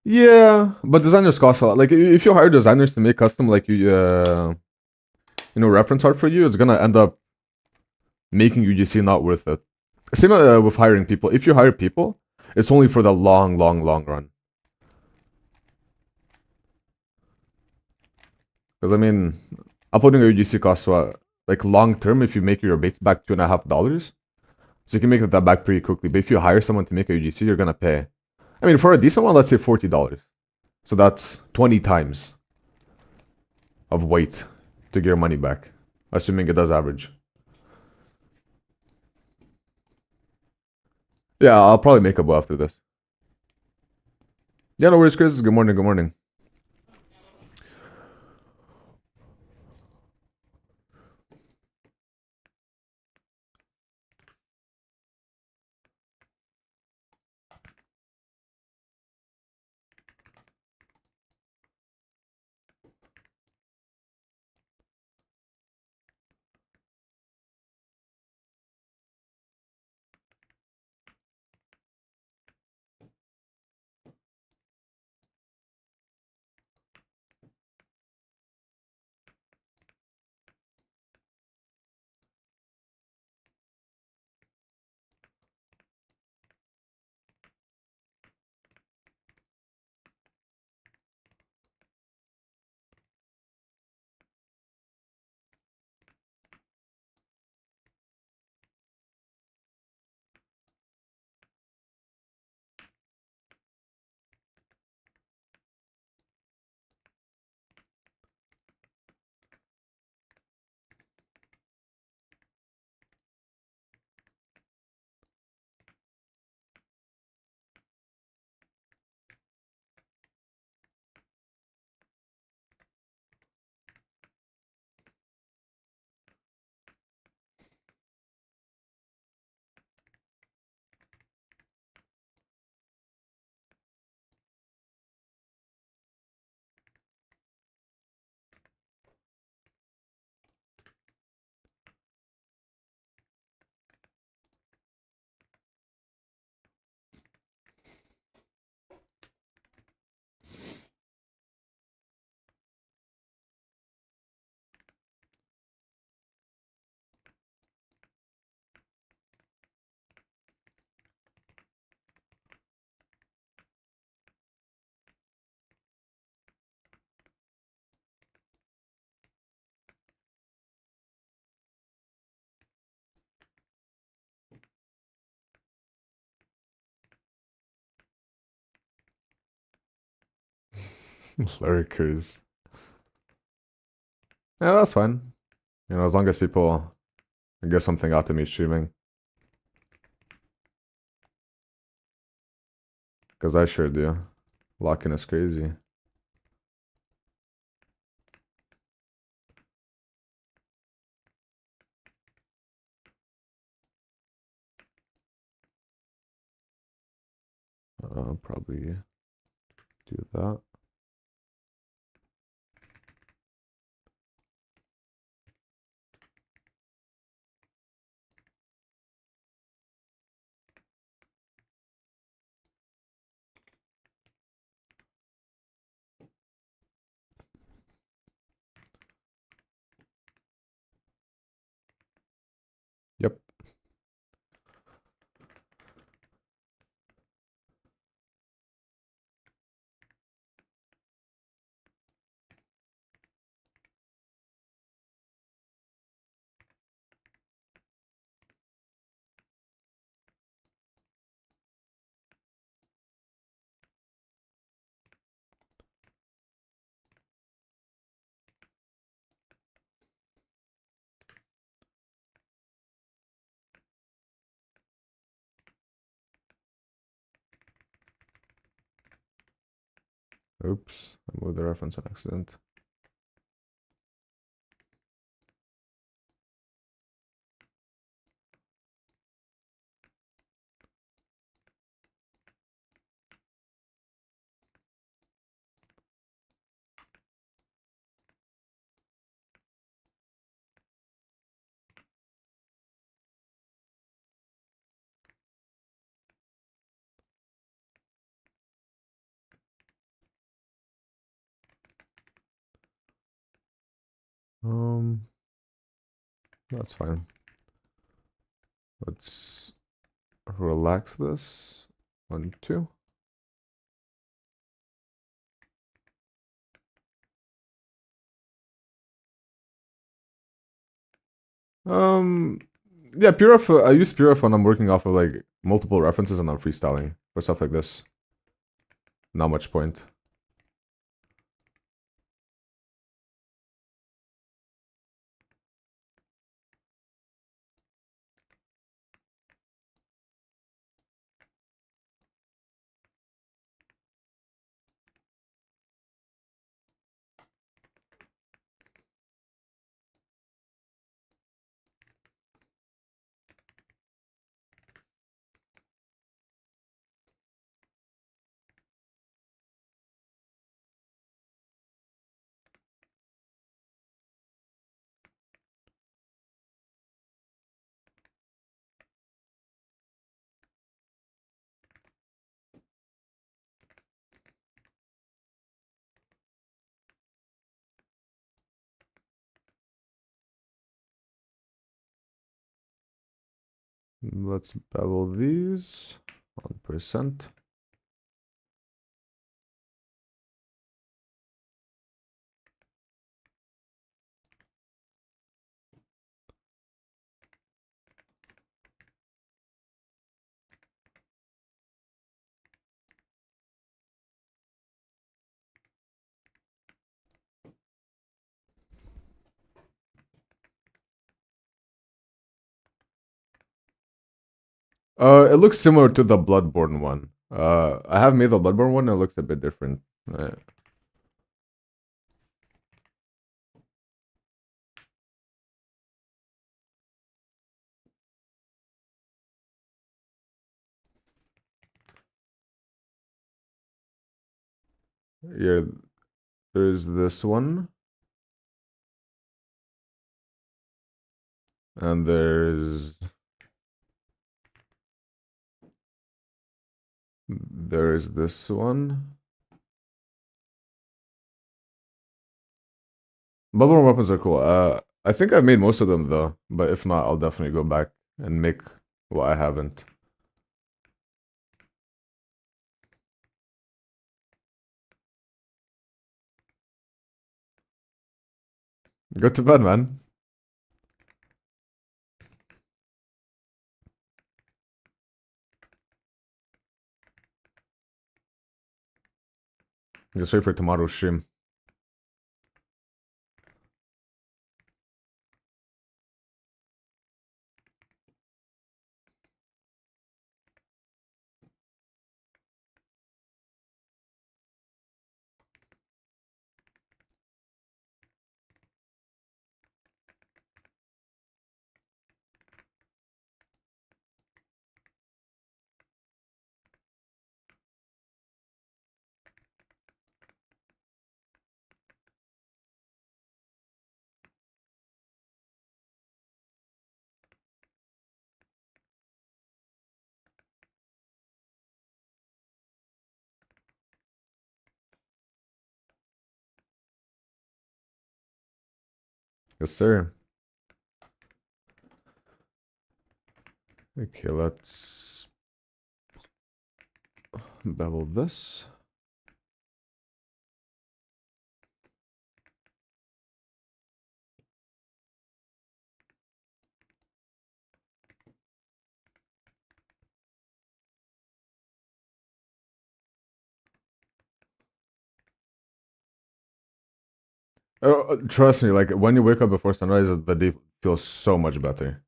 Yeah, but designers cost a lot. Like, if you hire designers to make custom, like, you know, reference art for you, it's gonna end up making UGC not worth it. Same with hiring people. If you hire people, it's only for the long run. Because I mean, uploading a UGC costs what? Like long term, if you make your baits back $2.50, so you can make that back pretty quickly. But if you hire someone to make a UGC, you're gonna pay. I mean, for a decent one, let's say $40. So that's 20 times of weight to get your money back, assuming it does average. Yeah, I'll probably make a bow after this. Yeah, no worries, Chris. Good morning, good morning. Lurkers. Yeah, that's fine. You know, as long as people get something out of me streaming. Because I sure do. Locking is crazy. Probably do that. Yep. Oops. I moved the reference on accident. That's fine. Let's relax this. 1, 2. Yeah, PureRef, I use PureRef when I'm working off of like multiple references and I'm freestyling for stuff like this. Not much point. Let's bevel these 1%. It looks similar to the Bloodborne one. I have made the Bloodborne one. It looks a bit different. Yeah, there's this one, and there's this one. Bloodborne weapons are cool. I think I've made most of them though, but if not, I'll definitely go back and make what I haven't. Go to bed, man. Just wait for tomorrow's stream. Yes, sir. Okay, let's bevel this. Trust me, like when you wake up before sunrise, the day feels so much better.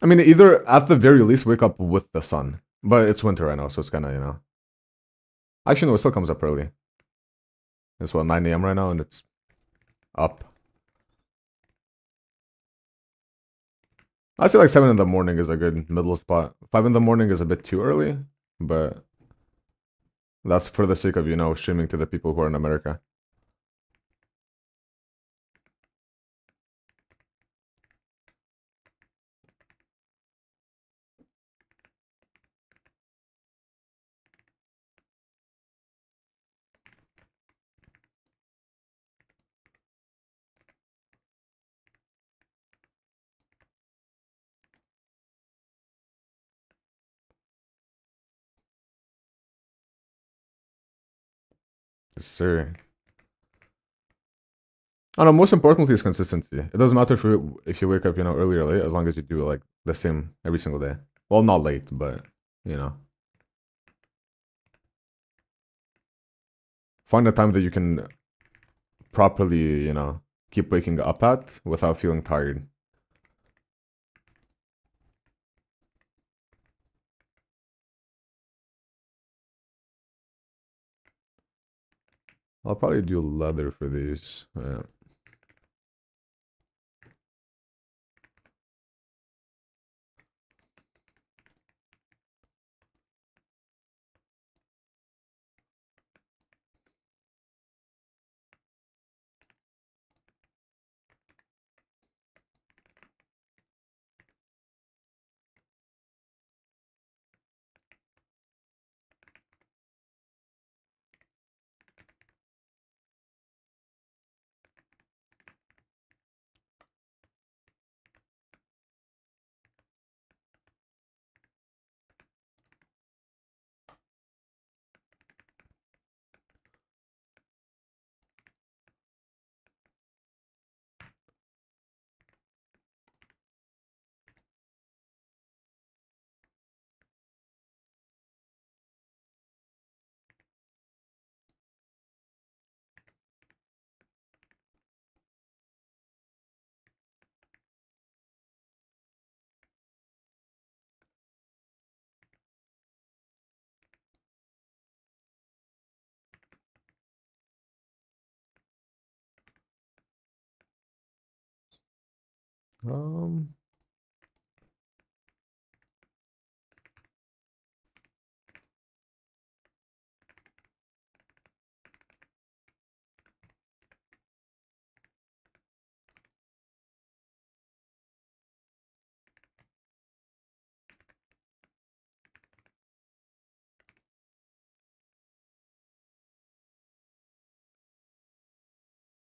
I mean, either at the very least wake up with the sun, but it's winter right now, so it's kind of, you know. Actually, no, it still comes up early. It's what, 9 a.m. right now, and it's up. I'd say like 7 in the morning is a good middle spot. 5 in the morning is a bit too early, but that's for the sake of, you know, streaming to the people who are in America. Yes, sir. I don't know, most importantly is consistency. It doesn't matter if you wake up, you know, early or late, as long as you do like the same every single day. Well, not late, but you know. Find a time that you can properly, you know, keep waking up at without feeling tired. I'll probably do leather for these. Yeah. Um,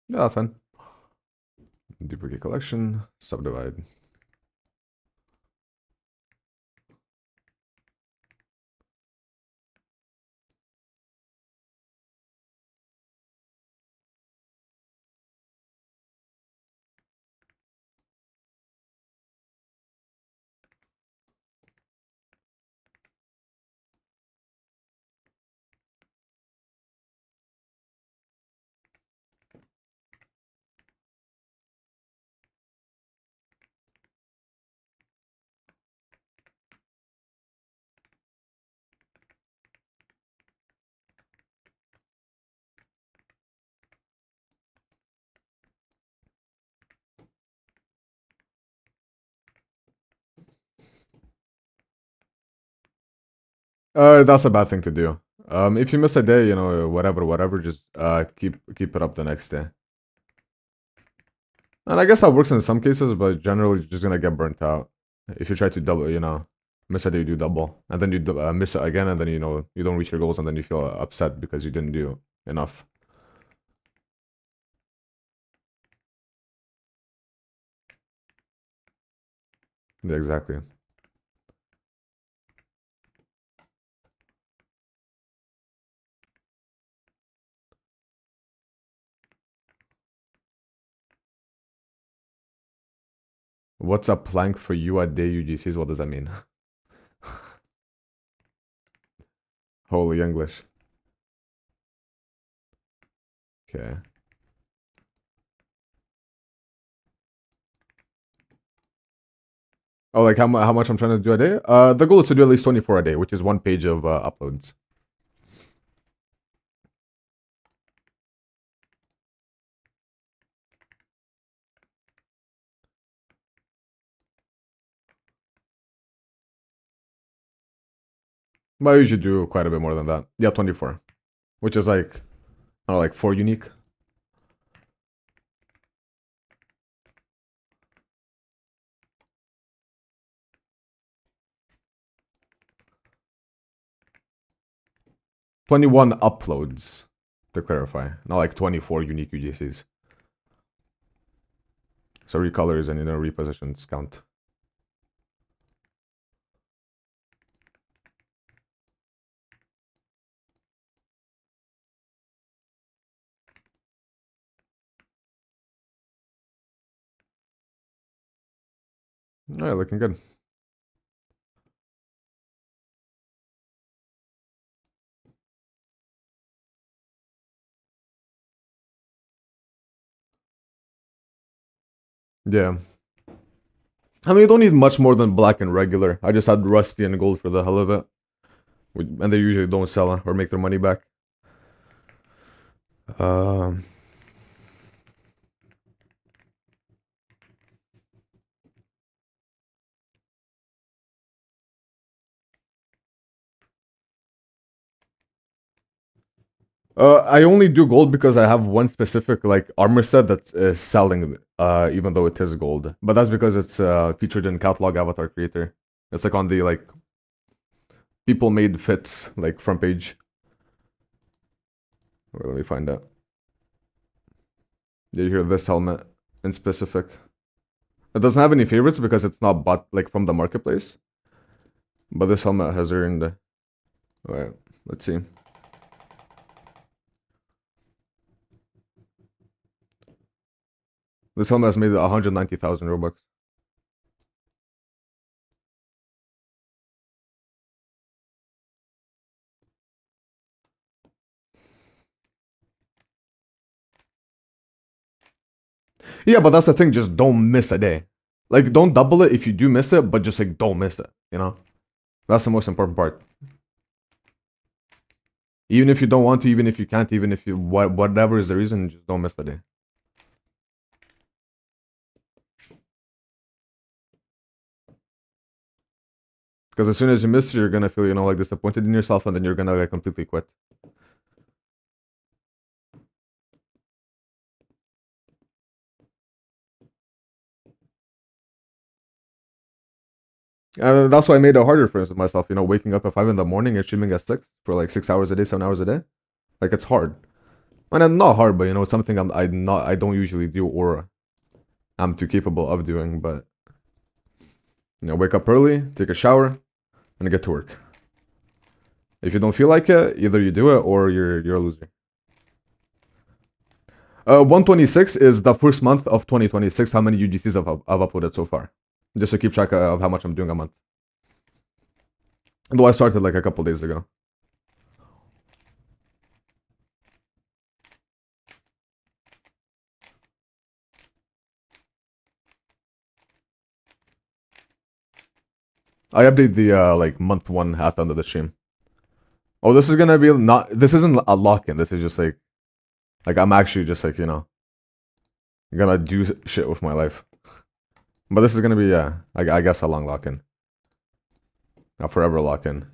yeah, that's fine. Duplicate collection, subdivide. That's a bad thing to do. If you miss a day, you know, whatever, just keep it up the next day. And I guess that works in some cases, but generally you're just gonna get burnt out if you try to double, you know, miss a day, you do double, and then you miss it again, and then you know you don't reach your goals, and then you feel upset because you didn't do enough. Yeah, exactly. What's a plank for you at day UGCs? What does that mean? Holy English. Okay. Oh, like how much I'm trying to do a day? The goal is to do at least 24 a day, which is 1 page of uploads. But I usually do quite a bit more than that. Yeah, 24, which is like, I don't know, like 4 unique. $21 uploads, to clarify, not like 24 unique UGCs. So recolors and, you know, repositions count. All right, looking good. Yeah. I mean, you don't need much more than black and regular. I just had rusty and gold for the hell of it. And they usually don't sell or make their money back. Um, I only do gold because I have one specific like armor set that's selling, even though it is gold. But that's because it's featured in catalog avatar creator. It's like on the like people made fits like front page. Wait, let me find out. You hear this helmet in specific. It doesn't have any favorites because it's not bought like from the marketplace. But this helmet has earned. Wait, let's see. This helmet has made 190,000 Robux. Yeah, but that's the thing. Just don't miss a day. Like, don't double it if you do miss it, but just like don't miss it. You know, that's the most important part. Even if you don't want to, even if you can't, even if you whatever is the reason, just don't miss the day. Because as soon as you miss, you're gonna feel, you know, like disappointed in yourself, and then you're gonna like completely quit. And that's why I made it harder for myself. You know, waking up at 5 in the morning and streaming at 6 for like 6 hours a day, 7 hours a day. Like it's hard. And I'm not hard, but you know, it's something I don't usually do or I'm too capable of doing. But you know, wake up early, take a shower, and get to work. If you don't feel like it, either you do it or you're a loser. 126 is the first month of 2026. How many UGCs I've uploaded so far? Just to keep track of how much I'm doing a month. Though I started like a couple days ago. I update the like month 1 half end of the stream. Oh, this is gonna be not. This isn't a lock-in. This is just like I'm actually just like, you know, gonna do shit with my life. But this is gonna be, yeah, I guess a long lock-in. A forever lock-in.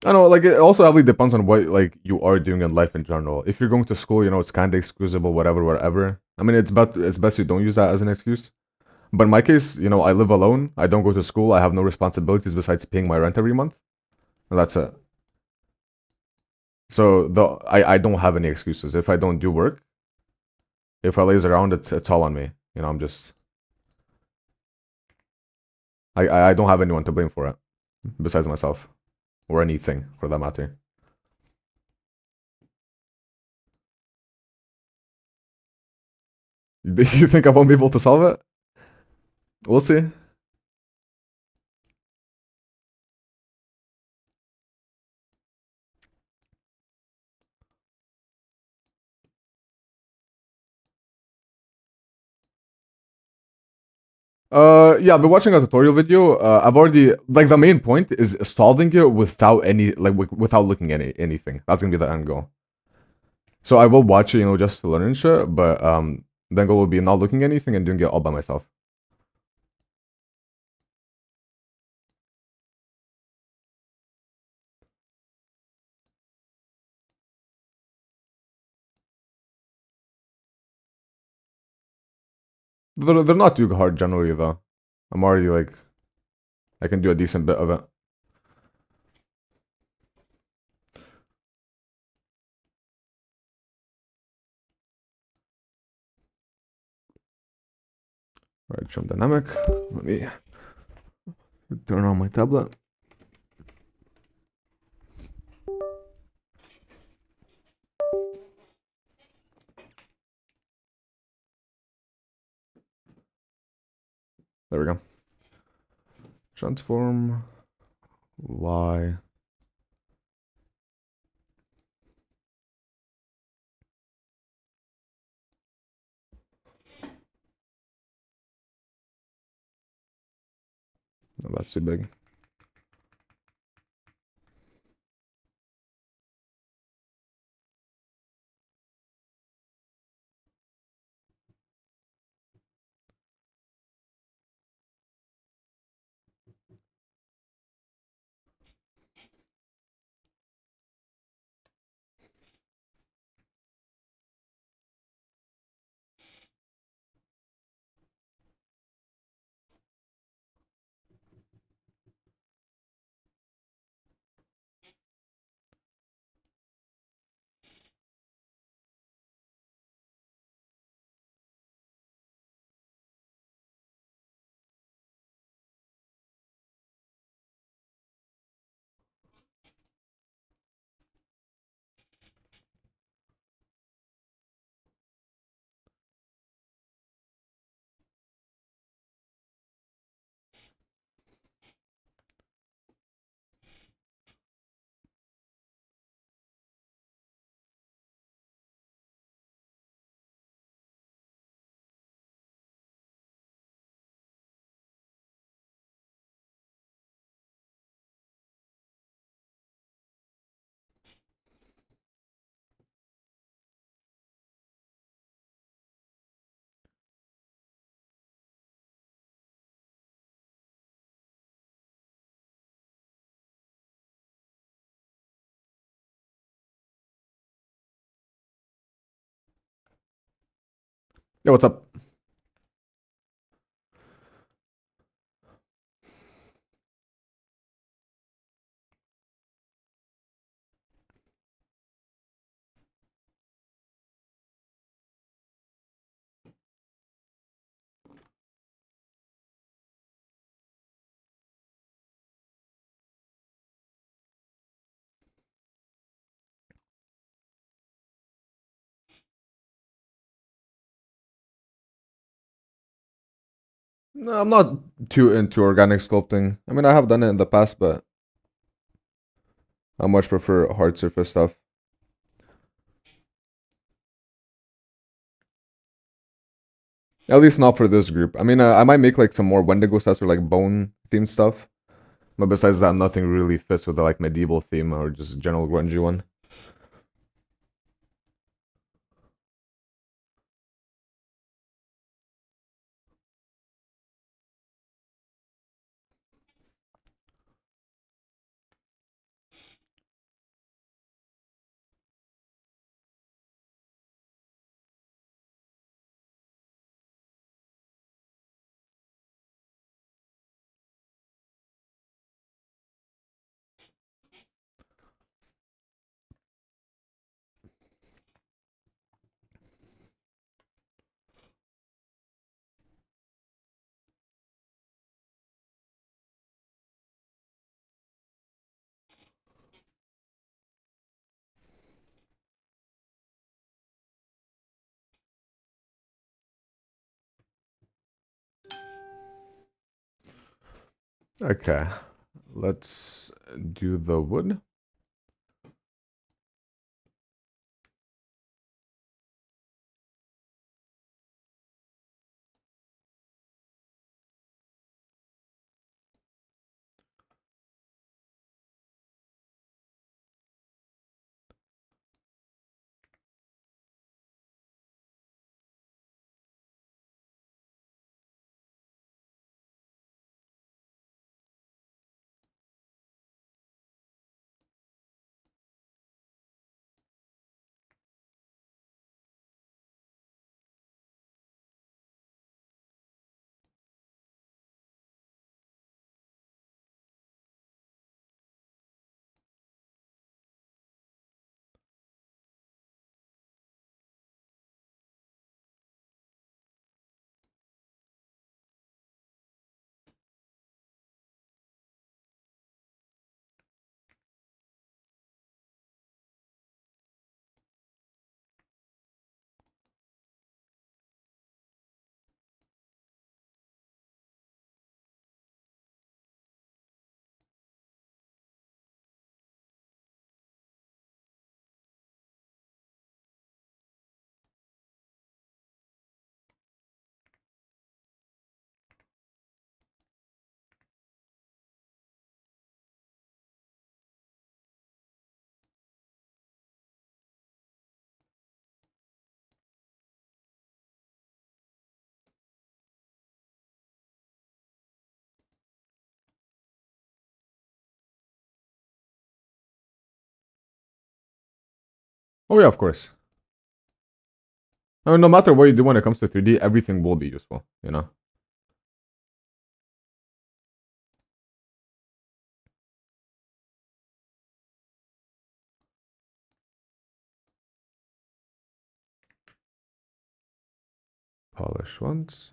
I know, like it also heavily depends on what like you are doing in life in general. If you're going to school, it's kind of excusable, whatever, whatever. I mean, it's best you don't use that as an excuse. But in my case, I live alone. I don't go to school. I have no responsibilities besides paying my rent every month, and that's it. So I don't have any excuses. If I don't do work, if I laze around, it's all on me. I'm just I don't have anyone to blame for it besides myself or anything for that matter. Do you think I won't be able to solve it? We'll see. Yeah, I've been watching a tutorial video. I've already like the main point is solving it without any without looking at anything. That's gonna be the end goal. So I will watch it, just to learn and shit. But the goal will be not looking at anything and doing it all by myself. They're not too hard generally though. I'm already like I can do a decent bit of it. All right, jump dynamic. Let me turn on my tablet. There we go. Transform Y. No, that's too big. Yeah, what's up? No, I'm not too into organic sculpting. I mean, I have done it in the past, but I much prefer hard surface stuff. At least not for this group. I mean, I might make like some more Wendigo sets or like bone themed stuff. But besides that, nothing really fits with the like medieval theme or just general grungy one. Okay, let's do the wood. Oh yeah, of course. I mean, no matter what you do when it comes to 3D, everything will be useful, you know? Polish once.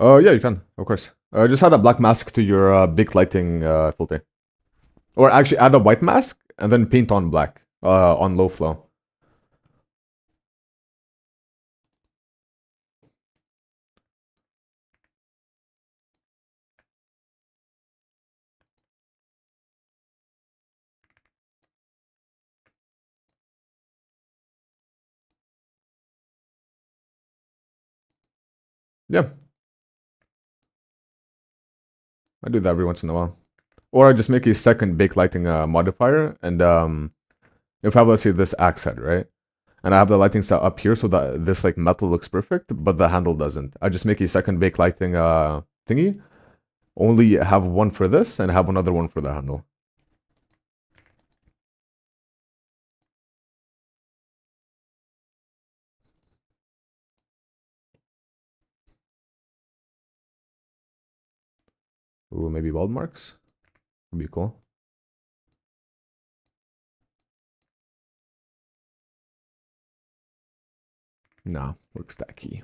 Yeah, you can, of course. Just add a black mask to your big lighting filter. Or actually add a white mask and then paint on black on low flow. Yeah, I do that every once in a while. Or I just make a second bake lighting modifier, and if I have, let's say, this axe head, right? And I have the lighting set up here so that this like metal looks perfect, but the handle doesn't. I just make a second bake lighting thingy, only have one for this and have another one for the handle. Ooh, maybe weld marks would be cool. Nah, looks tacky.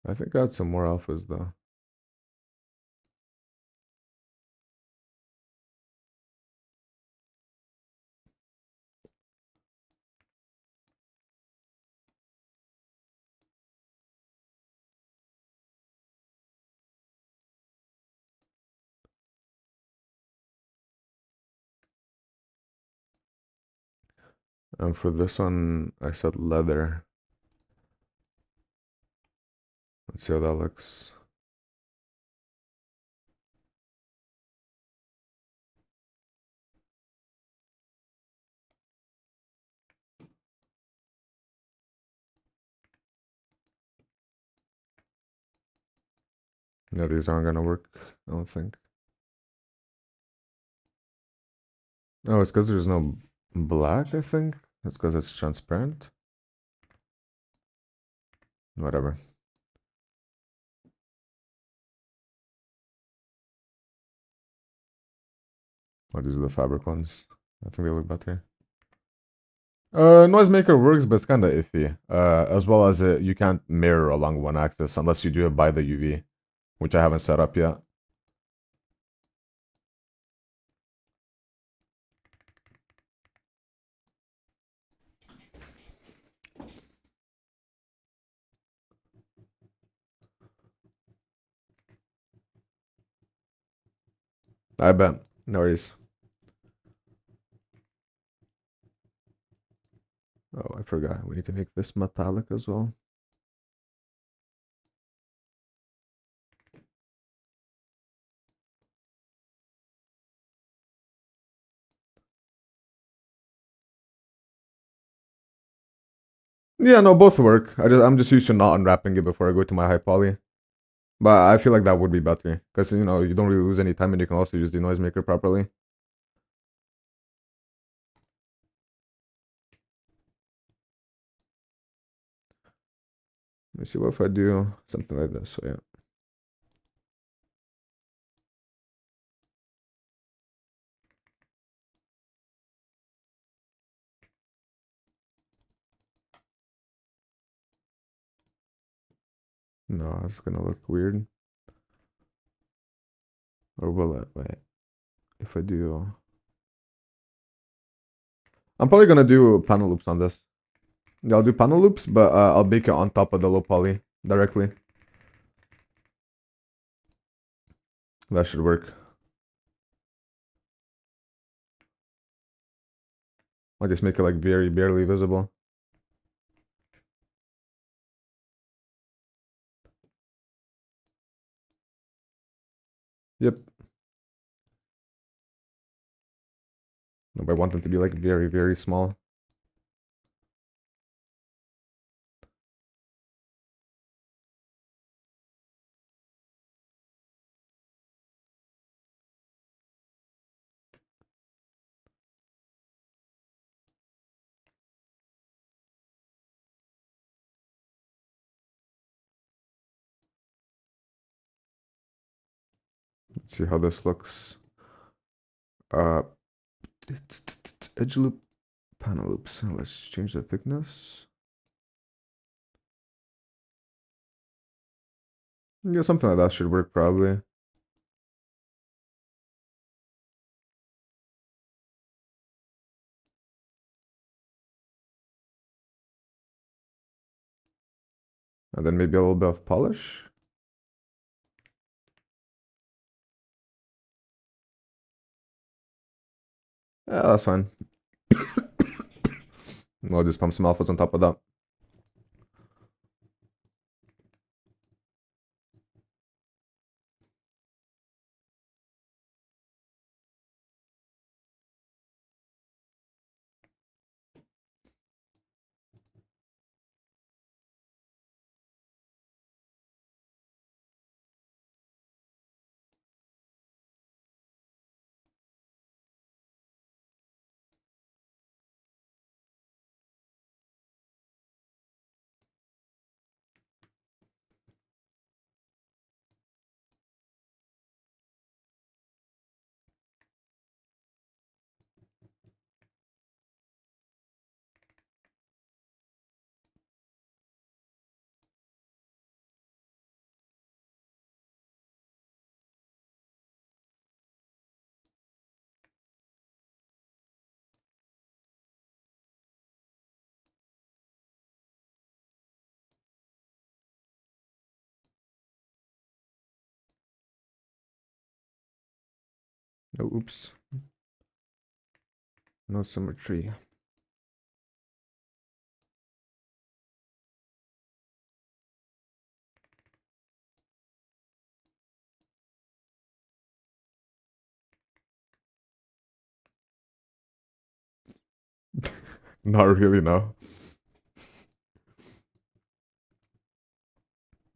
I think I had some more alphas though. And for this one, I said leather. Let's see how that looks. Yeah, these aren't gonna work, I don't think. Oh, it's because there's no black, I think. It's because it's transparent. Whatever. Oh, these are the fabric ones. I think they look better. Noisemaker works, but it's kind of iffy. As well as you can't mirror along one axis unless you do it by the UV, which I haven't set up yet. I bet. No worries. Oh, I forgot. We need to make this metallic as well. Yeah, no, both work. I'm just used to not unwrapping it before I go to my high poly. But I feel like that would be better because you know you don't really lose any time and you can also use the noisemaker properly. Let me see what if I do something like this. So yeah. No, it's gonna look weird. Or will it? Wait. If I do, I'm probably gonna do panel loops on this. Yeah, I'll do panel loops, but I'll bake it on top of the low poly directly. That should work. I'll just make it like very barely visible. Yep. No, but I want them to be like very small. Let's see how this looks. Uh, edge loop, panel loops. Let's change the thickness. Yeah, something like that should work probably. And then maybe a little bit of polish. Yeah, that's fine. I'll just pump some alphas on top of that. Oh, oops. No symmetry. Not really, no.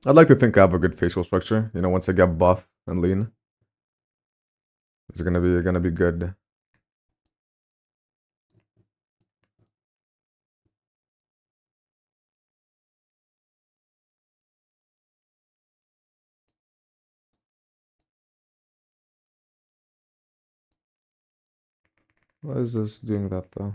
I'd like to think I have a good facial structure. You know, once I get buff and lean, it's gonna be good. Why is this doing that though?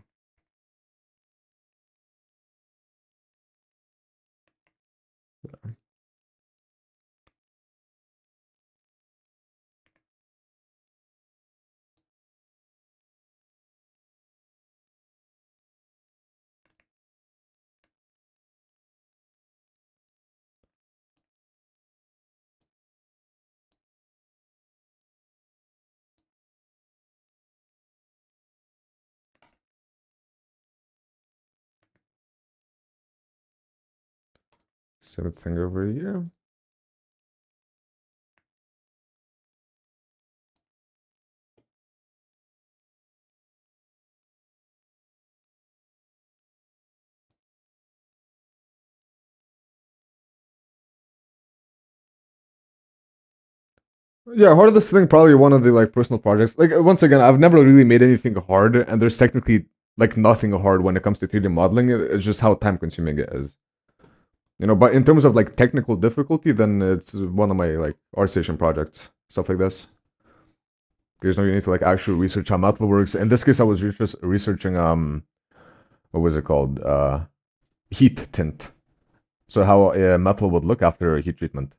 Same thing over here. Yeah, hardest thing probably one of the like personal projects. Like once again, I've never really made anything hard, and there's technically like nothing hard when it comes to 3D modeling. It's just how time consuming it is. You know, but in terms of like technical difficulty, then it's one of my like ArtStation projects, stuff like this. Because you know you need to like actually research how metal works. In this case, I was researching what was it called? Heat tint. So how metal would look after a heat treatment,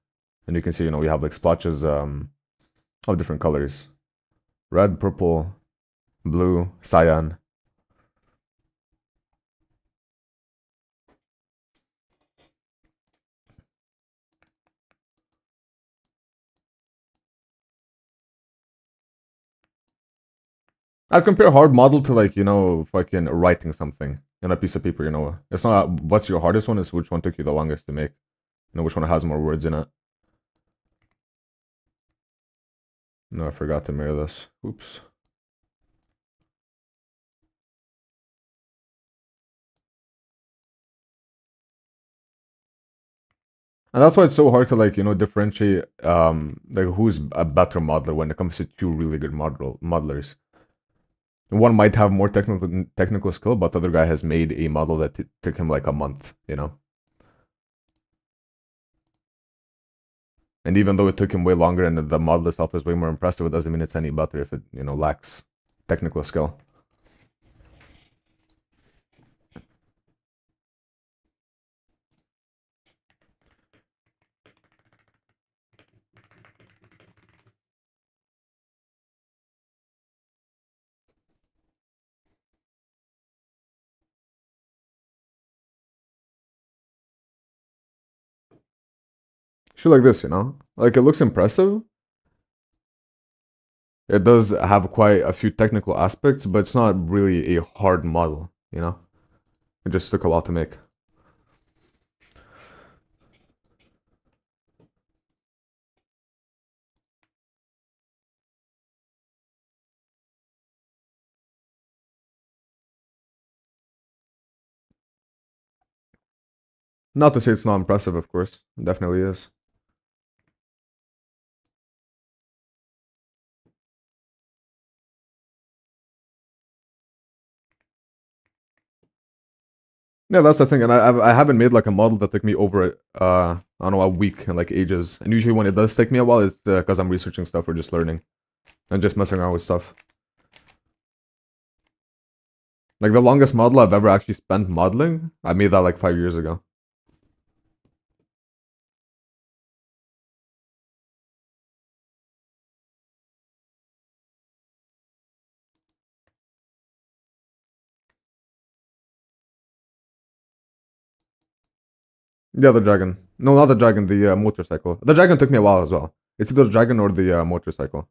and you can see you know we have like splotches of different colors: red, purple, blue, cyan. I'd compare hard model to like, you know, fucking writing something on a piece of paper, you know. It's not what's your hardest one, it's which one took you the longest to make. You know, which one has more words in it. No, I forgot to mirror this. Oops. And that's why it's so hard to like, you know, differentiate like who's a better modeler when it comes to two really good modelers. One might have more technical skill, but the other guy has made a model that took him like a month, you know. And even though it took him way longer and the model itself is way more impressive, it doesn't mean it's any better if it, you know, lacks technical skill. Shit like this, you know? Like it looks impressive. It does have quite a few technical aspects, but it's not really a hard model, you know? It just took a while to make. Not to say it's not impressive, of course. It definitely is. Yeah, that's the thing, and I haven't made like a model that took me over I don't know, a week and like ages. And usually when it does take me a while, it's because I'm researching stuff or just learning and just messing around with stuff. Like the longest model I've ever actually spent modeling, I made that like 5 years ago. Yeah, the dragon. No, not the dragon, the motorcycle. The dragon took me a while as well. It's either the dragon or the motorcycle.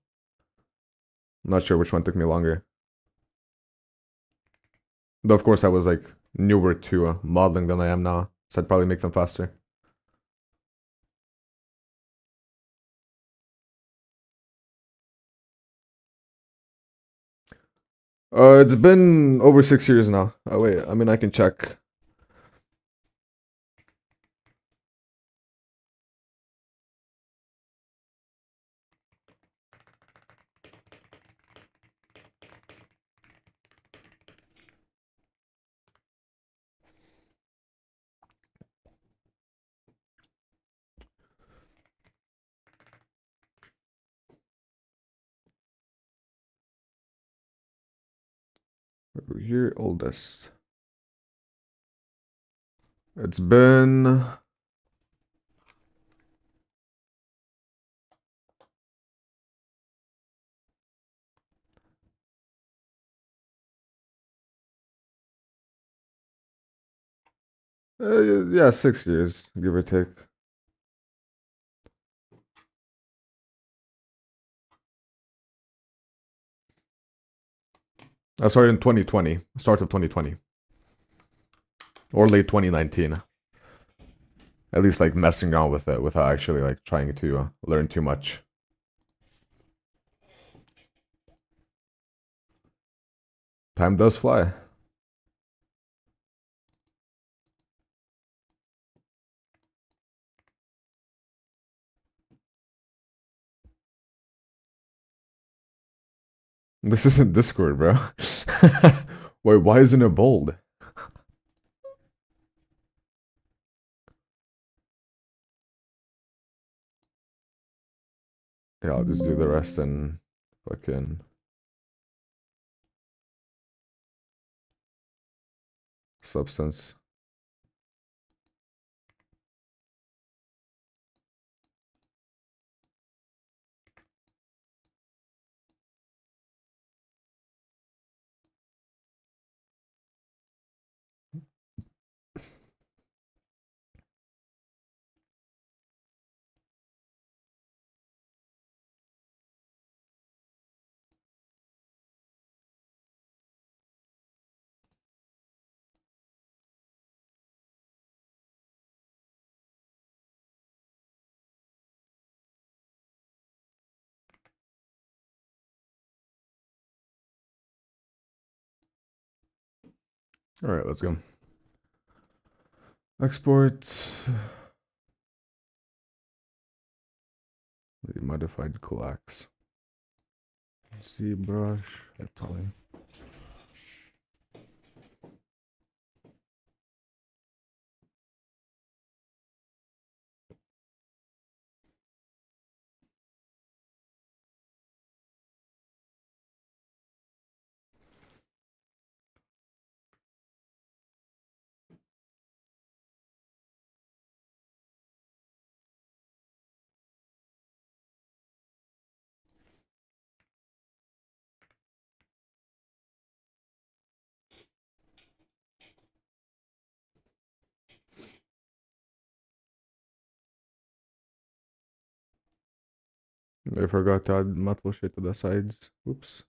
I'm not sure which one took me longer. Though, of course, I was like newer to modeling than I am now, so I'd probably make them faster. It's been over 6 years now. Oh, wait, I mean, I can check. Year oldest. It's been yeah, 6 years, give or take. I started in 2020, start of 2020, or late 2019. At least like messing around with it without actually like trying to learn too much. Time does fly. This isn't Discord, bro. Wait, why isn't it bold? Yeah, I'll just do the rest and fucking substance. All right, let's go. Export. The modified coax. ZBrush. Probably. I forgot to add metal shit to the sides. Oops.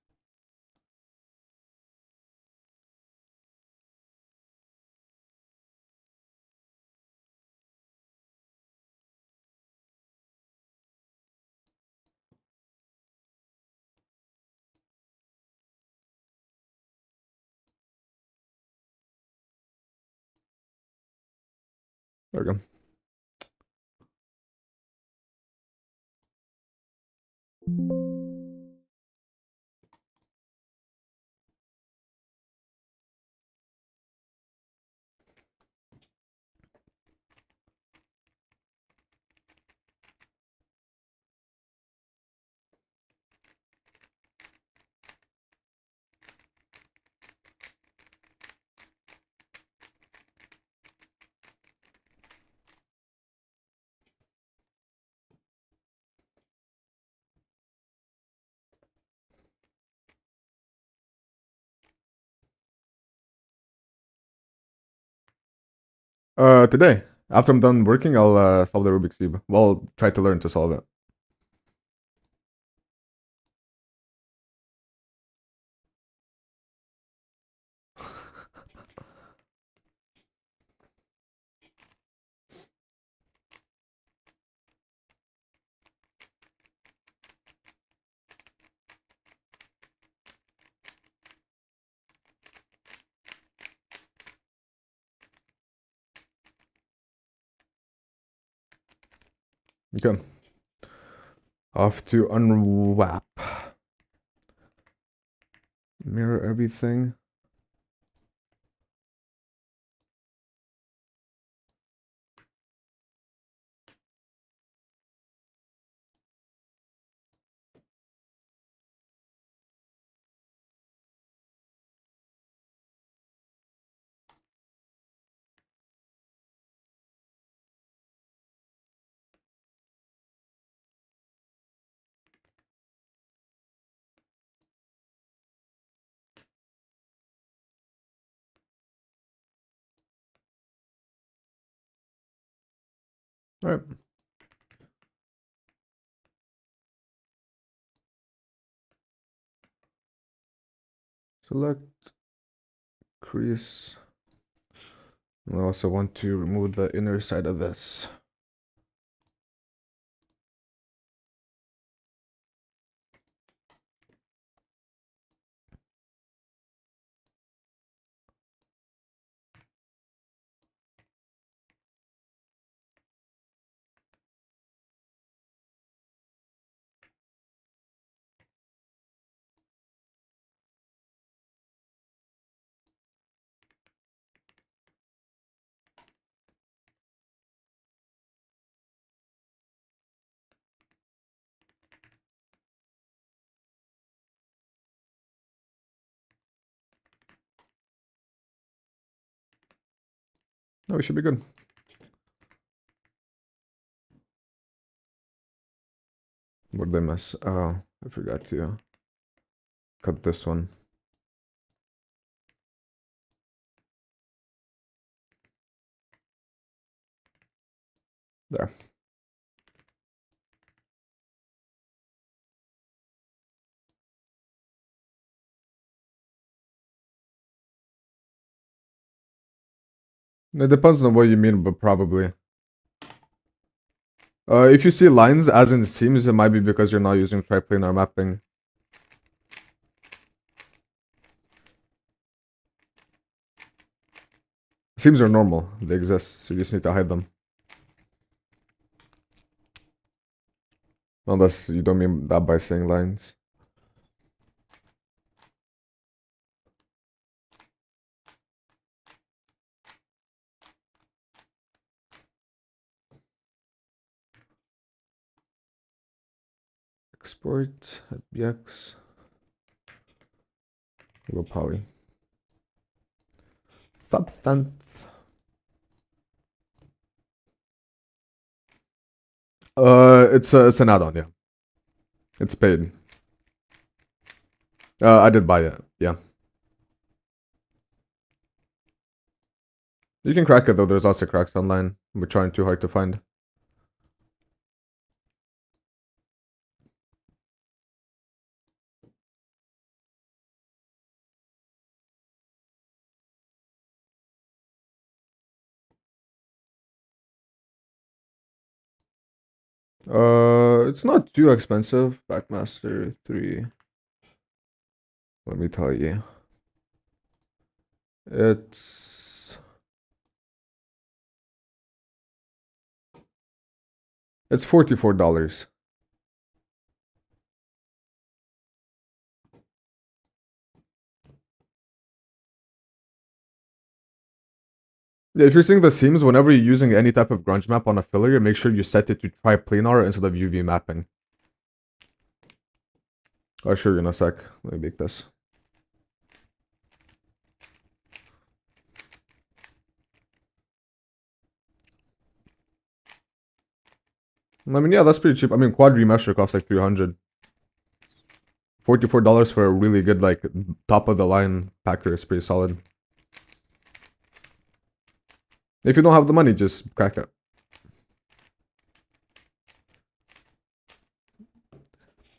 There we go. Today, after I'm done working, I'll solve the Rubik's Cube. Well, try to learn to solve it. Okay. Off to unwrap. Mirror everything. All right. Select crease. I also want to remove the inner side of this. No, we should be good. What did I miss? Oh, I forgot to cut this one. There. It depends on what you mean, but probably. If you see lines as in seams, it might be because you're not using triplanar mapping. Seams are normal. They exist, so you just need to hide them. Unless you don't mean that by saying lines. Export at bx. Go poly. Top 10. It's an add-on, yeah. It's paid. I did buy it, yeah. You can crack it though, there's lots of cracks online. We're trying too hard to find. It's not too expensive. Backmaster 3. Let me tell you. It's $44. Yeah, if you're seeing the seams, whenever you're using any type of grunge map on a filler, make sure you set it to triplanar instead of UV mapping. I'll show you in a sec. Let me make this. I mean, yeah, that's pretty cheap. I mean, quad remesher costs like $300. $44 for a really good, like, top of the line packer is pretty solid. If you don't have the money, just crack it.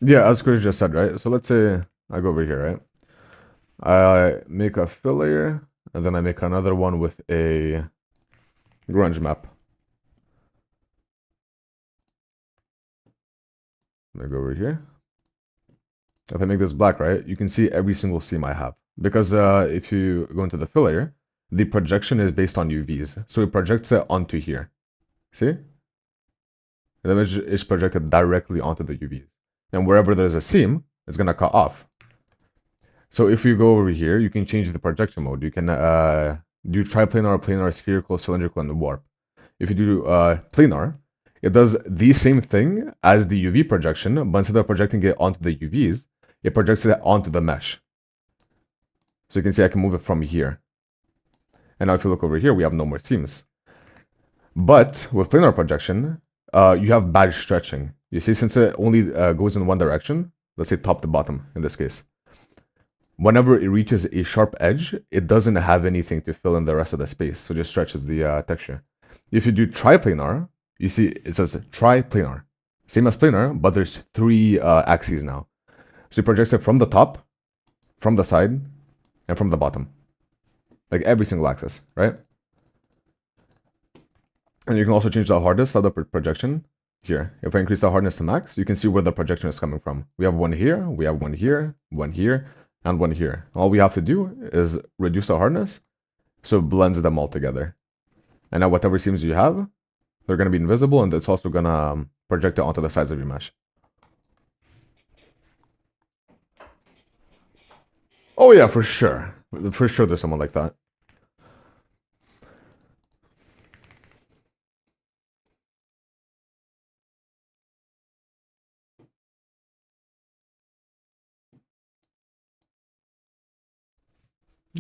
Yeah, as Chris just said, right? So let's say I go over here, right? I make a filler, and then I make another one with a grunge map. Let me go over here. If I make this black, right, you can see every single seam I have. Because if you go into the filler, the projection is based on UVs. So it projects it onto here. See? The image is projected directly onto the UVs. And wherever there's a seam, it's going to cut off. So if you go over here, you can change the projection mode. You can do triplanar, planar, spherical, cylindrical, and warp. If you do planar, it does the same thing as the UV projection, but instead of projecting it onto the UVs, it projects it onto the mesh. So you can see I can move it from here. And now if you look over here, we have no more seams. But with planar projection, you have bad stretching. You see, since it only goes in one direction, let's say top to bottom in this case, whenever it reaches a sharp edge, it doesn't have anything to fill in the rest of the space, so it just stretches the texture. If you do triplanar, You see, it says triplanar. Same as planar, but there's three axes now. So it projects it from the top, from the side, and from the bottom. Like every single axis, right? And you can also change the hardness of the projection here. If I increase the hardness to max, you can see where the projection is coming from. We have one here, we have one here, one here, and one here. All we have to do is reduce the hardness so it blends them all together. And now whatever seams you have, they're going to be invisible, and it's also going to project it onto the sides of your mesh. Oh yeah, for sure. For sure there's someone like that.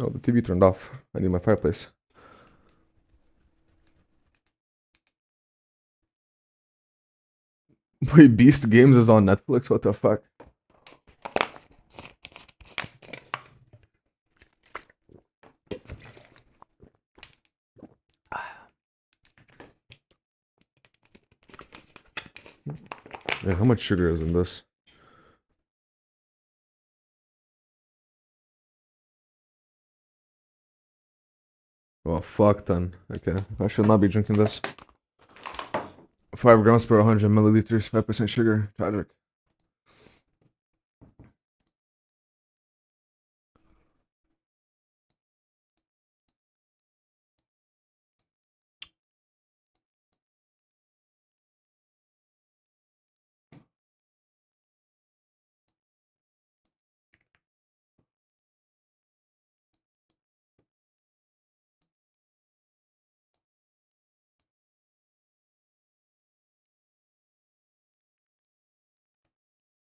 Oh, the TV turned off. I need my fireplace. Wait, Beast Games is on Netflix? What the fuck? Yeah, how much sugar is in this? Well, fuck then. Okay, I should not be drinking this. 5 grams per 100 milliliters, 5% sugar. Tragic.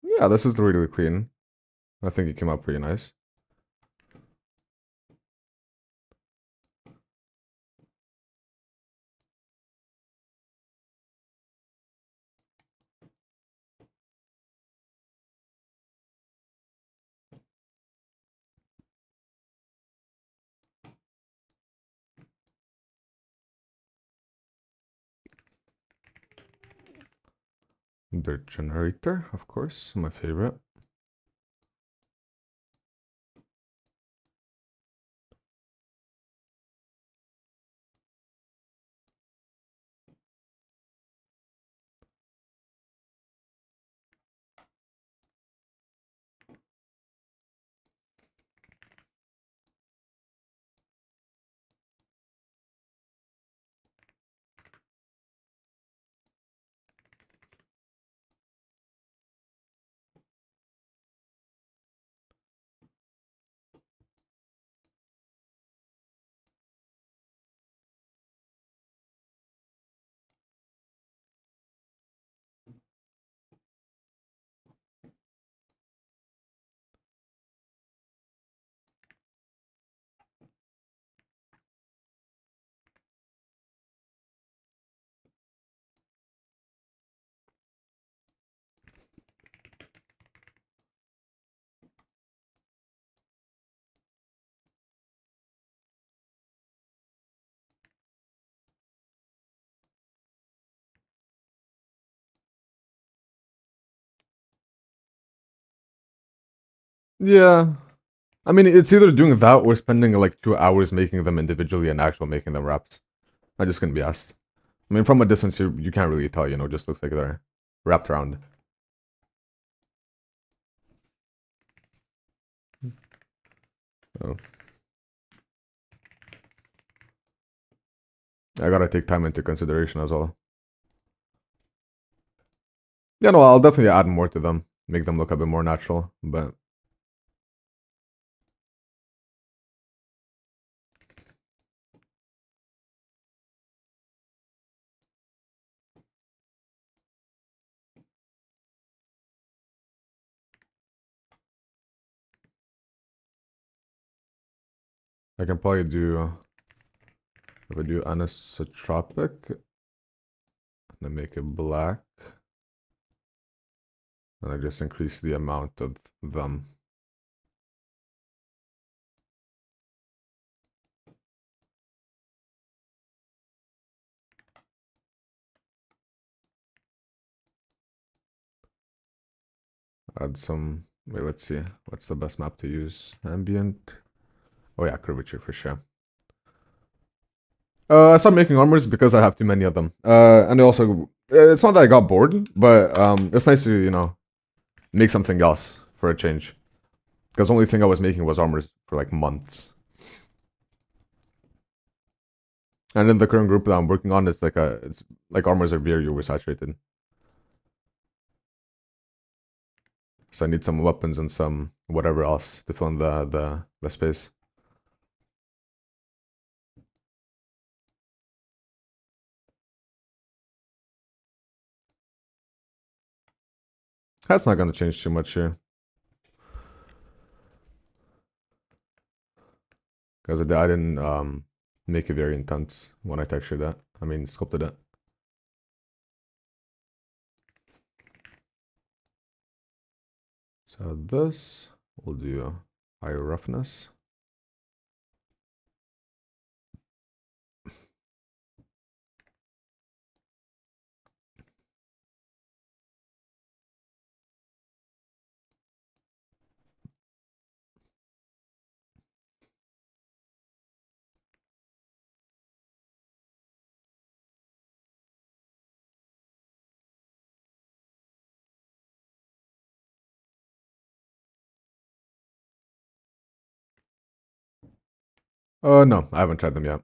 Yeah, this is really clean. I think it came out pretty nice. The generator, of course, my favorite. Yeah. I mean, it's either doing that or spending like 2 hours making them individually and actually making them wraps. I just couldn't be asked. I mean, from a distance, you can't really tell, you know, it just looks like they're wrapped around. So, I gotta take time into consideration as well. Yeah, no, I'll definitely add more to them, make them look a bit more natural, but I can probably do, if I do anisotropic, and make it black, and I just increase the amount of them. Add some, wait, let's see. What's the best map to use? Ambient. Oh yeah, curvature for sure. I stopped making armors because I have too many of them. And also, it's not that I got bored, but it's nice to, you know, make something else for a change. Because the only thing I was making was armors for like months. And in the current group that I'm working on, it's like armors are very oversaturated. So I need some weapons and some whatever else to fill in the space. That's not gonna change too much here. Because I didn't make it very intense when I textured that. I mean sculpted it. So this we'll do higher roughness. No, I haven't tried them yet.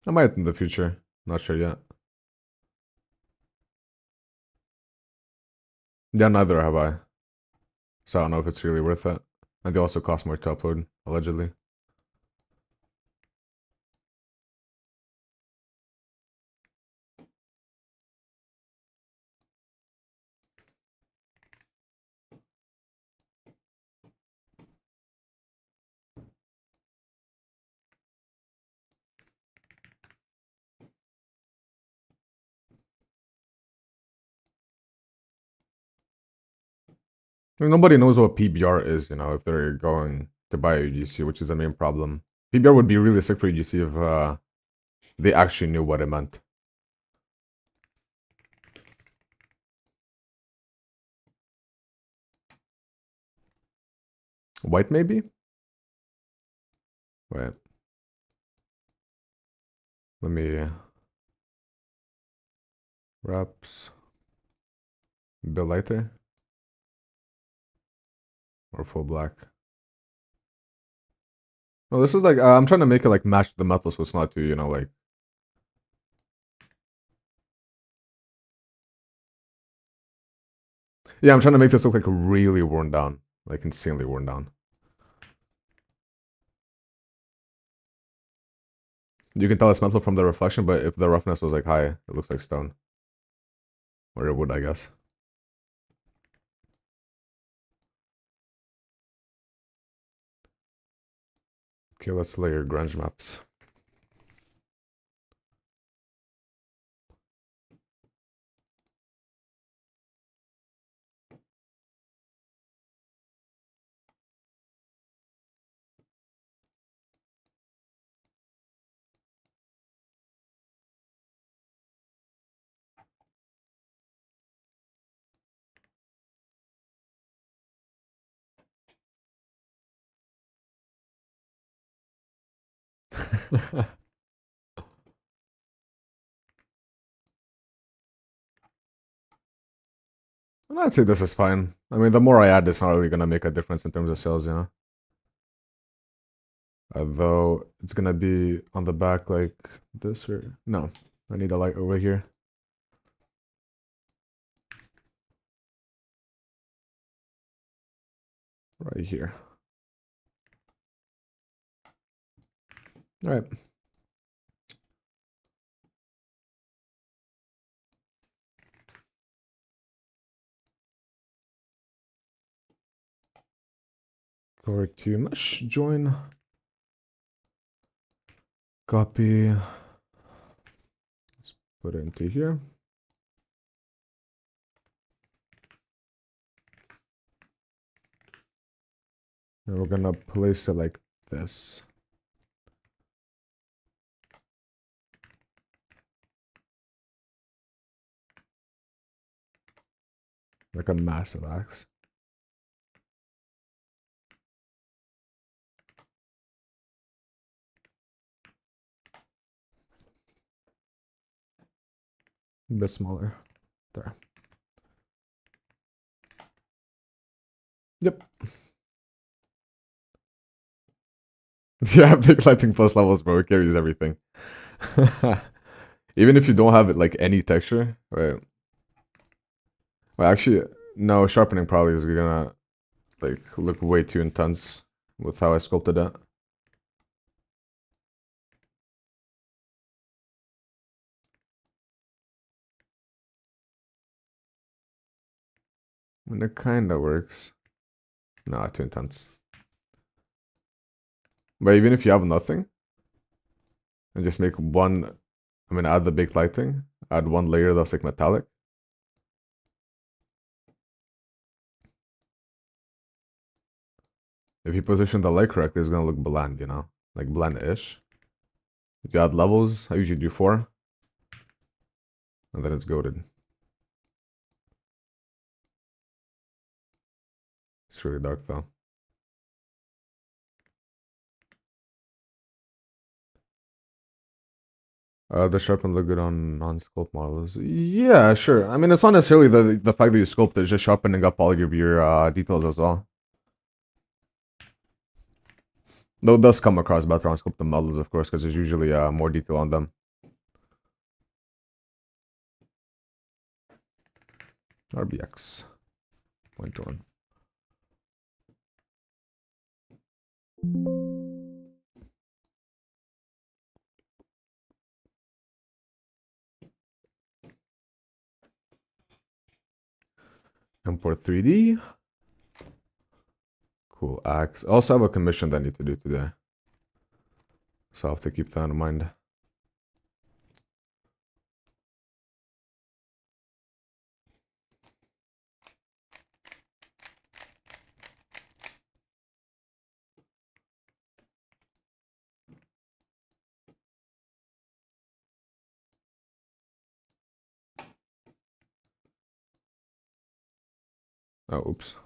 I might in the future. Not sure yet. Yeah, neither have I. So I don't know if it's really worth it. And they also cost more to upload, allegedly. I mean, nobody knows what PBR is, you know, if they're going to buy a UGC, which is the main problem. PBR would be really sick for UGC if they actually knew what it meant. White, maybe? Wait. Let me... Wraps... Bill lighter? Or full black? No, this is like... I'm trying to make it like match the metal so it's not too, you know, like... Yeah, I'm trying to make this look like really worn down. Like insanely worn down. You can tell it's metal from the reflection, but if the roughness was like high, it looks like stone. Or it would, I guess. Okay, let's layer grunge maps. I'd say this is fine. I mean, the more I add, it's not really gonna make a difference in terms of sales, you know? Although, it's gonna be on the back like this or... No, I need a light over here. Right here. Alright. Go to mesh, join. Copy. Let's put it into here. And we're gonna place it like this. Like a massive axe. A bit smaller. There. Yep. Yeah, big lighting plus levels, bro. It carries everything. Even if you don't have it like any texture, right? Well, actually, no, sharpening probably is gonna like look way too intense with how I sculpted it. And it kinda works. Nah, too intense. But even if you have nothing, and just make one, I mean, add the big lighting, add one layer that's like metallic. If you position the light correctly, it's gonna look bland, you know? Like bland-ish. If you add levels, I usually do 4. And then it's goated. It's really dark though. The sharpen look good on non-sculpt models. Yeah, sure. I mean, it's not necessarily the fact that you sculpt it, it's just sharpening up all of your details as well. Though it does come across better on sculpted models, of course, because there's usually more detail on them. RBX. Point one. Import 3D. Cool. Axe. I also have a commission that I need to do today. So I'll have to keep that in mind. Oh, oops.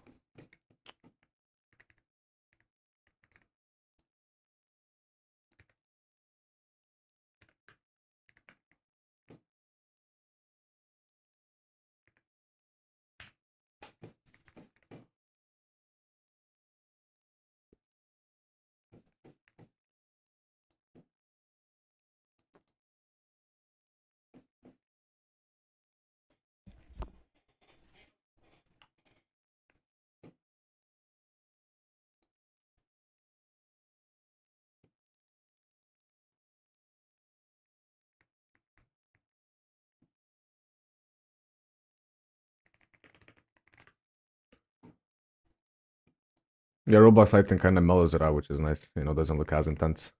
Yeah, Roblox lighting kind of mellows it out, which is nice. You know, doesn't look as intense.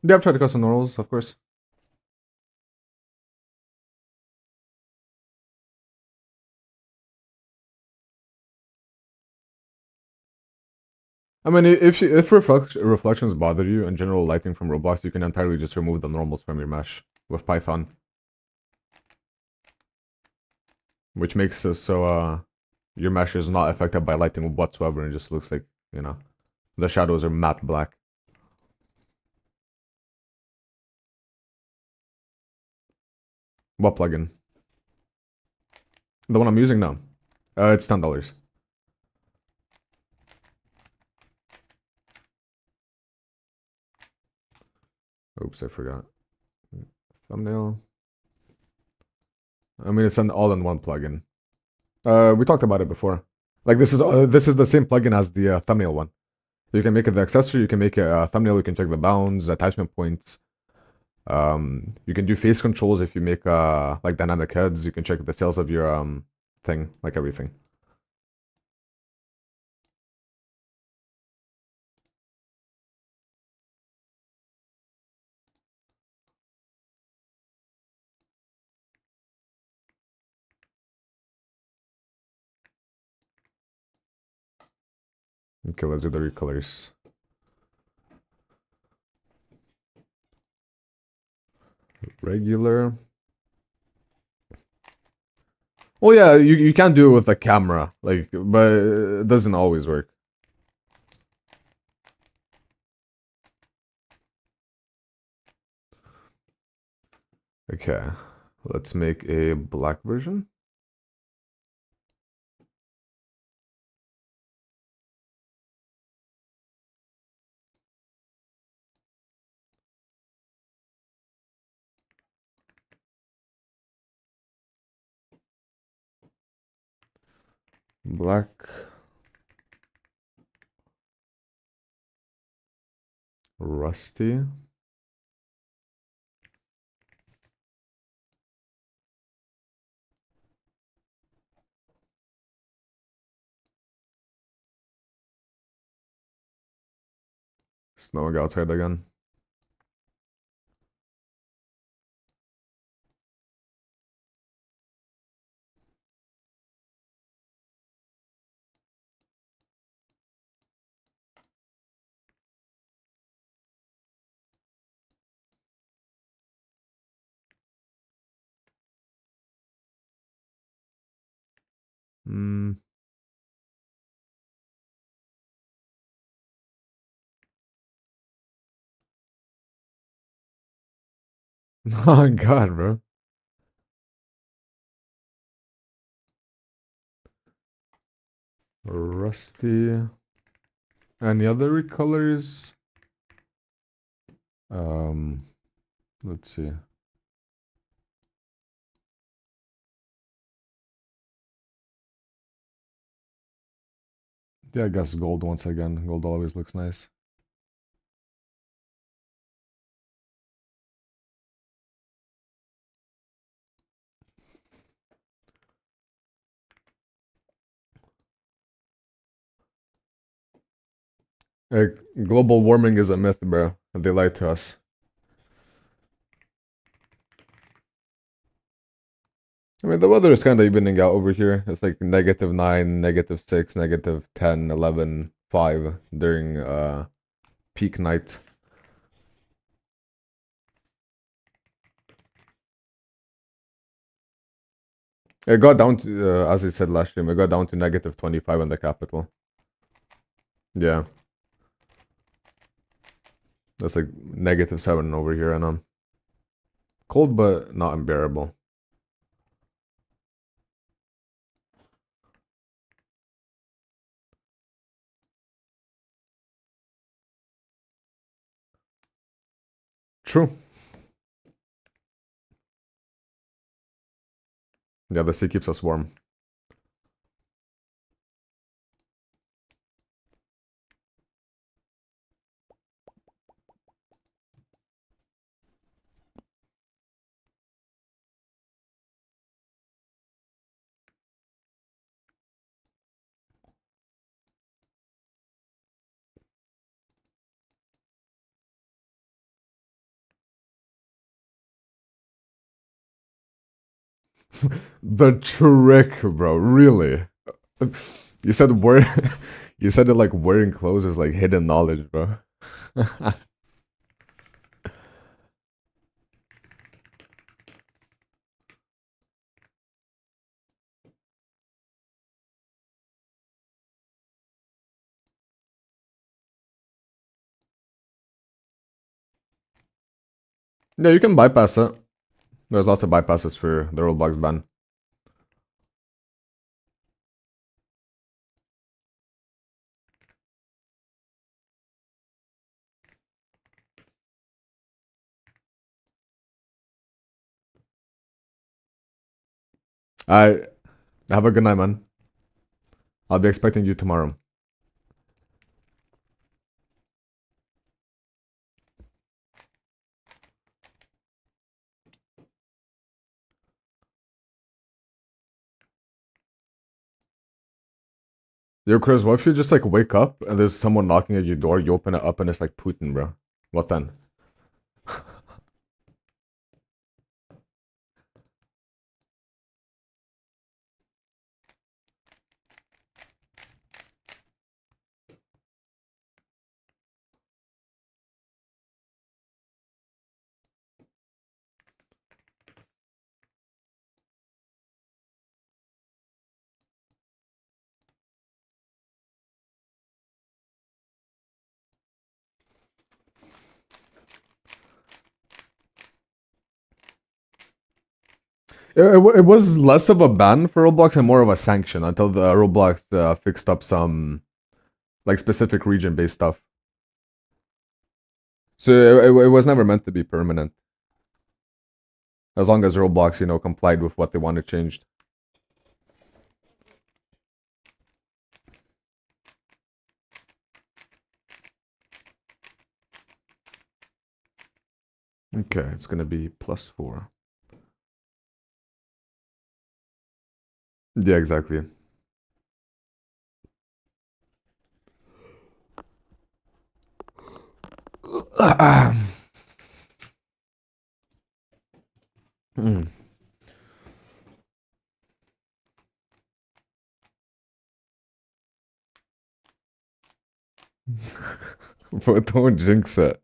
Yeah, I've tried to custom normals, of course. I mean, if reflections bother you and general lighting from Roblox, you can entirely just remove the normals from your mesh with Python. Which makes it so your mesh is not affected by lighting whatsoever and it just looks like, you know, the shadows are matte black. What plugin? The one I'm using now. It's $10. Oops, I forgot. Thumbnail. I mean, it's an all-in-one plugin. We talked about it before. Like this is the same plugin as the thumbnail one. You can make it the accessory. You can make it a thumbnail. You can check the bounds, attachment points. You can do face controls if you make like dynamic heads. You can check the sales of your thing, like everything. Okay, let's do the recolors. Regular. Well, yeah, you can do it with a camera, like, but it doesn't always work. Okay, let's make a black version. Black. Rusty. Snowing outside again. Hmm. Oh god, bro. Rusty. Any other recolors? Let's see. Yeah, I guess gold once again. Gold always looks nice. Global warming is a myth, bro. They lied to us. I mean, the weather is kind of evening out over here. It's like -9, -6, -10, 11, 5 during peak night. It got down to, as I said last stream, it got down to -25 in the capital. Yeah. That's like -7 over here, and cold, but not unbearable. True. Yeah, the sea keeps us warm. The trick, bro. Really? You said you said it like wearing clothes is like hidden knowledge, bro. Yeah, you can bypass it. There's lots of bypasses for the rollbox ban. I have a good night, man. I'll be expecting you tomorrow. Yo, Chris, what if you just like wake up and there's someone knocking at your door, you open it up and it's like Putin, bro? What then? It was less of a ban for Roblox and more of a sanction until the Roblox fixed up some like specific region-based stuff. So it was never meant to be permanent. As long as Roblox, you know, complied with what they wanted changed. Okay, it's gonna be +4. Yeah, exactly. Mm. But don't jinx it.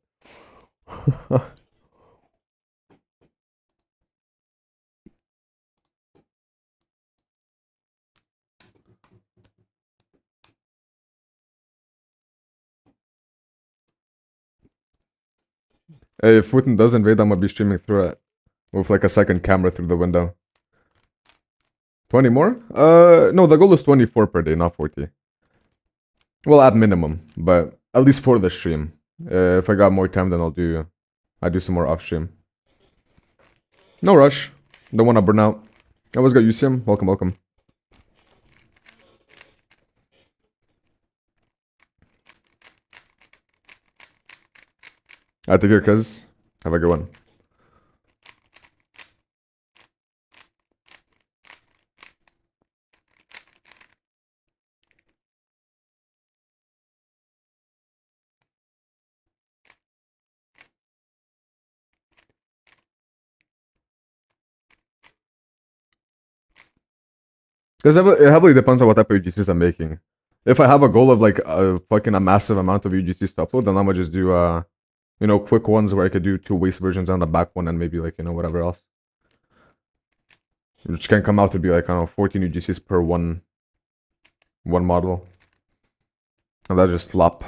Hey, if Putin does invade, I'm gonna be streaming through it with like a second camera through the window. 20 more? No, the goal is 24 per day, not 40. Well, at minimum, but at least for the stream. If I got more time, then I'll do some more off stream. No rush. Don't want to burn out. I always got UCM. Welcome, welcome. I take care, cuz. Have a good one. Because it heavily depends on what type of UGCs I'm making. If I have a goal of like a massive amount of UGCs to upload, then I'm gonna just do you know, quick ones where I could do 2 waste versions on the back one and maybe like, you know, whatever else. Which can come out to be like, I don't know, 14 UGCs per one model. And that's just slop.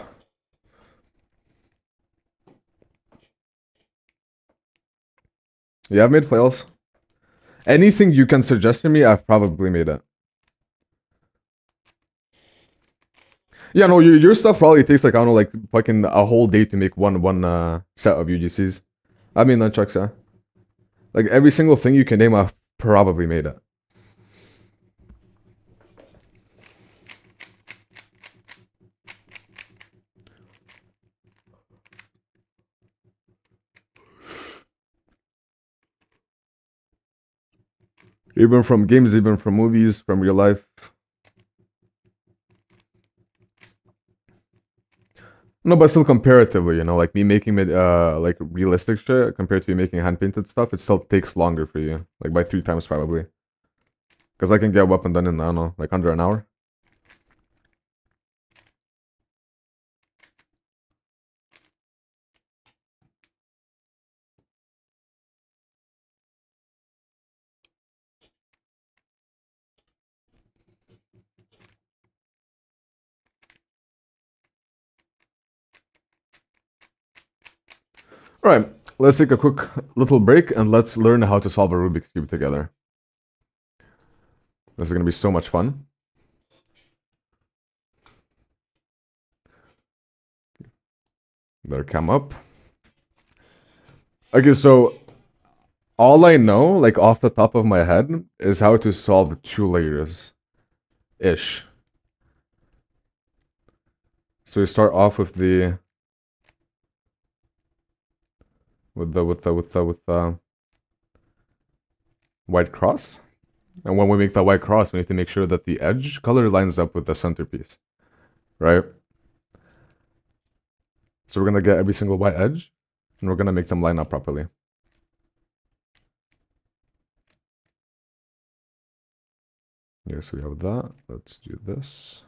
Yeah, I've made playoffs. Anything you can suggest to me, I've probably made it. Yeah, no, your stuff probably takes like, I don't know, like fucking a whole day to make one set of UGCs. I mean, nunchucks, yeah. Like every single thing you can name, I've probably made it. Even from games, even from movies, from real life. No, but still comparatively, you know, like me making it like realistic shit compared to you making hand painted stuff, it still takes longer for you. Like by 3 times probably. Because I can get a weapon done in, I don't know, like under an hour. Alright, let's take a quick little break and let's learn how to solve a Rubik's Cube together. This is gonna be so much fun. Better come up. Okay, so all I know, like off the top of my head, is how to solve 2 layers-ish. So we start off with the white cross. And when we make that white cross, we need to make sure that the edge color lines up with the centerpiece, right? So we're going to get every single white edge, and we're going to make them line up properly. Yeah, so we have that. Let's do this.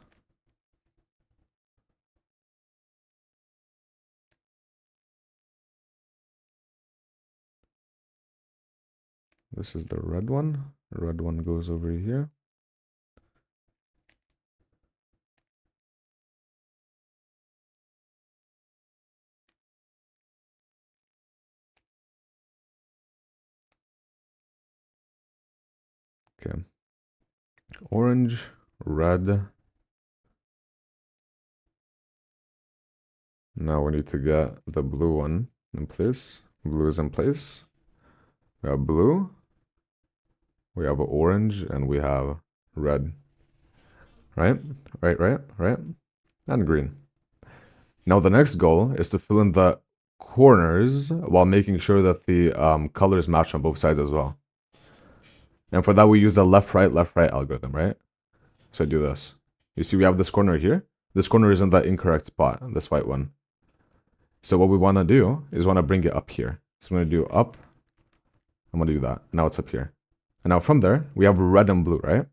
This is the red one. The red one goes over here. Okay. Orange, red. Now we need to get the blue one in place. Blue is in place. We have blue. We have orange, and we have red. Right? Right? And green. Now the next goal is to fill in the corners while making sure that the colors match on both sides as well. And for that, we use the left-right algorithm, right? So I do this. You see we have this corner here. This corner is in the incorrect spot, this white one. So what we want to do is want to bring it up here. So I'm going to do up. I'm going to do that. Now it's up here. And now from there, we have red and blue, right?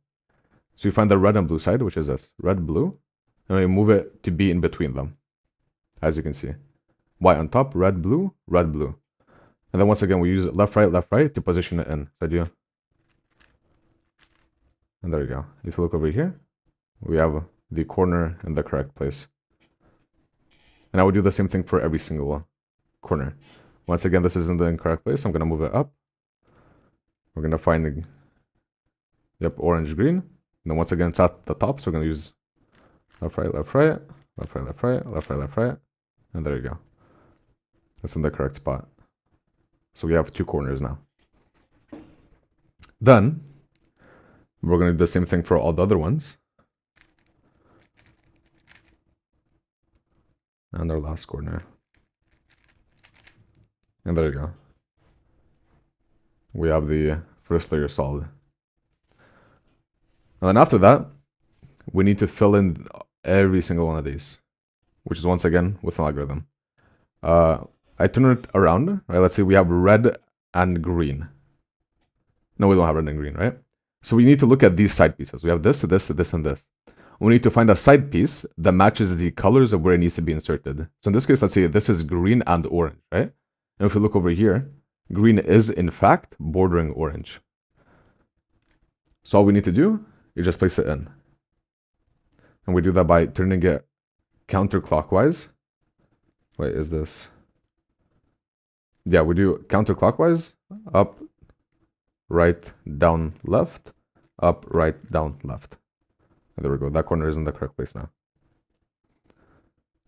So you find the red and blue side, which is this. Red, blue. And we move it to be in between them. As you can see. White on top, red, blue, red, blue. And then once again, we use left, right to position it in. So I do. And there you go. If you look over here, we have the corner in the correct place. And I would do the same thing for every single corner. Once again, this is in the incorrect place. I'm going to move it up. We're going to find, yep, orange, green. And then once again, it's at the top. So we're going to use left, right. And there you go. That's in the correct spot. So we have two corners now. Then, we're going to do the same thing for all the other ones. And our last corner. And there you go. We have the first layer solved. And then after that, we need to fill in every single one of these, which is once again with an algorithm. I turn it around, right? Let's say we have red and green. No, we don't have red and green, right? So we need to look at these side pieces. We have this, this, and this. We need to find a side piece that matches the colors of where it needs to be inserted. So in this case, let's say this is green and orange, right? And if you look over here, green is in fact bordering orange. So all we need to do is just place it in. And we do that by turning it counterclockwise. Wait, is this? Yeah, we do counterclockwise, up, right, down, left, up, right, down, left. And there we go. That corner is in the correct place now.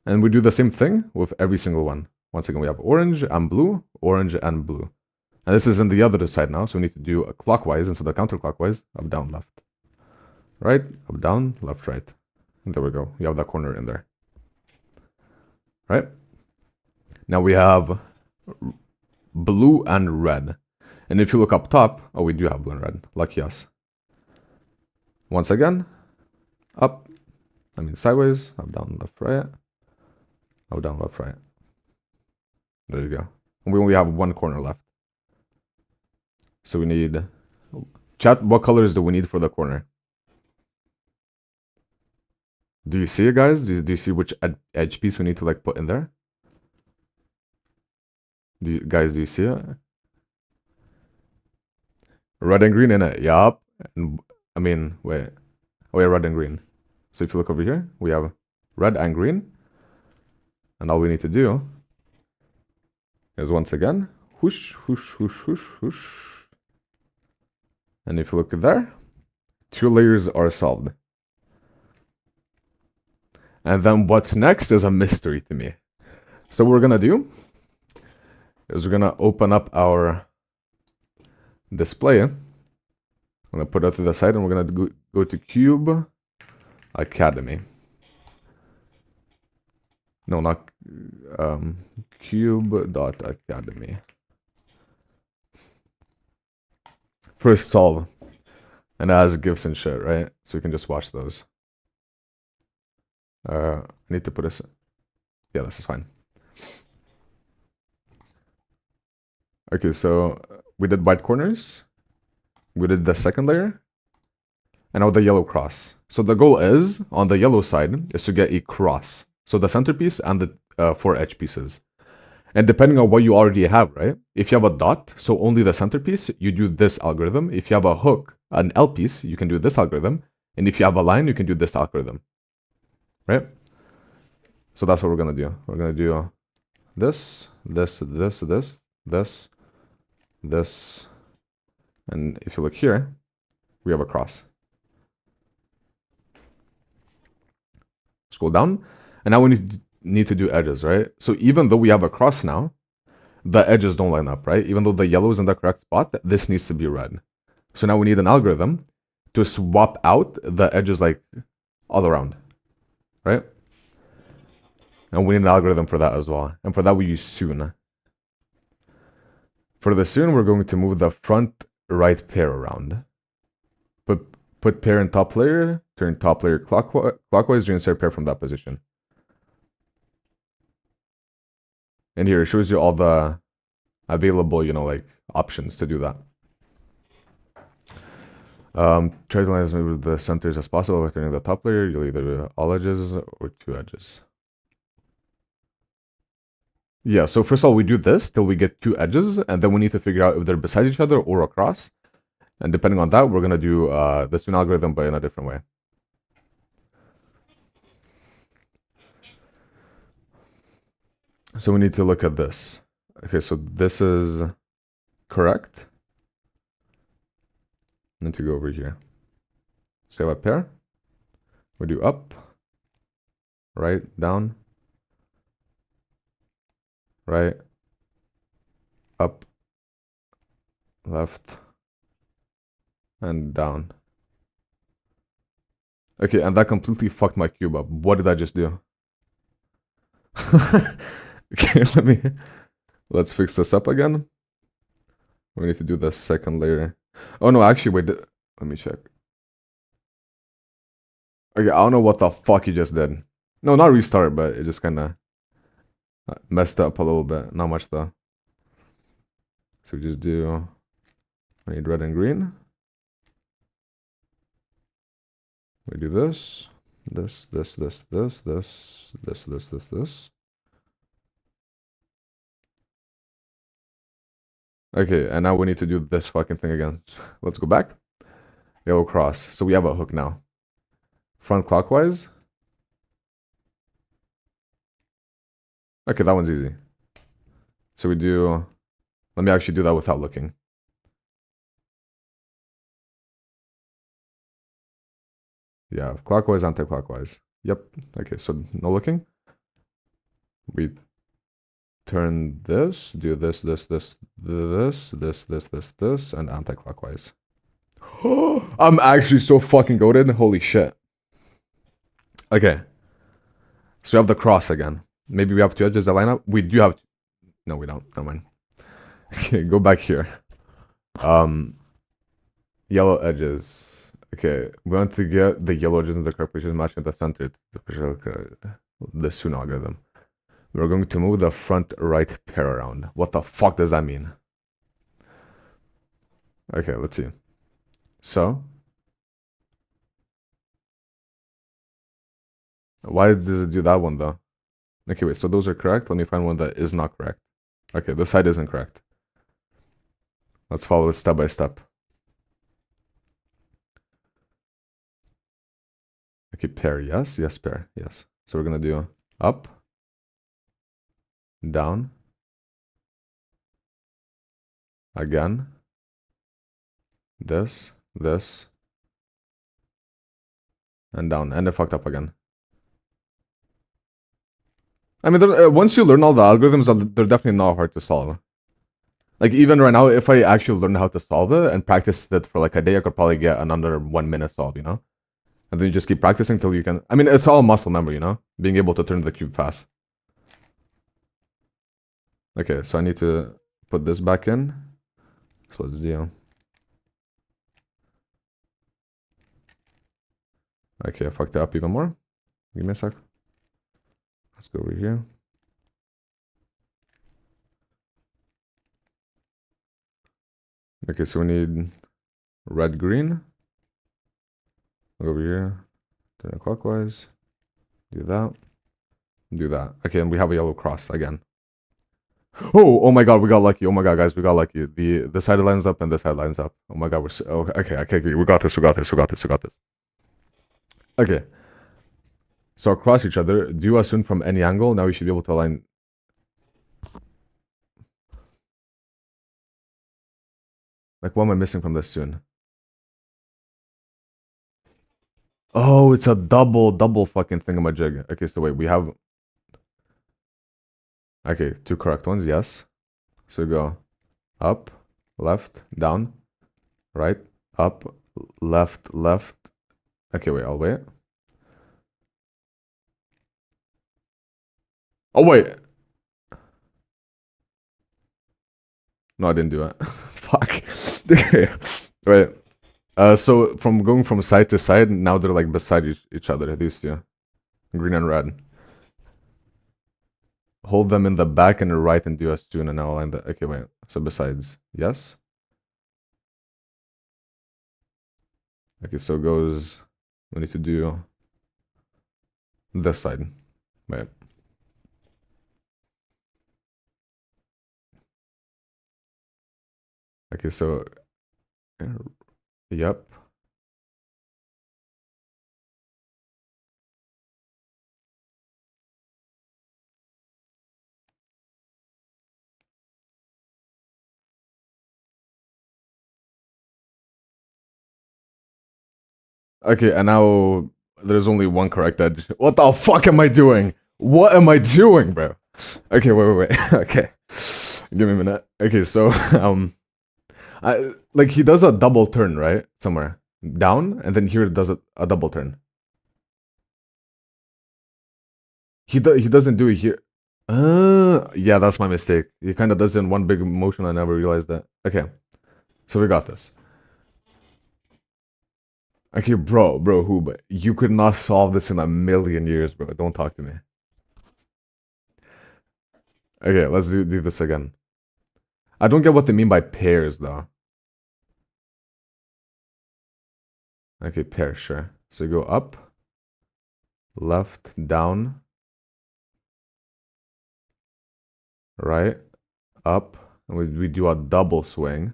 And we do the same thing with every single one. Once again, we have orange and blue, orange and blue. And this is in the other side now, so we need to do a clockwise instead of counterclockwise, up, down, left. Right, up, down, left, right. And there we go. We have that corner in there. Right? Now we have blue and red. And if you look up top, oh, we do have blue and red. Lucky us. Once again, up, sideways, up, down, left, right. Up, down, left, right. There you go. And we only have one corner left. So we need, chat, what colors do we need for the corner? Do you see it, guys? Do you see which edge piece we need to put in there? Do you see it? Red and green in it, yup. And wait. Oh yeah, red and green. So if you look over here, we have red and green. And all we need to do is once again, whoosh, whoosh, whoosh, whoosh, whoosh. And if you look there, 2 layers are solved. And then what's next is a mystery to me. So what we're going to do is we're going to open up our display. I'm going to put it to the side and we're going to go to Cube Academy. No, not cube.academy. First solve. And it has GIFs and shit, right? So you can just watch those. I need to put this. Yeah, this is fine. Okay, so we did white corners. We did the second layer. And now the yellow cross. So the goal is, on the yellow side, is to get a cross. So the centerpiece and the 4 edge pieces. And depending on what you already have, right? If you have a dot, so only the centerpiece, you do this algorithm. If you have a hook, an L piece, you can do this algorithm. And if you have a line, you can do this algorithm. Right? So that's what we're going to do. We're going to do this, this, this, this, this, this. And if you look here, we have a cross. Scroll down. And now we need to do edges, right? So even though we have a cross now, the edges don't line up, right? Even though the yellow is in the correct spot, this needs to be red. So now we need an algorithm to swap out the edges like all around, right? And we need an algorithm for that as well. And for that, we use soon. For the soon, we're going to move the front right pair around. Put pair in top layer, turn top layer clockwise to insert pair from that position. And here it shows you all the available, you know, like options to do that. Try to line as many with the centers as possible by turning the top layer. You'll either do all edges or 2 edges. Yeah, so first of all, we do this till we get 2 edges, and then we need to figure out if they're beside each other or across. And depending on that, we're going to do the soon algorithm, but in a different way. So we need to look at this. Okay, so this is correct. I need to go over here. So we have a pair. We do up, right, down, right, up, left, and down. Okay, and that completely fucked my cube up. What did I just do? Okay, let's fix this up again. We need to do the second layer. Oh no, actually, wait, let me check. Okay, I don't know what the fuck you just did. No, not restart, but it just kind of messed up a little bit. Not much though. So we just do, I need red and green. We do this, this, this, this, this, this, this, this, this, this. Okay, and now we need to do this fucking thing again. Let's go back. Yellow cross. So we have a hook now. Front clockwise. Okay, that one's easy. So we do, let me actually do that without looking. Yeah, clockwise, anti-clockwise. Yep. Okay, so no looking. We turn this, do this, this, this, this, this, this, this, this, and anti-clockwise. I'm actually so fucking goated. Holy shit. Okay. So we have the cross again. Maybe we have 2 edges that line up. We do have. No, we don't. Never mind. Okay, go back here. Yellow edges. Okay, we want to get the yellow edges in the correct position matching the center. The soon algorithm. We're going to move the front right pair around. What the fuck does that mean? Okay, let's see. So, why does it do that one though? Okay, wait, so those are correct. Let me find one that is not correct. Okay, this side isn't correct. Let's follow it step by step. Okay, pair, yes, yes, pair, yes. So we're gonna do up, down, again, this, and down, and it fucked up again. I mean, once you learn all the algorithms, they're definitely not hard to solve. Like, even right now, if I actually learn how to solve it and practice it for like a day, I could probably get an under 1 minute solve, you know? And then you just keep practicing till you can... I mean, it's all muscle memory, you know? Being able to turn the cube fast. Okay, so I need to put this back in. So let's do... Okay, I fucked it up even more. Give me a sec. Let's go over here. Okay, so we need red, green. Go over here. Turn it clockwise. Do that. Do that. Okay, and we have a yellow cross again. Oh my god, we got lucky. Oh my god, guys, we got lucky. The side lines up and the side lines up. Oh my god, we're so, okay. We got this. Okay. So across each other, do you assume from any angle? Now we should be able to align. Like, what am I missing from this soon? Oh, it's a double fucking thingamajig. Okay, so wait, we have... Okay, two correct ones, yes. So we go up, left, down, right, up, left, left. Okay, wait, I'll wait. Oh, wait. No, I didn't do it. Fuck. Wait. So from going from side to side, now they're like beside each other, these two. Green and red. Hold them in the back and the right and do a tune and now align that. Okay, wait. So besides, yes. Okay, so it goes, we need to do this side. Wait. Okay, so, yep. Okay, and now there's only one correct edge. What the fuck am I doing? What am I doing, bro? Okay, wait. Okay. Give me a minute. Okay, so, like he does a double turn, right? Somewhere. Down, and then here it does a double turn. He doesn't do it here. Yeah, that's my mistake. He kind of does it in one big motion. I never realized that. Okay, so we got this. Okay, bro, who? But you could not solve this in a million years, bro. Don't talk to me. Okay, let's do this again. I don't get what they mean by pairs, though. Okay, pair, sure. So you go up, left, down, right, up, and we do a double swing.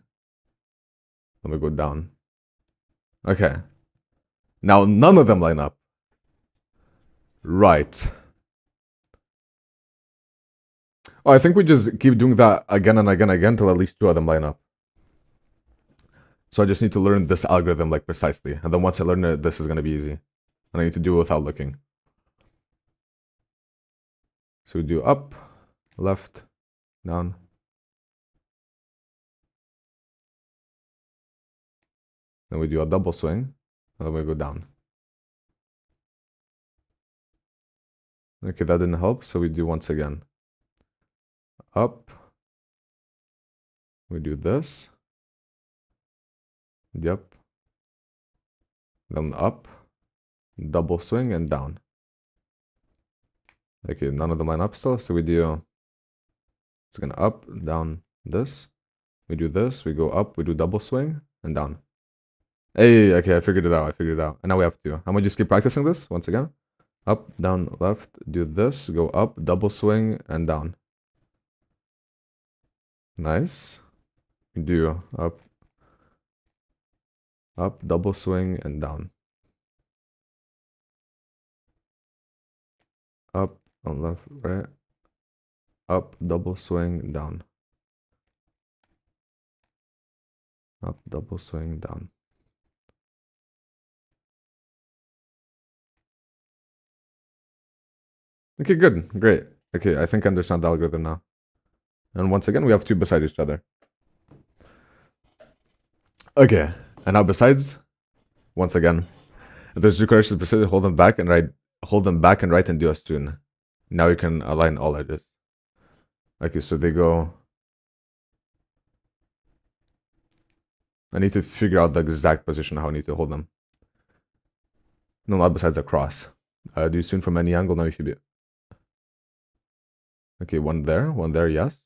Then we go down. Okay. Now none of them line up. Right. Oh, I think we just keep doing that again and again and again till at least two of them line up. So I just need to learn this algorithm like precisely. And then once I learn it, this is going to be easy. And I need to do it without looking. So we do up, left, down. Then we do a double swing. And then we go down. Okay, that didn't help. So we do once again. Up. We do this. Yep. Then up. Double swing and down. Okay, none of them line up still. So we do... It's gonna up, down, this. We do this. We go up. We do double swing and down. Hey, okay, I figured it out. And now we have to. I'm gonna just keep practicing this once again. Up, down, left, do this, go up, double swing, and down. Nice. Do up, double swing, and down. Up, on left, right. Up, double swing, down. Up, double swing, down. Okay, good, great. Okay, I think I understand the algorithm now. And once again, we have two beside each other. Okay, and now besides, once again, if there's two corrections beside, hold them back and right, and do a tune. Now you can align all edges. Okay, so they go... I need to figure out the exact position how I need to hold them. No, not besides across. Do you zoom from any angle? No, you should be. Okay, one there, yes.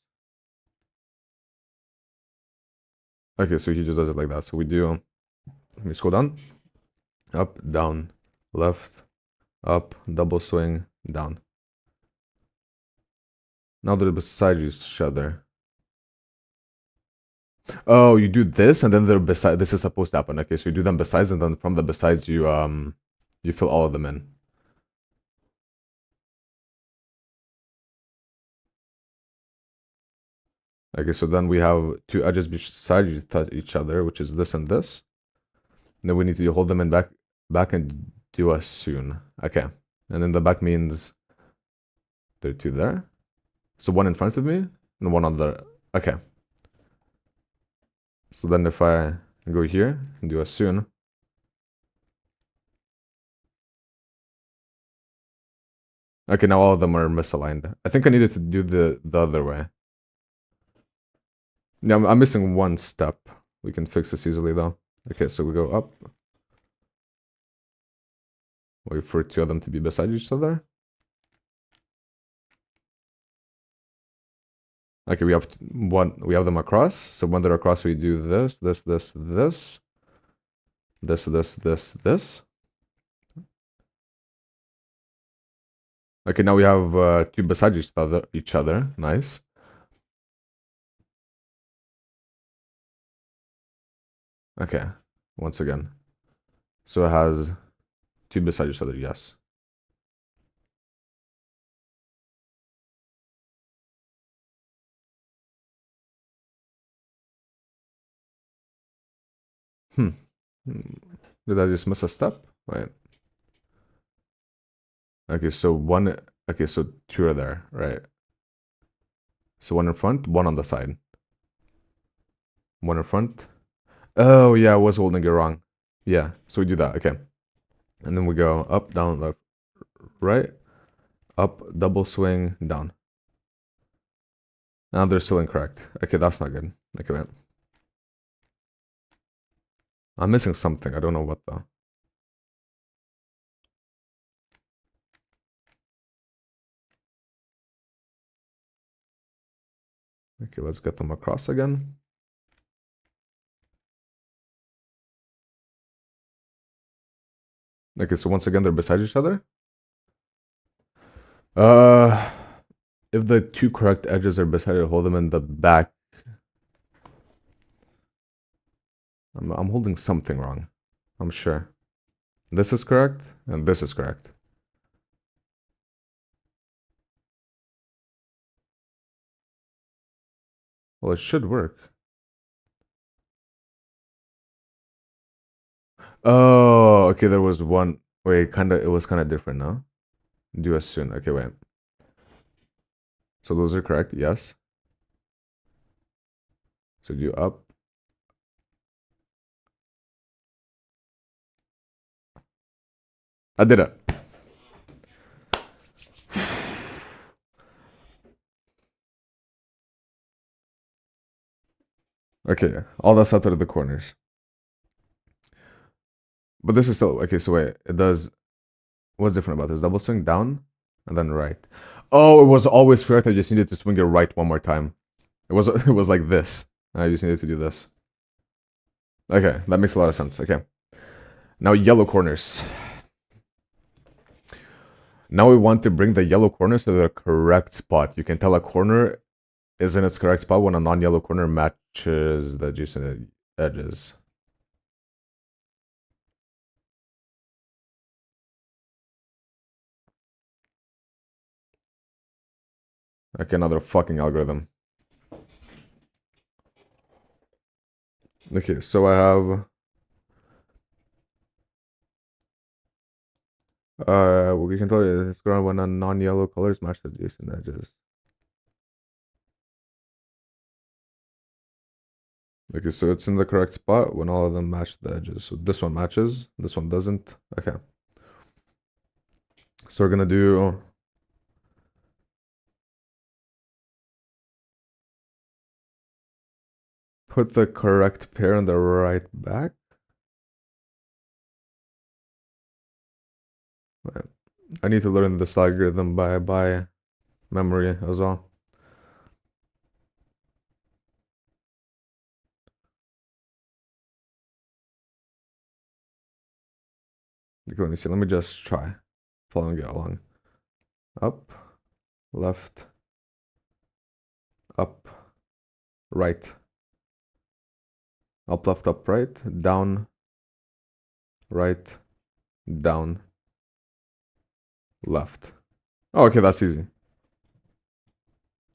Okay, so he just does it like that. So we do, let me scroll down, up, down, left, up, double swing, down. Now they're beside each other. Oh, you do this and then they're beside. This is supposed to happen. Okay, so you do them besides, and then from the besides you fill all of them in. Okay, so then we have two edges beside each other, which is this and this. And then we need to hold them in back and do a soon. Okay, and then the back means there are two there. So one in front of me and one on the. Okay. So then if I go here and do a soon. Okay, now all of them are misaligned. I think I needed to do the other way. Yeah, I'm missing one step. We can fix this easily though. Okay, so we go up. Wait for two of them to be beside each other. Okay, we have them across. So when they're across, we do this. Okay, now we have two beside each other. Nice. Okay, once again. So it has two beside each other, yes. Hmm. Did I just miss a step? Wait. Okay, so so two are there, right? So one in front, one on the side. One in front. Oh, yeah, I was holding it wrong. Yeah, so we do that, okay. And then we go up, down, left, right, up, double swing, down. Now they're still incorrect. Okay, that's not good. Okay, man. I'm missing something. I don't know what though. Okay, let's get them across again. Okay, so once again, they're beside each other. If the two correct edges are beside it, hold them in the back. I'm holding something wrong. I'm sure. This is correct, and this is correct. Well, it should work. Oh, okay, there was one. Wait, it was kind of different now. Do as soon. Okay, wait. So those are correct, yes. So do up. I did it. Okay, all that's out of the corners. But this is still okay. So wait, it does. What's different about this? Double swing down and then right. Oh, it was always correct. I just needed to swing it right one more time. It was it was like this. I just needed to do this. Okay, that makes a lot of sense. Okay, now yellow corners. Now we want to bring the yellow corners to the correct spot. You can tell a corner is in its correct spot when a non-yellow corner matches the adjacent edges. Okay, another fucking algorithm. Okay, so I have we can tell it's going when a non-yellow colors match the adjacent edges. Okay, so it's in the correct spot when all of them match the edges. So this one matches, this one doesn't. Okay. So we're gonna do put the correct pair in the right back. I need to learn this algorithm by memory as well. Let me see. Let me just try following it along. Up, left, up, right. Up, left, up, right. Down, right, down, left. Oh, okay, that's easy.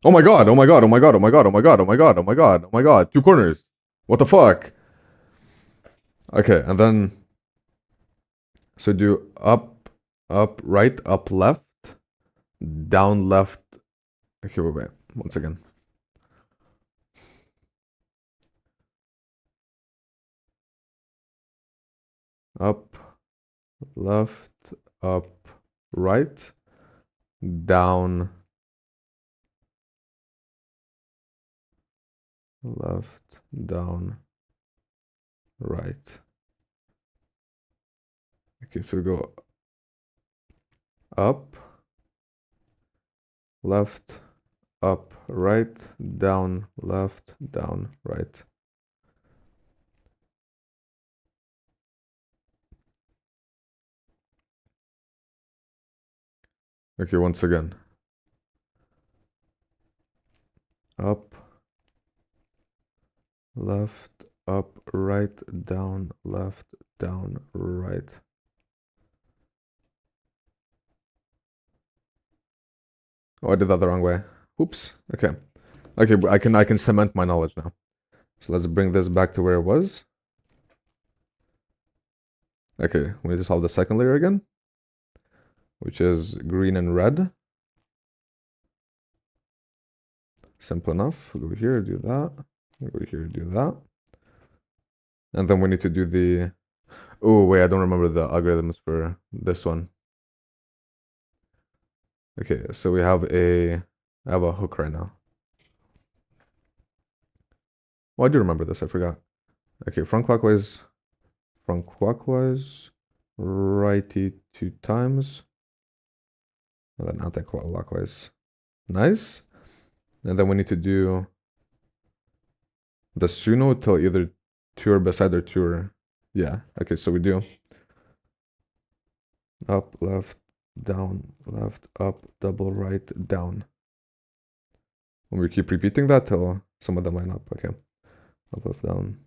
Oh my god, oh my god, oh my god, oh my god, oh my god, oh my god, oh my god, oh my god. 2 corners. What the fuck? Okay, and then so do up, up, right, up, left, down, left. Okay, wait. Once again. Up, left, up, right, down, left, down, right. Okay, so we go up, left, up, right, down, left, down, right. Okay, once again. Up, left, up, right, down, left, down, right. Oh, I did that the wrong way. Oops. Okay. Okay, I can cement my knowledge now. So let's bring this back to where it was. Okay, we need to solve the second layer again, which is green and red. Simple enough. Go here, do that. Go here, do that. And then we need to do the... Oh, wait, I don't remember the algorithms for this one. Okay, so we have I have a hook right now. Well, I do remember this, I forgot. Okay, front clockwise, righty 2 times, and then anti-clockwise. Nice. And then we need to do the suno till either 2 are beside or 2 are... Yeah, okay, so we do up, left, down, left, up, double, right, down. And we keep repeating that till some of them line up. Okay. Up, left, down.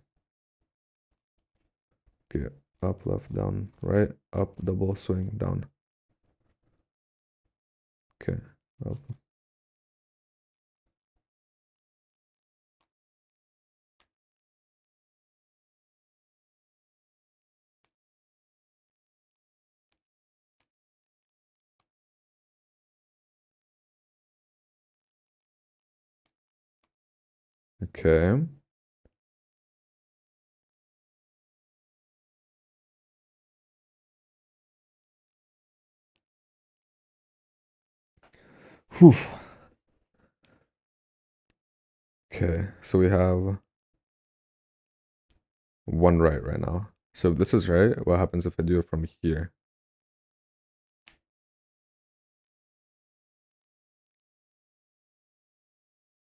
Okay. Up, left, down, right, up, double, swing, down. Okay. Up. Okay. Whew. Okay, so we have 1 right now. So if this is right, what happens if I do it from here?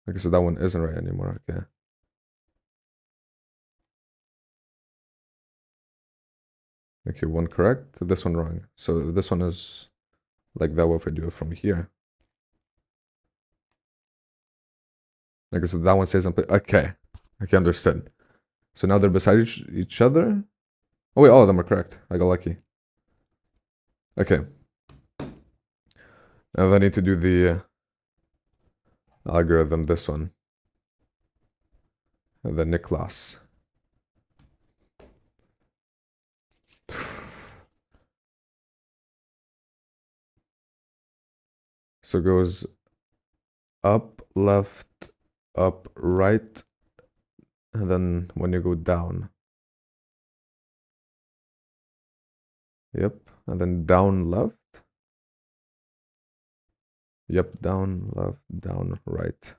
Okay, so that one isn't right anymore. Okay. Okay, 1 correct, this one wrong. So this one is like that. What if I do it from here? Okay, so that one stays in place. Okay. Okay, understood. So now they're beside each other. Oh wait, all of them are correct. I got lucky. Okay. And I need to do the algorithm, this one. And then Niklas. So it goes up, left, up, right, and then when you go down. Yep, and then down, left. Yep, down, left, down, right.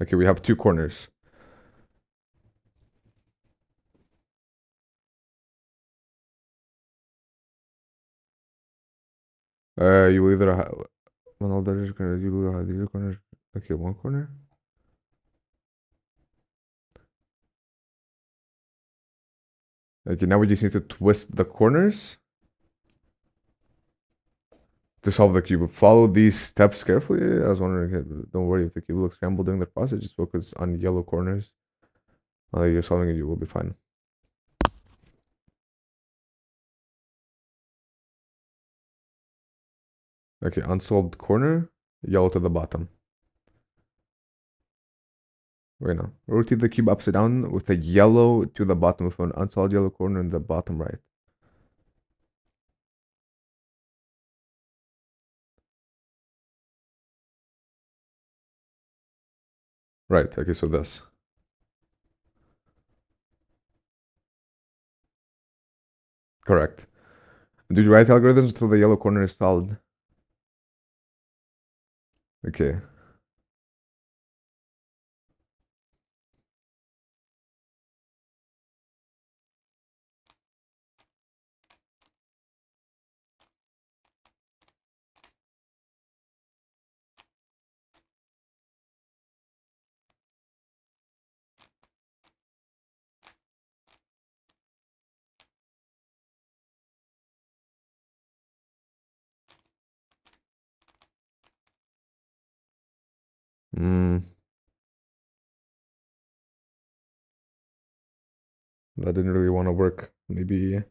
Okay, we have 2 corners. You will either have one all that is gonna you will have the other corner. Okay, one corner. Okay, now we just need to twist the corners to solve the cube. Follow these steps carefully. I was wondering, don't worry if the cube looks scrambled during the process. Just focus on yellow corners. You're solving it, you will be fine. Okay, unsolved corner, yellow to the bottom. Wait, no. Rotate the cube upside down with a yellow to the bottom with an unsolved yellow corner in the bottom right. Right, okay, so this. Correct. Do you write algorithms until the yellow corner is solved? Okay. Hmm. That didn't really want to work. Maybe.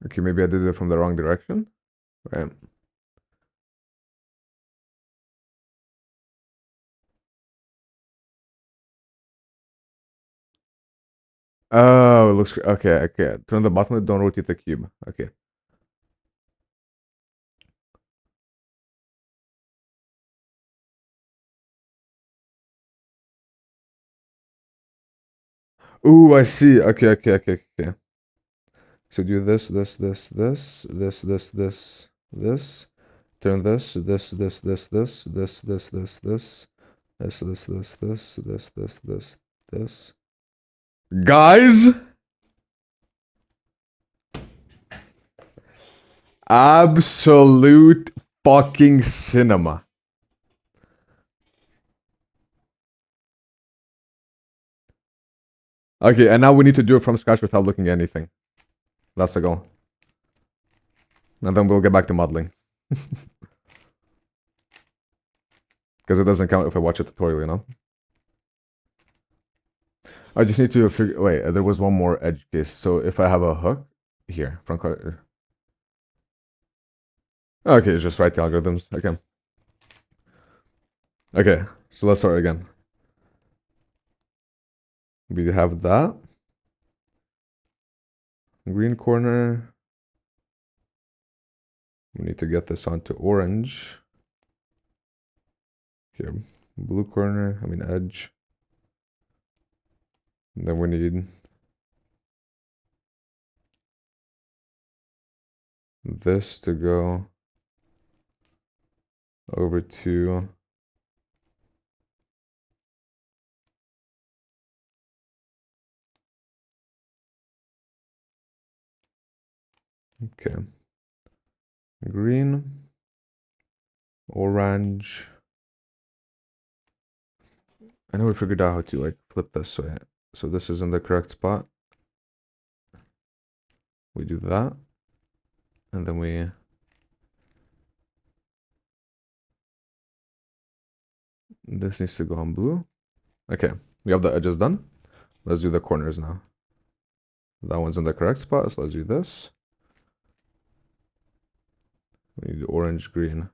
Okay, maybe I did it from the wrong direction. Right. Oh, it looks okay. Okay, turn the bottom. Don't rotate the cube. Okay. Ooh, I see. Okay, okay, okay, okay. So do this. Turn this. Guys, absolute fucking cinema. Okay, and now we need to do it from scratch without looking at anything. That's the goal. And then we'll get back to modeling. Because it doesn't count if I watch a tutorial, you know? I just need to figure... Wait, there was one more edge case. So if I have a hook... Here, front... Okay, it's just write the algorithms. Okay. Okay, so let's start again. We have that. Green corner. We need to get this onto orange. Here, blue corner, edge. And then we need this to go over to okay. Green, orange. I know we figured out how to like flip this way. So this is in the correct spot. We do that. And then we this needs to go on blue. Okay, we have the edges done. Let's do the corners now. That one's in the correct spot, so let's do this. We need orange, green.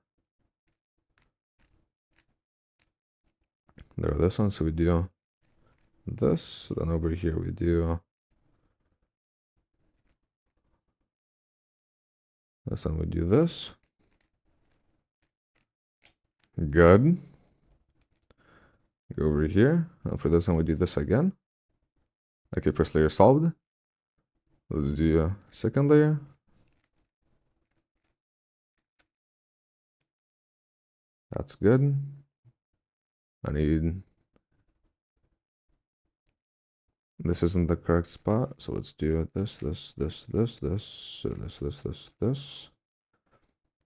There, this one. So we do this. Then over here we do this one. We do this. Good. Go over here. And for this one, we do this again. Okay, first layer solved. Let's do a second layer. That's good. I need This isn't the correct spot, so let's do this. This.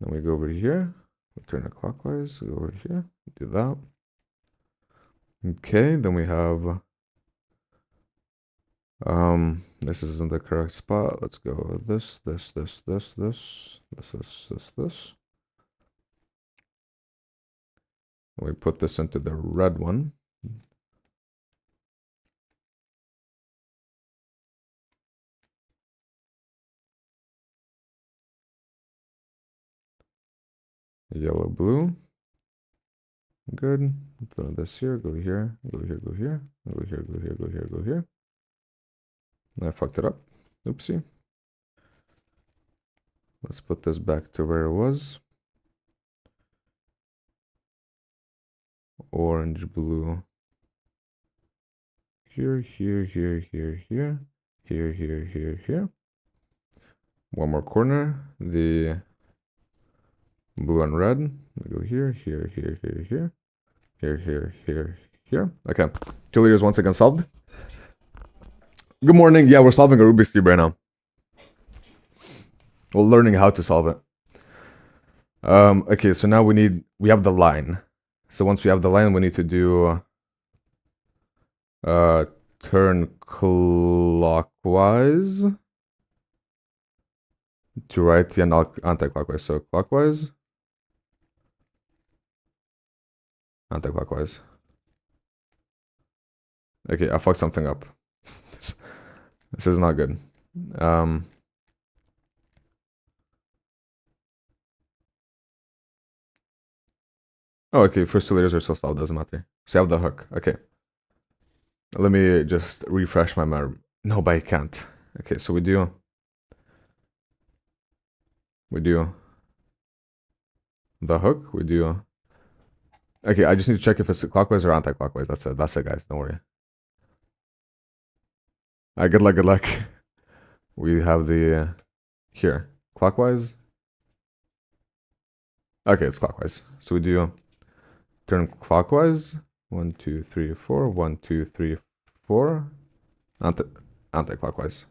Then we go over here, we turn it clockwise, go over here, do that. Okay, then we have, this isn't the correct spot. Let's go this. We put this into the red one. Yellow, blue. Good. Throw this here, go here, go here, go here, go here, go here, go here, go here. I fucked it up. Oopsie. Let's put this back to where it was. Orange, blue. Here, here, here, here, here. Here, here, here, here. One more corner. The blue and red. We go here, here, here, here, here. Here, here, here, here. Okay. 2 liters once again solved. Good morning. Yeah, we're solving a Rubik's Cube right now. We're learning how to solve it. Okay, so now we have the line. So once we have the line, we need to do turn clockwise to right and anti-clockwise. So clockwise, anti-clockwise. Okay, I fucked something up. This is not good. Oh, okay, first 2 liters are still solved, doesn't matter. So you have the hook. Okay. Let me just refresh my memory. No, but I can't. Okay, so we do the hook. We do. Okay, I just need to check if it's clockwise or anti-clockwise. That's it. That's it, guys. Don't worry. Good luck. Good luck. We have the here clockwise. Okay, it's clockwise. So we do turn clockwise. 1, 2, 3, 4. 1, 2, 3, 4. Anti-clockwise.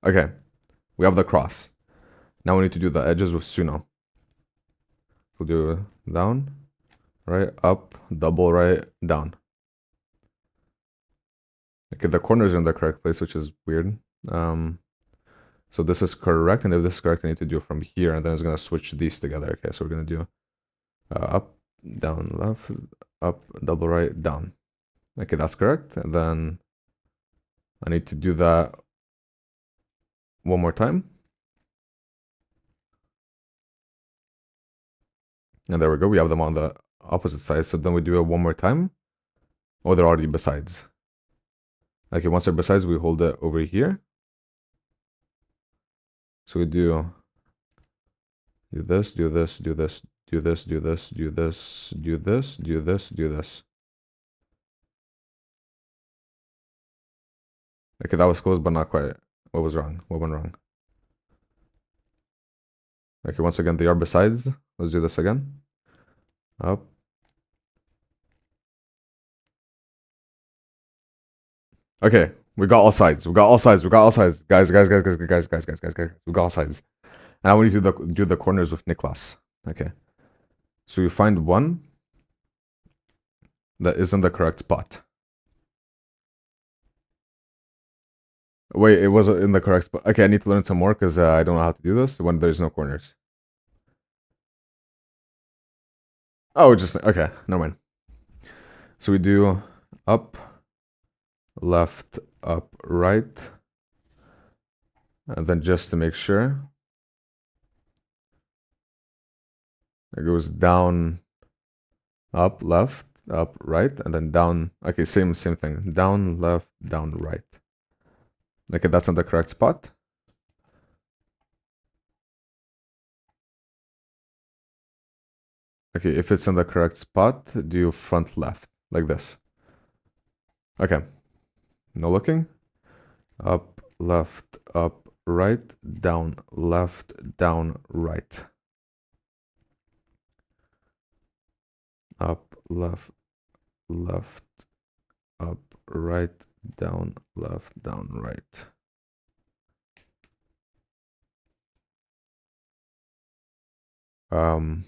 Okay, we have the cross. Now we need to do the edges with Suno. We'll do down, right, up, double right, down. Okay, the corners are in the correct place, which is weird. So this is correct, and if this is correct, I need to do it from here, and then it's gonna switch these together. Okay, so we're gonna do up, down, left, up, double right, down. Okay, that's correct. And then I need to do that one more time. And there we go. We have them on the opposite side. So then we do it one more time. Oh, they're already besides. Okay, once they're besides, we hold it over here. So we do this, do this, do this, do this, do this, do this, do this, do this, do this. Okay, that was close, but not quite. What was wrong? What went wrong? Okay, once again, they are besides. Let's do this again. Up. Okay, we got all sides. We got all sides. We got all sides. Guys. We got all sides. And I want you to do the corners with Niklas. Okay. So you find one that isn't the correct spot. Wait, it wasn't in the correct spot. Okay, I need to learn some more because I don't know how to do this when there's no corners. Oh, just, okay, never mind. So we do up, left, up, right. And then just to make sure, it goes down, up, left, up, right, and then down. Okay, same thing. Down, left, down, right. Okay, that's not the correct spot. Okay, if it's in the correct spot, do front left, like this. Okay, no looking. Up, left, up, right, down, left, down, right. Up, left, left, up, right, down, left, down, right. So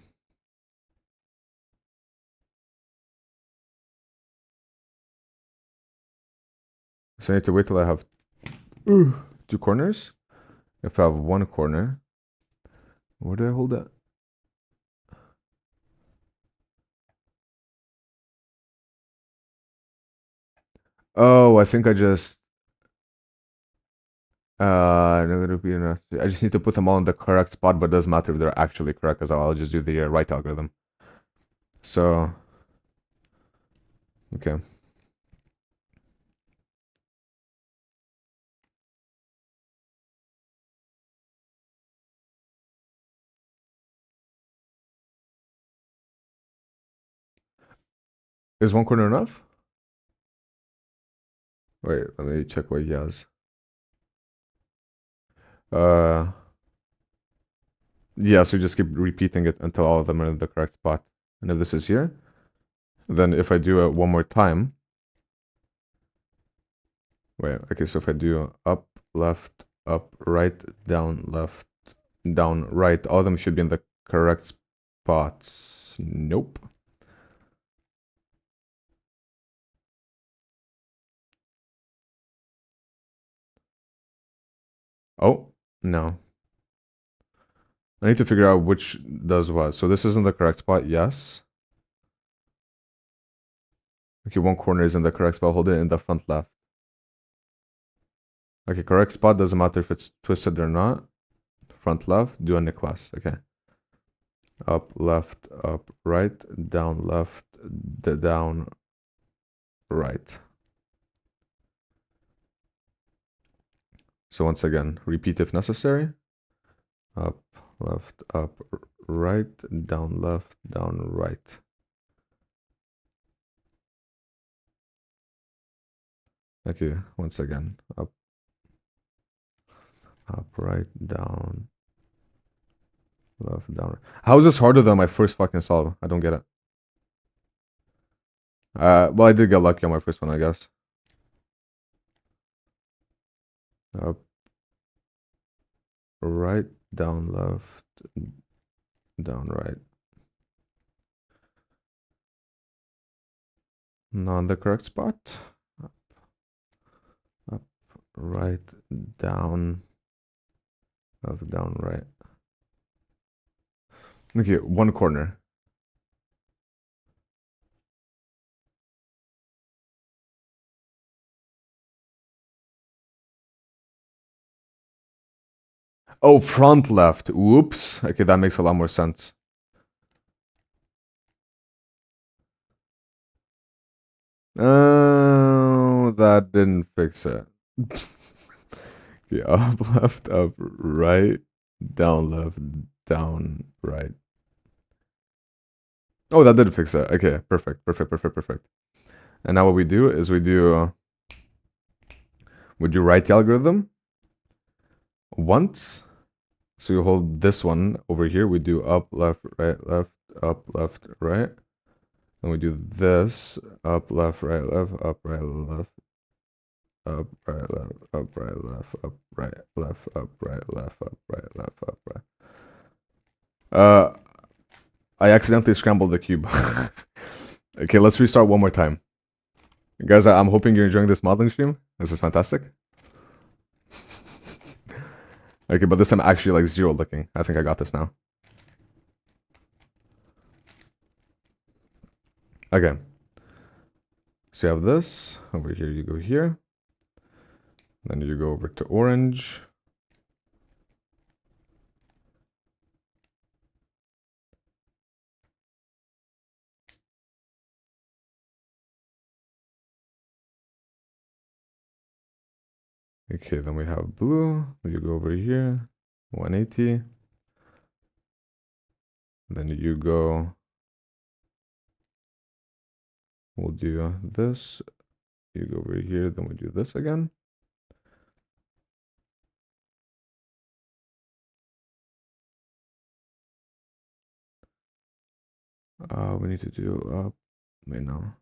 I need to wait till I have two corners. If I have one corner, where do I hold that? Oh, I think I just I just need to put them all in the correct spot, but it doesn't matter if they're actually correct, because I'll just do the right algorithm. So, okay. Is one corner enough? Wait, let me check what he has. Yeah, so you just keep repeating it until all of them are in the correct spot. And if this is here, then if I do it one more time, wait, okay, so if I do up, left, up, right, down, left, down, right, all of them should be in the correct spots. Nope. Oh, no. I need to figure out which does what. So this is in the correct spot, yes. Okay, one corner is in the correct spot, hold it in the front left. Okay, correct spot, doesn't matter if it's twisted or not. Front left, do a Nicholas, okay. Up, left, up, right, down, left, down, right. So once again, repeat if necessary. Up, left, up, right, down, left, down, right. Okay, once again, up, right, down, left, down. How is this harder than my first fucking solve? I don't get it. Well, I did get lucky on my first one, I guess. Up, right, down, left, down, right. Not in the correct spot. Up, right, down, left, down, right. Okay, one corner. Oh, front left. Whoops. Okay, that makes a lot more sense. Oh, that didn't fix it. Yeah, up, left, up, right, down, left, down, right. Oh, that did fix it. Okay, perfect, perfect, perfect, perfect. And now what we do is we do right algorithm once. So you hold this one over here. We do up, left, up, left, right. And we do this up, left, up, right, left, up, right, left, up, right, left, up, right, left, up, right, left, up, right, left, up, right. I accidentally scrambled the cube. Okay, let's restart one more time. Guys, I'm hoping you're enjoying this modeling stream. This is fantastic. Okay, but this I'm actually like zero looking. I think I got this now. Okay. So you have this. Over here, you go here. Then you go over to orange. Okay, then we have blue. You go over here, 180. Then you go, we'll do this. You go over here, then we do this again. We need to do up, wait, no.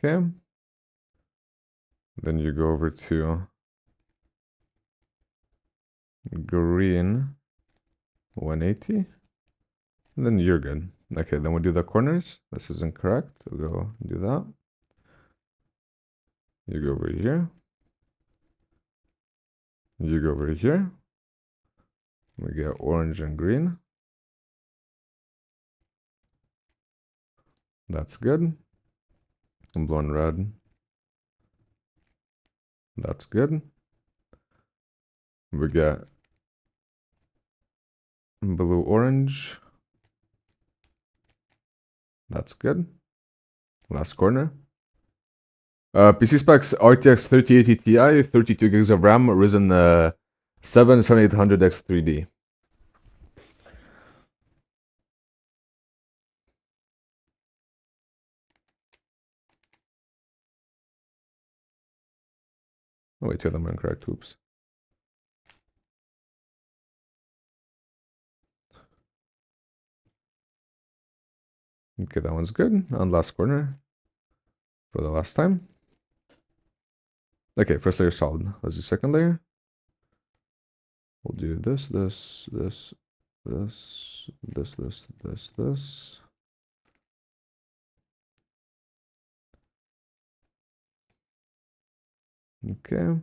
Okay. Then you go over to green 180. And then you're good. Okay, then we'll do the corners. This is incorrect. We'll go do that. You go over here. You go over here. We get orange and green. That's good. And blue and red. That's good. We get blue, orange. That's good. Last corner. PC specs RTX 3080 Ti, 32 gigs of RAM, Ryzen 7 7800X 3D. Oh, wait, two of them are incorrect. Oops. Okay, that one's good. And last corner for the last time. Okay, first layer solid. Let's do second layer. We'll do this, this, this, this, this, this, this, this. Okay.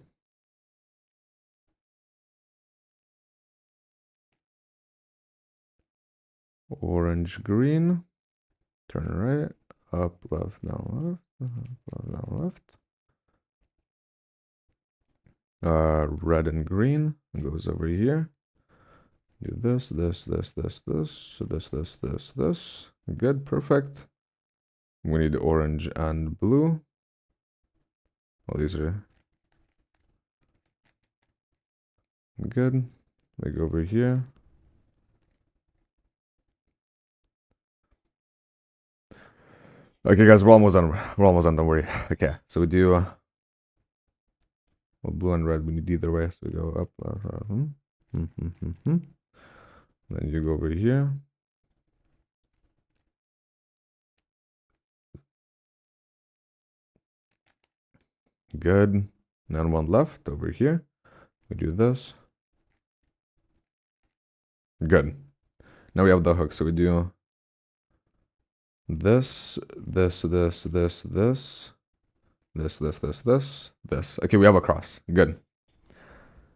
Orange, green. Turn right, up, left, down, left, up, down, left. Red and green goes over here. Do this, this, this, this, this, this, this, this, this. Good, perfect. We need orange and blue. Well, these are good. We go over here. Okay, guys, we're almost done. We're almost done. Don't worry. Okay, so we do well, blue and red. We need either way. So we go up. Then you go over here. Good. Then one left over here. We do this. Good. Now we have the hook. So we do this, this, this, this, this, this, this, this, this, this. Okay, we have a cross. Good.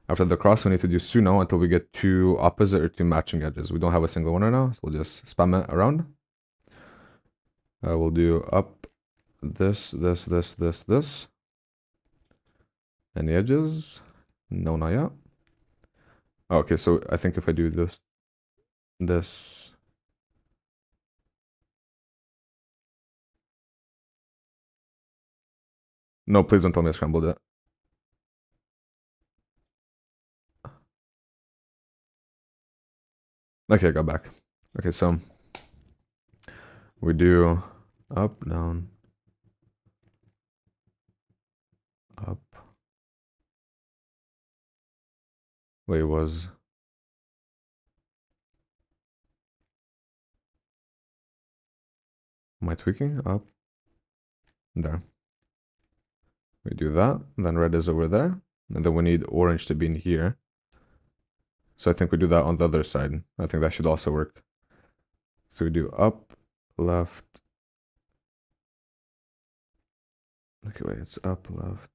After the cross, we need to do Suno until we get two opposite or two matching edges. We don't have a single one right now, so we'll just spam it around. We'll do up this, this, this, this, this. Any edges? No, not yet. Okay, so I think if I do this, this. No, please don't tell me I scrambled it. Okay, I got back. Okay, so we do up, down, up. Wait, it was. Am I tweaking? Up. There. We do that. Then red is over there. And then we need orange to be in here. So I think we do that on the other side. I think that should also work. So we do up, left. Okay, wait, it's up, left.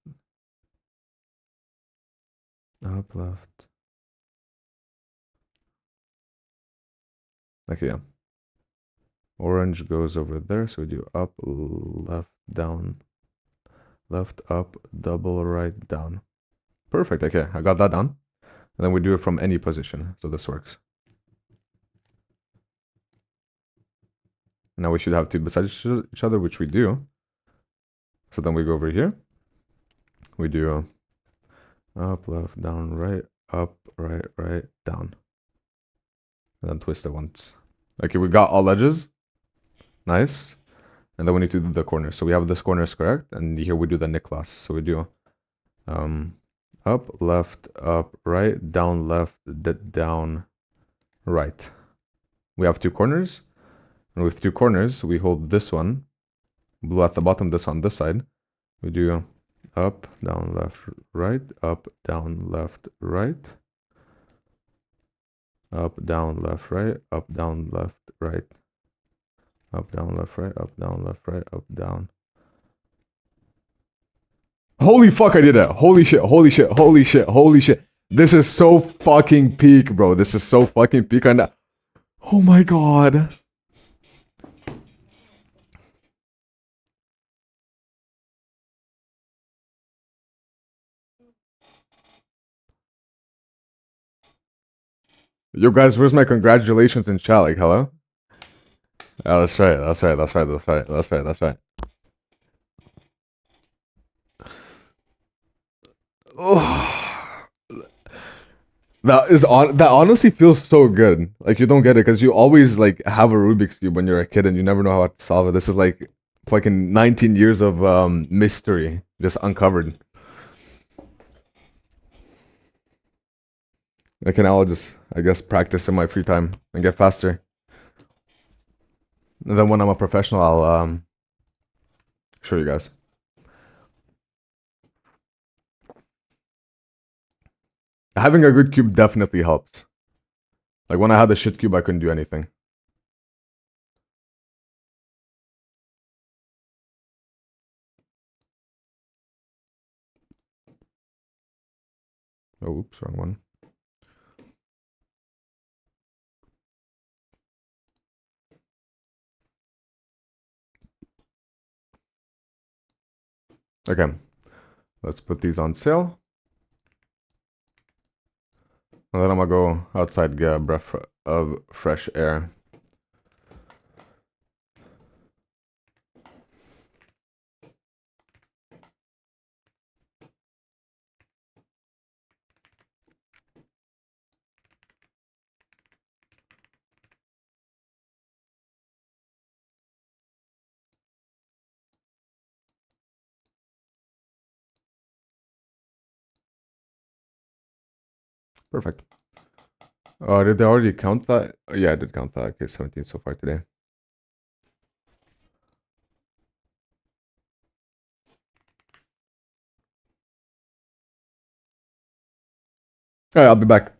Up, left. Okay, yeah. Orange goes over there. So we do up, left, down, left, up, double, right, down. Perfect. Okay, I got that done. And then we do it from any position. So this works. Now we should have two beside each other, which we do. So then we go over here. We do up, left, down, right, up, right, right, down. And then twist it once. Okay, we got all edges. Nice. And then we need to do the corner. So we have this corner is correct. And here we do the nick loss. So we do up, left, up, right, down, left, down, right. We have two corners. And with two corners, we hold this one blue at the bottom, this on this side. We do up, down, left, right, up, down, left, right, up, down, left, right, up, down, left, right, up, down, left, right, up, down, left, right, up, down. Holy fuck, I did that. Holy shit, holy shit, holy shit, holy shit. This is so fucking peak, bro. This is so fucking peak. And oh my god. Yo, guys, where's my congratulations in chat? Like, hello? Oh, that's right, that's right, that's right, that's right, that's right, that's right. Oh, that honestly feels so good. Like you don't get it because you always like have a Rubik's Cube when you're a kid and you never know how to solve it. This is like fucking 19 years of mystery just uncovered. I can now just, I guess, practice in my free time and get faster. And then when I'm a professional, I'll show you guys. Having a good cube definitely helps. Like when I had the shit cube, I couldn't do anything. Oh, oops, wrong one. Okay, let's put these on sale. And then I'm gonna go outside, get a breath of fresh air. Perfect. Did they already count that? Oh, yeah, I did count that. Okay, 17 so far today. All right, I'll be back.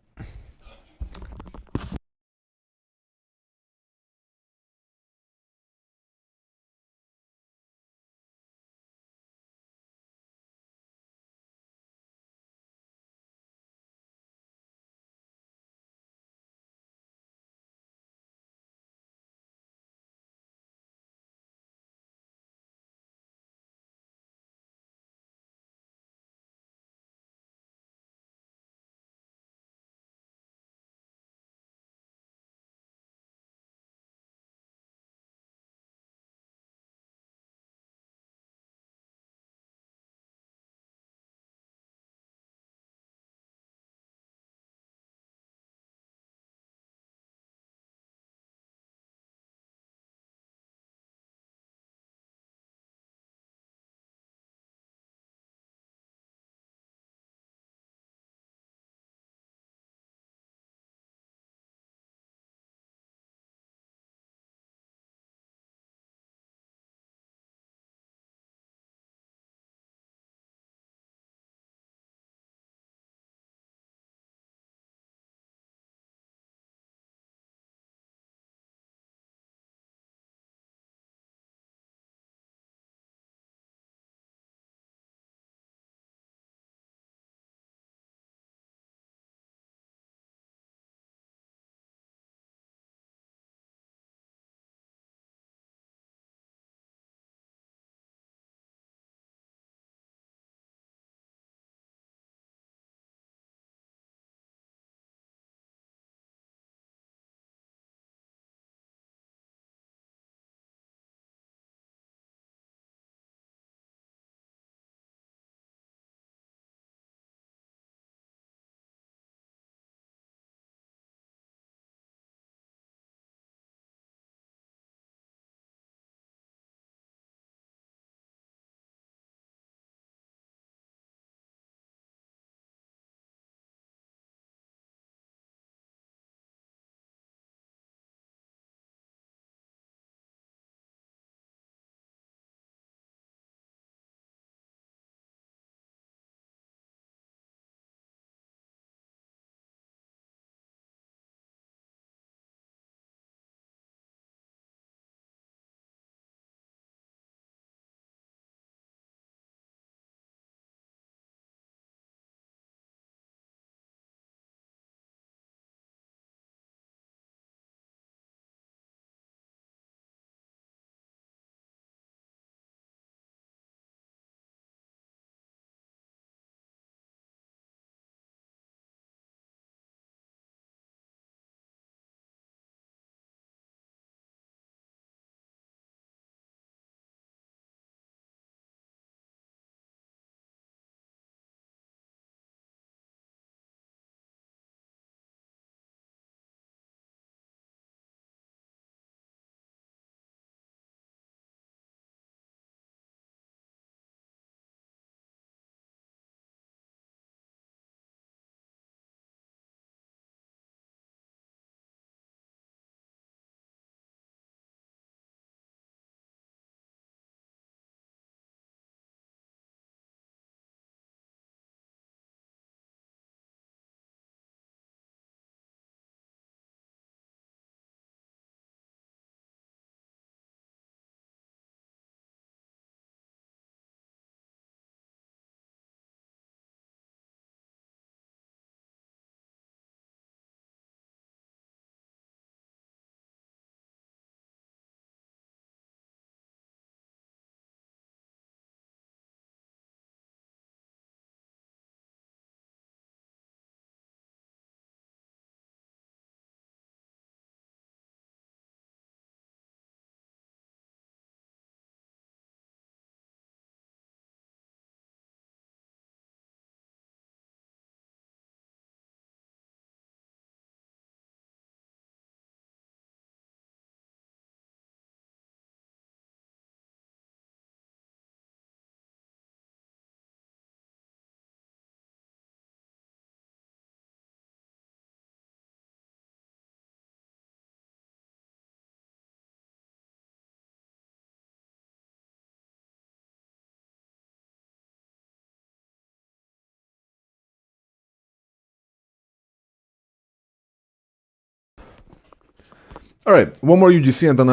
All right, one more UGC and then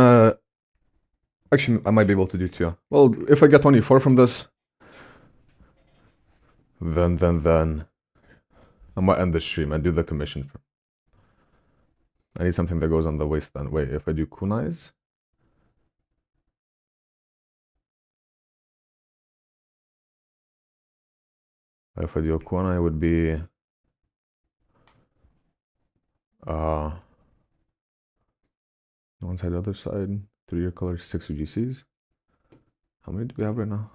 actually I might be able to do two. Well, if I get 24 from this, then I might end the stream and do the commission. I need something that goes on the waistband. Wait, if I do kunais, if I do a kunai, it would be one side, the other side, 3-year colors, 6 UGCs. How many do we have right now?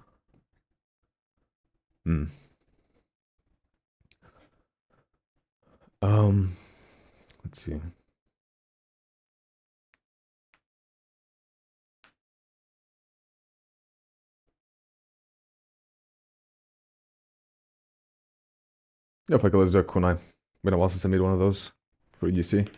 Let's see. Yeah, fuck it, let's do a kunai. Been a while since I made one of those for UGC.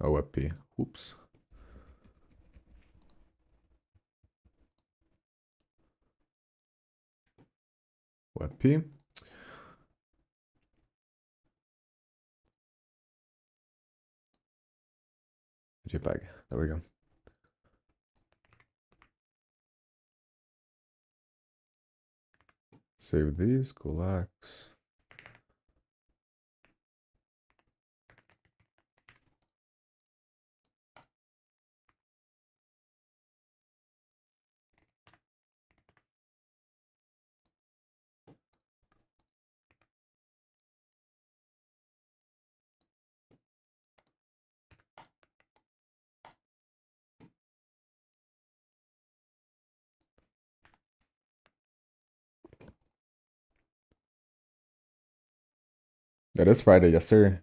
Oh, WebP. Oops. WebP. JPEG. There we go. Save these. Collax. It is Friday, yes sir.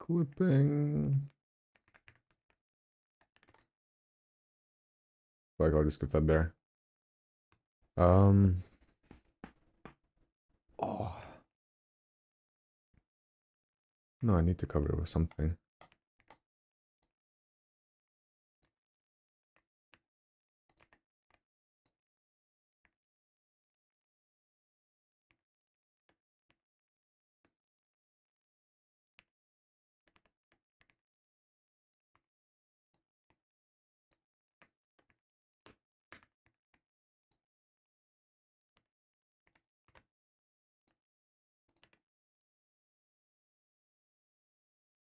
Clipping. Like I'll just skip that there. Oh. No, I need to cover it with something.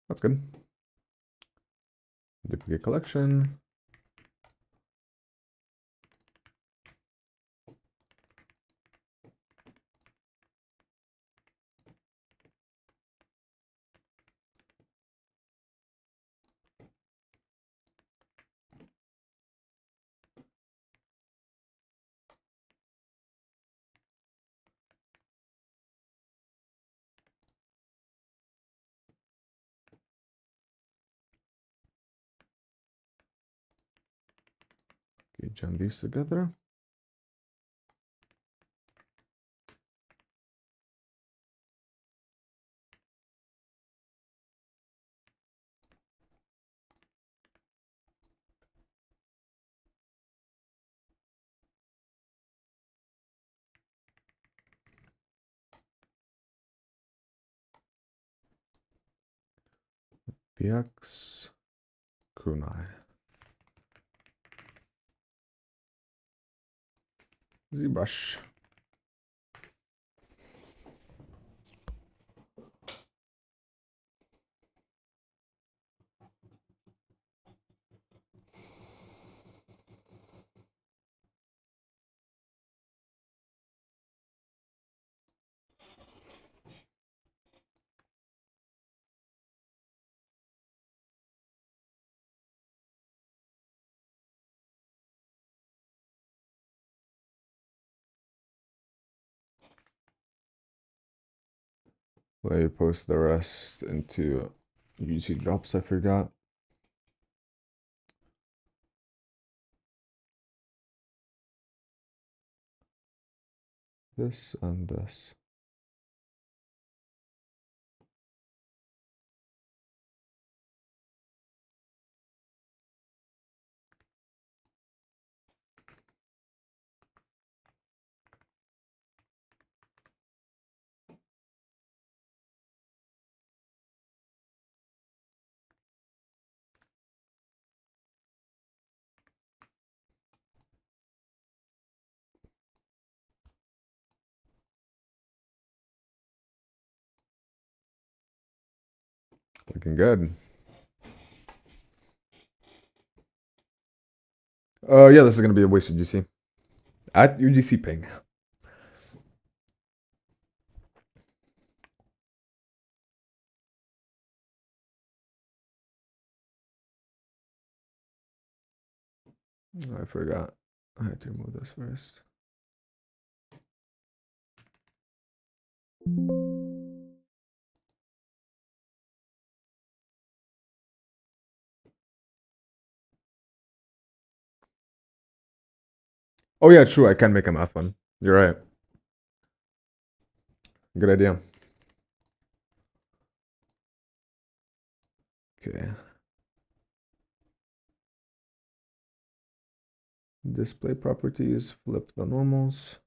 That's good. Duplicate collection. Okay, jam these together. PX kunai. ZBrush. Let me post the rest into UGC drops I forgot. This and this. Looking good. Yeah, this is gonna be a waste of UGC. At UGC ping. I forgot. I had to remove this first. Oh yeah, true. I can make a math one. You're right. Good idea. Okay. Display properties, flip the normals.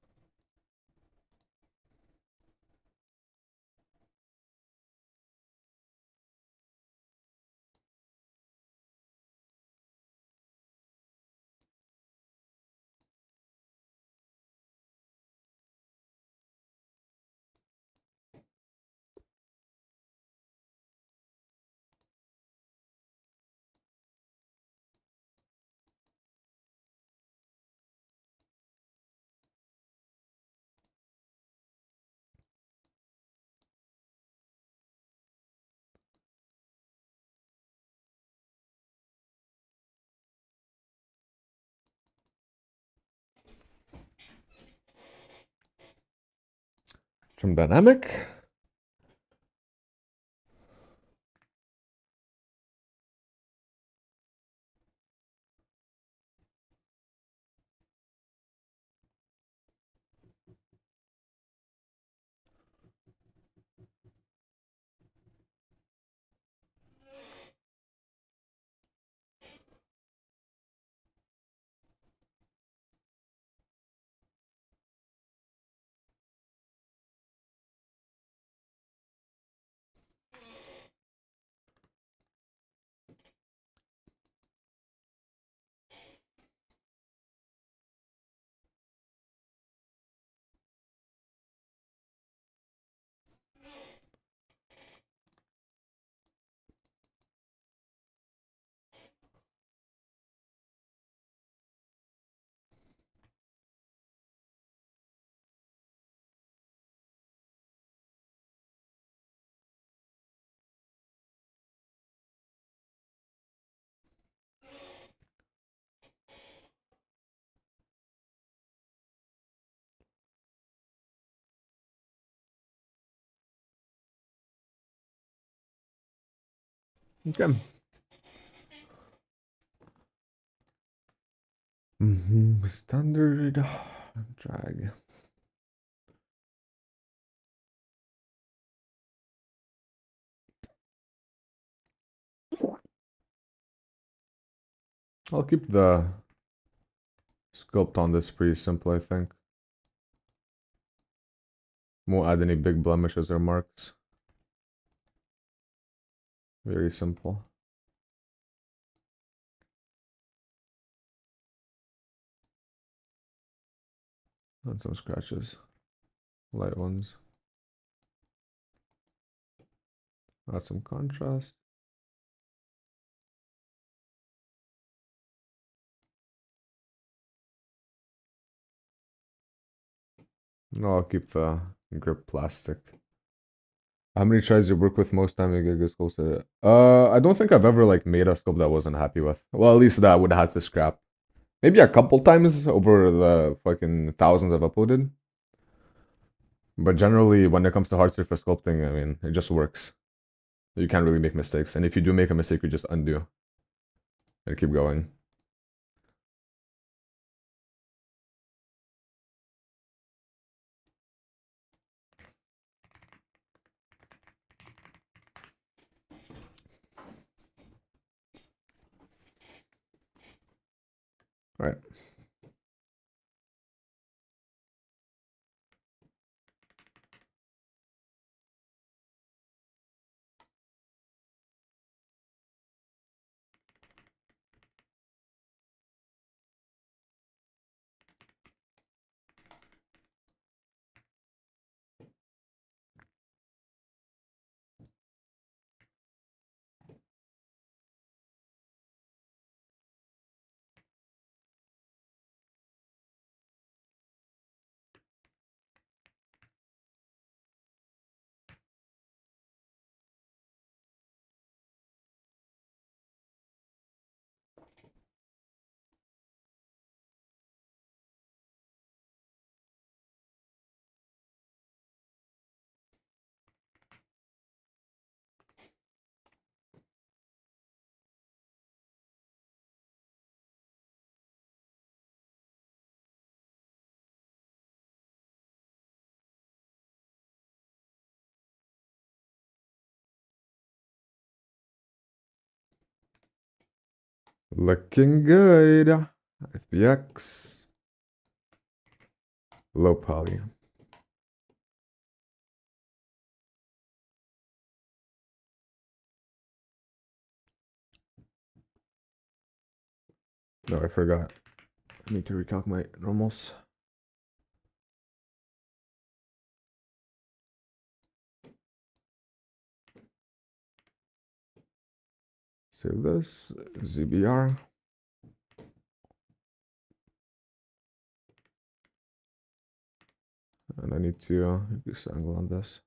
From dynamic. Okay. Standard drag. I'll keep the sculpt on this pretty simple, I think. Won't add any big blemishes or marks. Very simple. And some scratches. Light ones. Add some contrast. No, I'll keep the grip plastic. How many tries you work with most time you get good sculpt? I don't think I've ever like made a sculpt that I wasn't happy with. Well, at least that I would have had to scrap. Maybe a couple times over the fucking thousands I've uploaded. But generally, when it comes to hard surface sculpting, I mean, it just works. You can't really make mistakes. And if you do make a mistake, you just undo and keep going. All right. Looking good. FBX. Low poly. No, I forgot. I need to recalculate normals. Save this. ZBR. And I need to reduce the angle on this.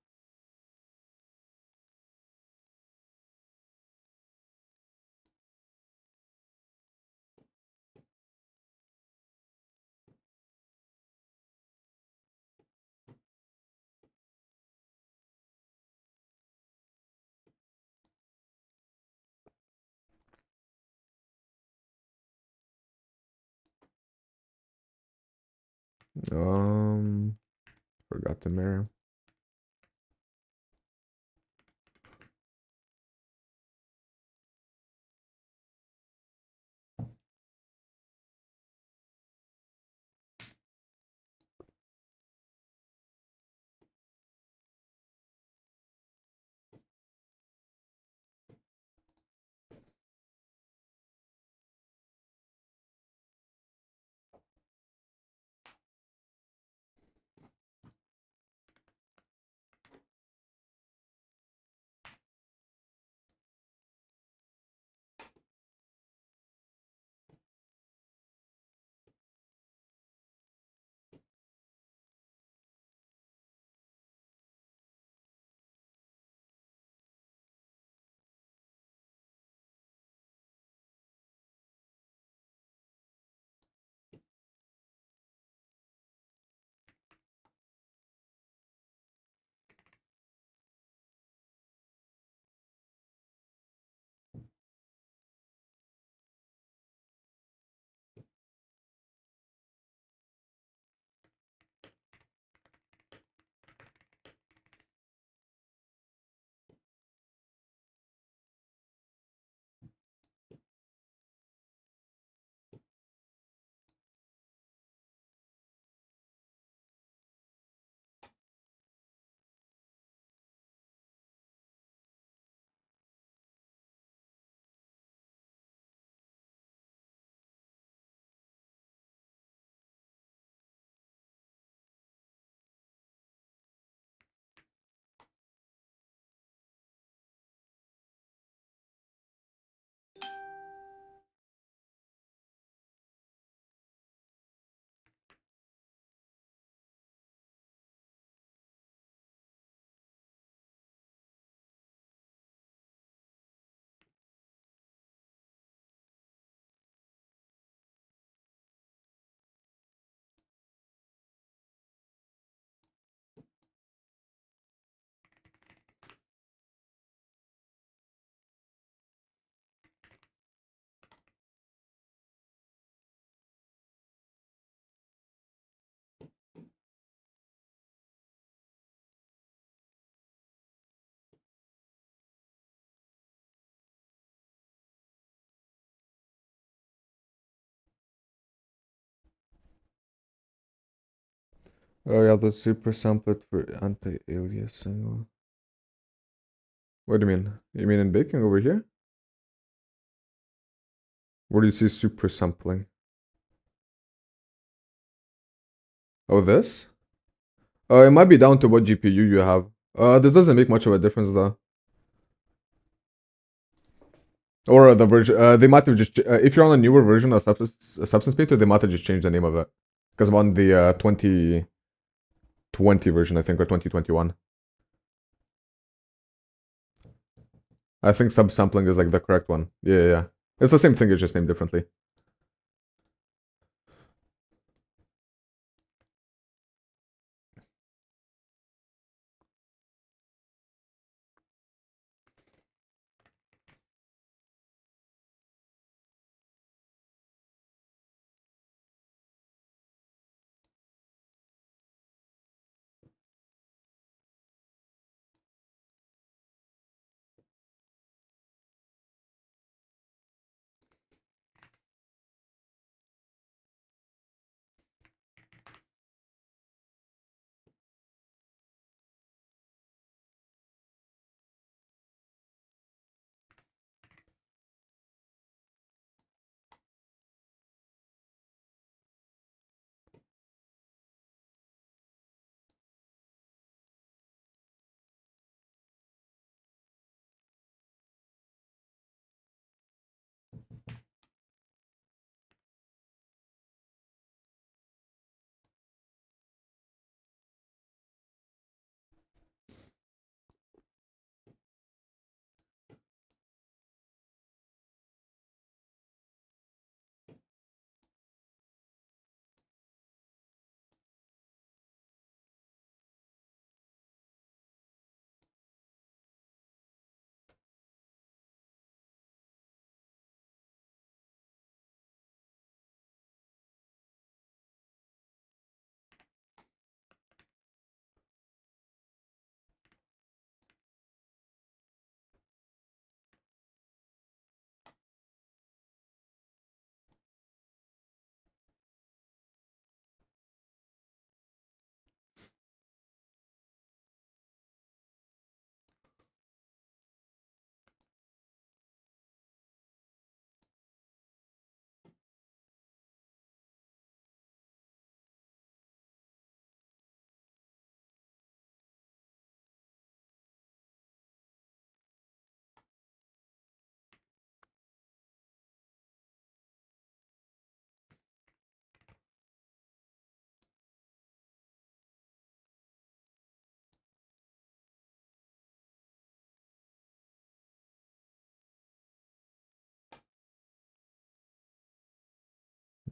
Forgot to mirror. Oh yeah, let's super sample it for anti-aliasing. What do you mean? You mean in baking over here? Where do you see super sampling? Oh, this? It might be down to what GPU you have. This doesn't make much of a difference though. Or the version, they might have just, if you're on a newer version of Substance Painter, they might have just changed the name of it. Because I'm on the 2020 version, I think, or 2021. I think subsampling is like the correct one. Yeah, yeah. It's the same thing, it's just named differently.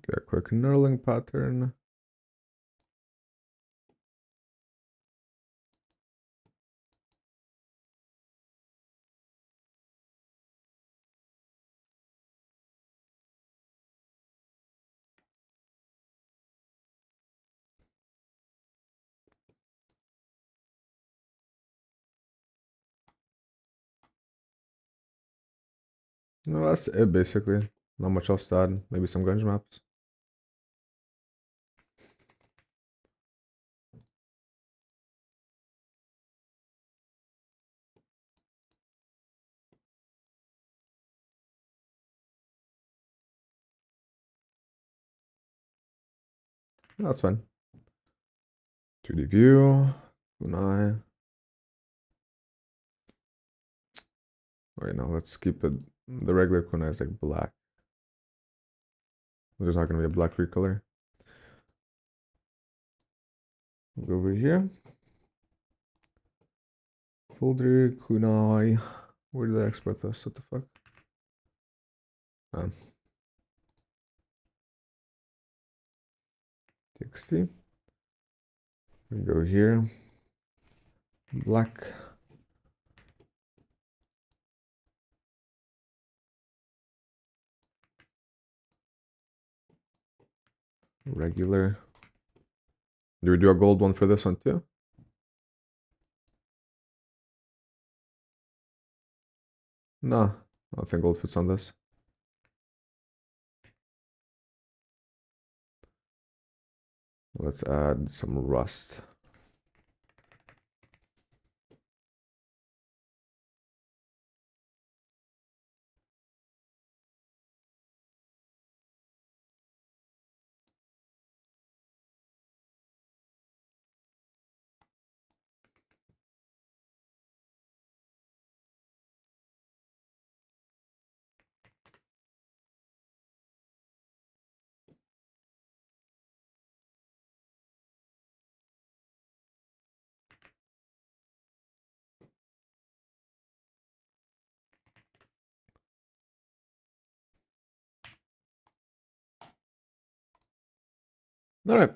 Okay, a quick knurling pattern. No, that's it basically. Not much else to add. Maybe some grunge maps. That's fine. 2D view. Kunai. Wait, no, let's keep it. The regular kunai is like black. There's not going to be a black recolor. Go over here. Folder, kunai. Where did I export this? What the fuck? TXT. We go here. Black. Regular. Do we do a gold one for this one too? No, I don't think gold fits on this. Let's add some rust. All right.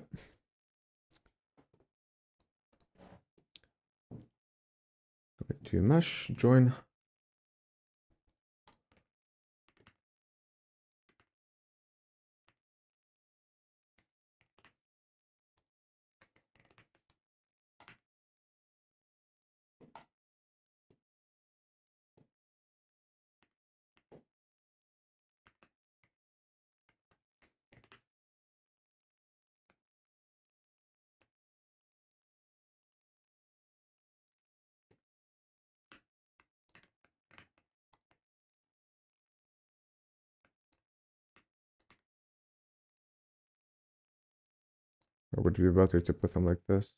To mesh, join. Or would you be better to put them like this?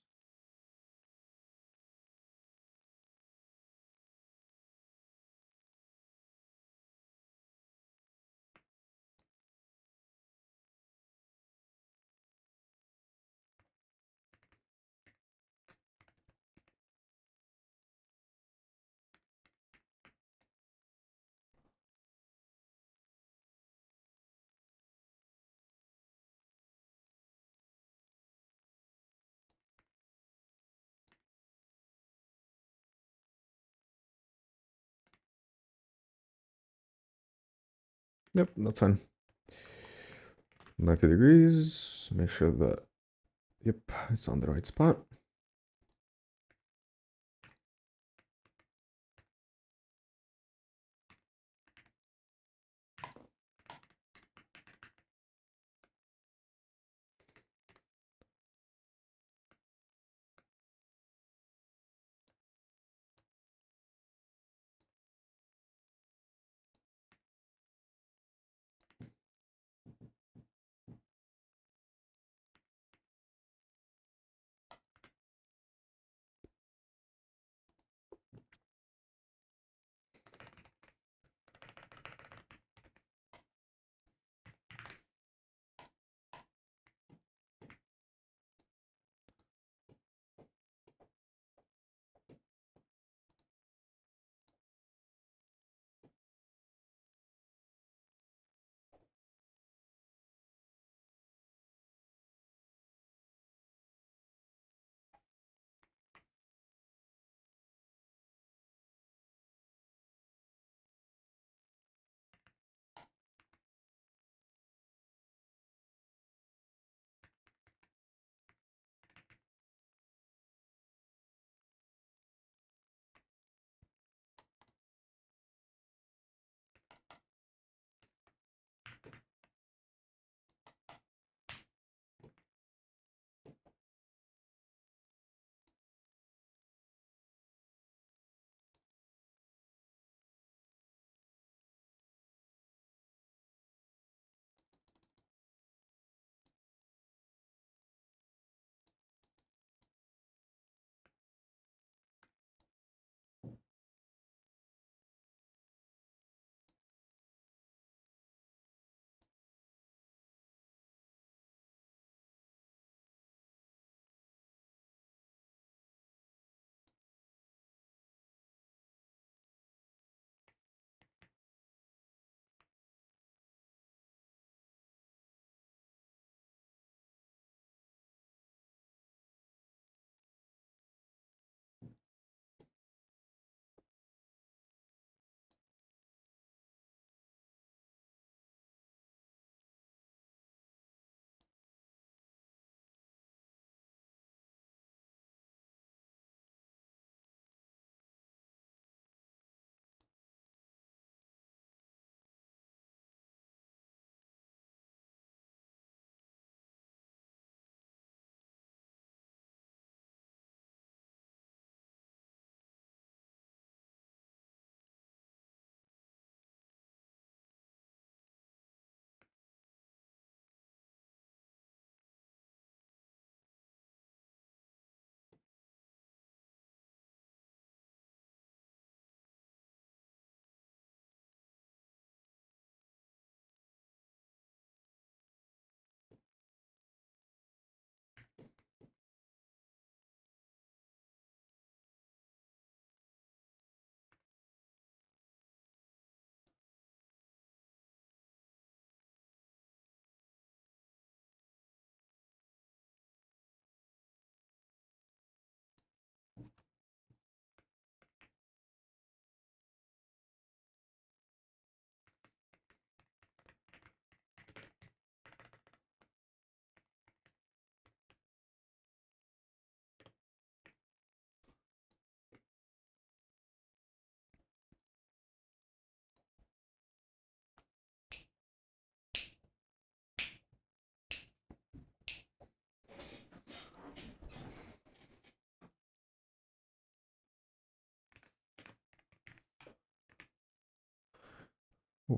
Yep, that's fine. 90 degrees. Make sure that, yep, it's on the right spot.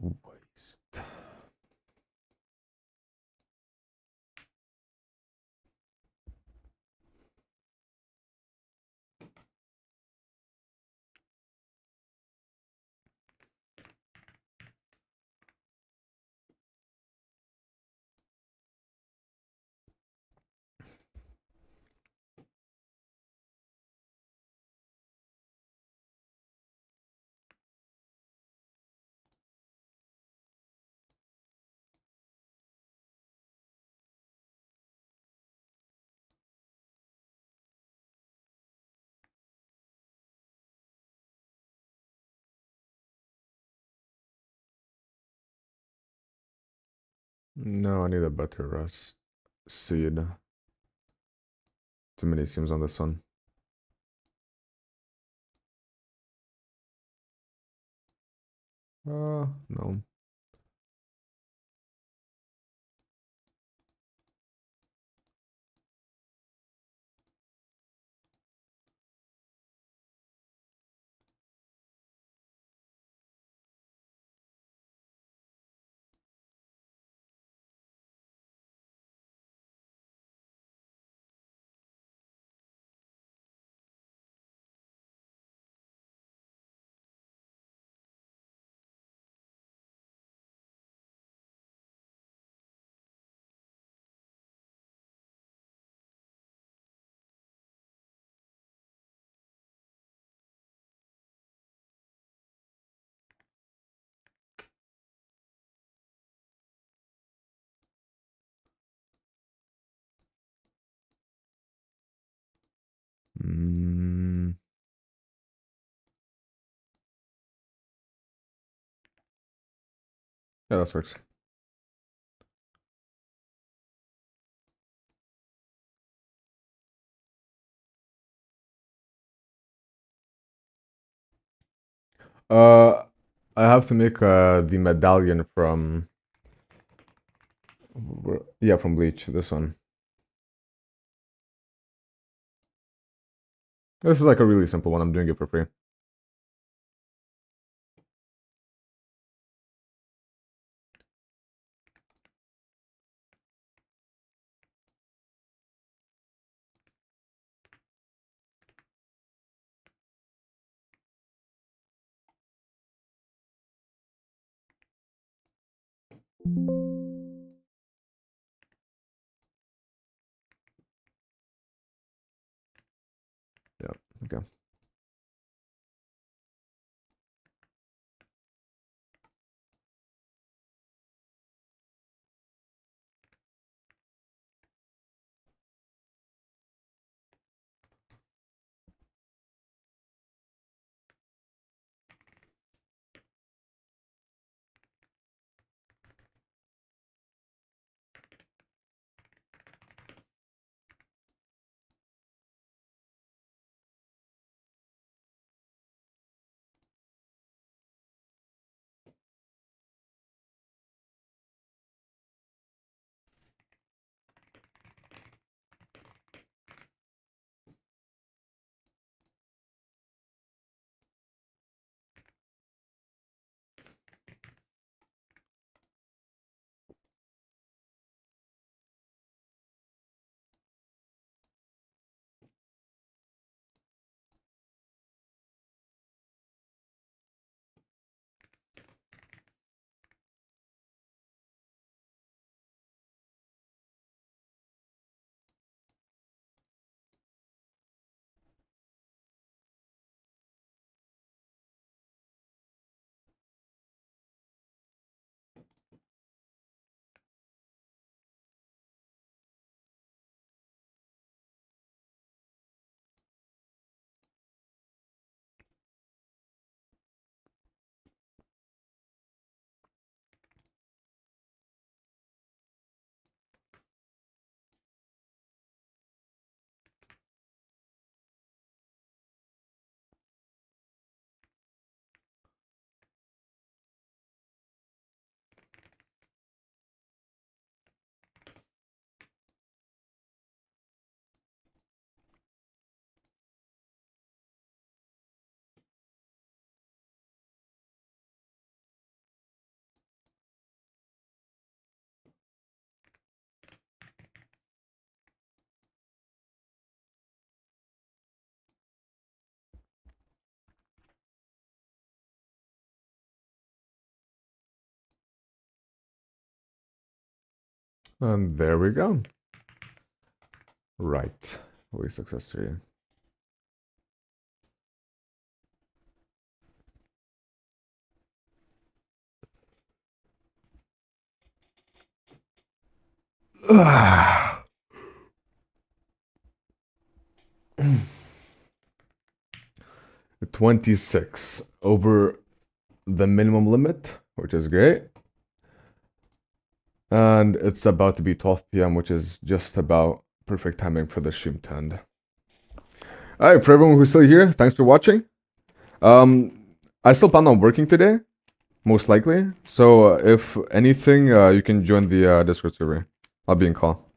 Waste. No, I need a better rust seed. Too many seams on this one. No. Mm. Yeah, that works. Uh, I have to make the medallion from from Bleach. This one. This is like a really simple one. I'm doing it for free. Yeah. Okay. And there we go. Right. We success here. Ugh. 26 over the minimum limit, which is great. And it's about to be 12 p.m., which is just about perfect timing for the stream to end. All right, for everyone who's still here, thanks for watching. I still plan on working today, most likely. So if anything, you can join the Discord server. I'll be in call.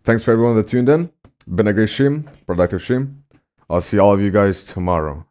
Thanks for everyone that tuned in. Been a great stream, productive stream. I'll see all of you guys tomorrow.